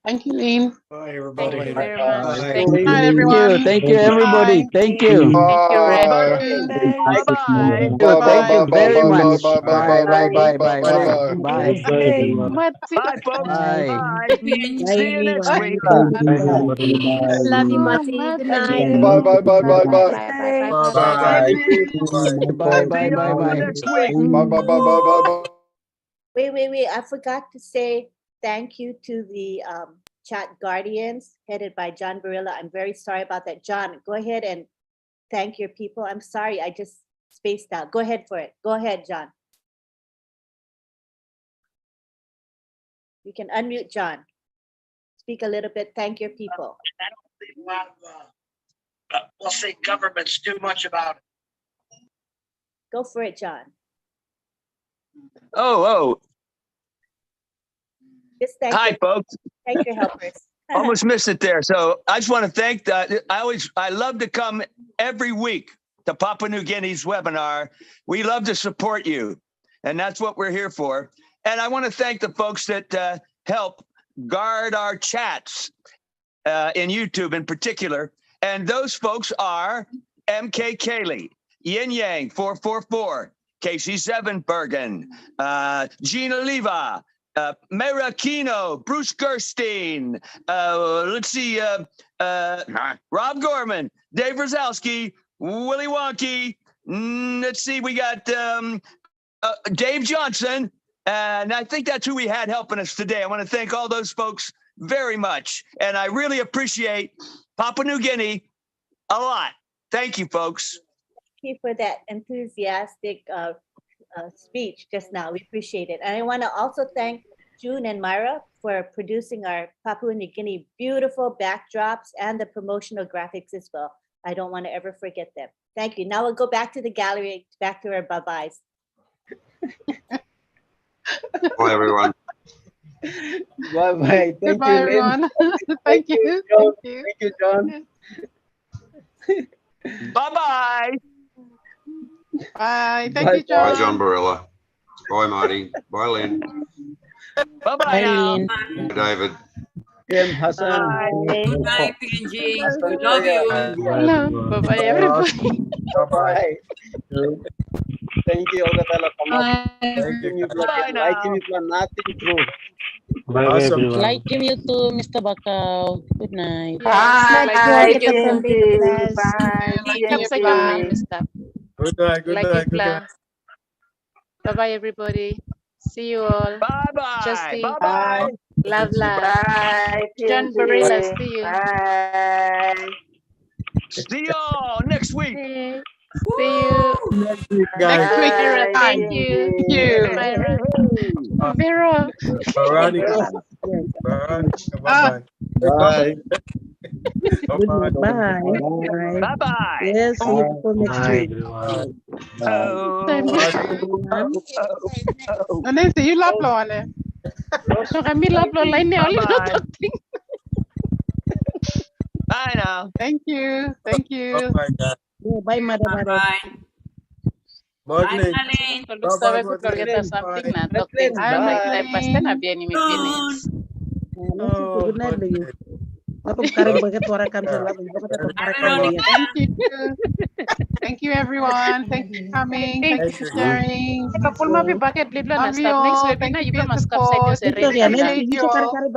Speaker 11: Thank you, Lynn.
Speaker 16: Bye, everybody.
Speaker 6: Thank you very much.
Speaker 11: Thank you, everyone.
Speaker 9: Thank you, everybody. Thank you.
Speaker 6: Thank you, Red.
Speaker 9: Bye-bye.
Speaker 3: Bye,
Speaker 9: Thank you very much.
Speaker 3: bye,
Speaker 9: Bye, bye, bye, bye, bye, bye.
Speaker 6: Hey, Marty.
Speaker 9: Bye, folks. Bye. See you next week.
Speaker 17: Love you,
Speaker 6: Oh,
Speaker 17: Marty. Good
Speaker 6: Marty.
Speaker 17: night.
Speaker 3: bye, bye, bye, bye, bye.
Speaker 9: Bye. Bye, bye, bye, bye.
Speaker 3: Bye, bye, bye, bye, bye.
Speaker 1: Wait. I forgot to say thank you to the chat guardians headed by John Barilla. I'm very sorry about that. John, go ahead and thank your people. I'm sorry, I just spaced out. Go ahead for it. Go ahead, John. You can unmute, John. Speak a little bit. Thank your people.
Speaker 16: I don't think a lot of, we'll say governments do much about it.
Speaker 1: Go for it, John.
Speaker 18: Oh.
Speaker 1: Just thank
Speaker 18: Hi, folks.
Speaker 1: Thank your helpers.
Speaker 18: Almost missed it there. So I just want to thank I love to come every week to Papua New Guinea's webinar. We love to support you, and that's what we're here for. And I want to thank the folks that help guard our chats in YouTube in particular. And those folks are MK Kaylee, Yin Yang 444, Casey Sevenbergen, Gina Leva, Mera Kino, Bruce Gerstein, let's see, Rob Gorman, Dave Rosowski, Willie Wonky, let's see, we got Dave Johnson, and I think that's who we had helping us today. I want to thank all those folks very much, and I really appreciate Papua New Guinea a lot. Thank you, folks.
Speaker 1: Thank you for that enthusiastic speech just now. We appreciate it. And I want to also thank June and Myra for producing our Papua New Guinea beautiful backdrops and the promotional graphics as well. I don't want to ever forget them. Thank you. Now we'll go back to the gallery, back to our bye-byes.
Speaker 19: Bye, everyone.
Speaker 2: Bye-bye. Thank
Speaker 11: Goodbye,
Speaker 2: you,
Speaker 11: everyone. Thank you.
Speaker 2: John.
Speaker 11: Thank you.
Speaker 2: Thank you, John.
Speaker 18: Bye-bye.
Speaker 11: Bye. Thank you, John.
Speaker 19: Bye, John Barilla. Bye, Marty. Bye, Lynn.
Speaker 18: Bye-bye now.
Speaker 19: Bye, David.
Speaker 2: Kim Hassan.
Speaker 17: Bye, PNG. We love you.
Speaker 11: Hello. Bye-bye, everybody.
Speaker 2: Bye-bye. Thank you, Olga Tala.
Speaker 12: Bye.
Speaker 18: Bye now.
Speaker 2: Like him if you're nothing true.
Speaker 10: Bye,
Speaker 4: Awesome.
Speaker 10: everyone.
Speaker 13: Like you too, Mr. Bakau. Good night.
Speaker 17: Bye,
Speaker 6: Like you,
Speaker 17: TNG. Bye,
Speaker 6: Ikap sa
Speaker 17: TNG.
Speaker 6: Mr.
Speaker 4: Good night. Good
Speaker 6: Like
Speaker 4: night.
Speaker 6: it
Speaker 4: Good night.
Speaker 6: Bye bye everybody. See you all.
Speaker 18: Bye bye.
Speaker 6: Justy.
Speaker 18: Bye bye.
Speaker 6: Love.
Speaker 17: Bye,
Speaker 6: John
Speaker 17: TNG.
Speaker 6: Barilla, see you.
Speaker 17: Bye.
Speaker 18: See y'all next week.
Speaker 6: See you.
Speaker 4: Next week,
Speaker 11: Next week,
Speaker 6: Myra,
Speaker 11: time.
Speaker 6: thank you.
Speaker 11: Thank you.
Speaker 6: Myra. Vera.
Speaker 4: Veronica. Veronica. Bye
Speaker 2: Bye.
Speaker 15: Good night. Bye. Bye.
Speaker 18: Bye bye.
Speaker 15: Yes, see you for next
Speaker 10: Bye,
Speaker 15: week.
Speaker 10: everyone.
Speaker 11: No, Nancy, you love law on it.
Speaker 6: So kami love lo line niya ulit
Speaker 18: Bye-bye.
Speaker 6: natin.
Speaker 18: Bye now.
Speaker 11: Thank you. Thank you.
Speaker 4: bye.
Speaker 15: Bye, Madam.
Speaker 4: Morning.
Speaker 6: Kalau sabe ko kita something na talk things na like time pasti na biya ni mi finish.
Speaker 15: Good night, lagi. Atau karang bagat orang kami selalu bagat atau karang dia.
Speaker 11: Thank you. Thank you, everyone. Thank you for coming. Thank you for sharing.
Speaker 6: Kapul ma pi bucket lip la na
Speaker 11: Love
Speaker 6: stop
Speaker 11: you
Speaker 6: next
Speaker 11: all.
Speaker 6: webinar
Speaker 11: Thank you
Speaker 6: you
Speaker 11: for
Speaker 6: mas
Speaker 11: your
Speaker 6: kap sa
Speaker 11: support.
Speaker 6: Diyos
Speaker 15: Ito yan,
Speaker 11: Appreciate you all.
Speaker 15: karang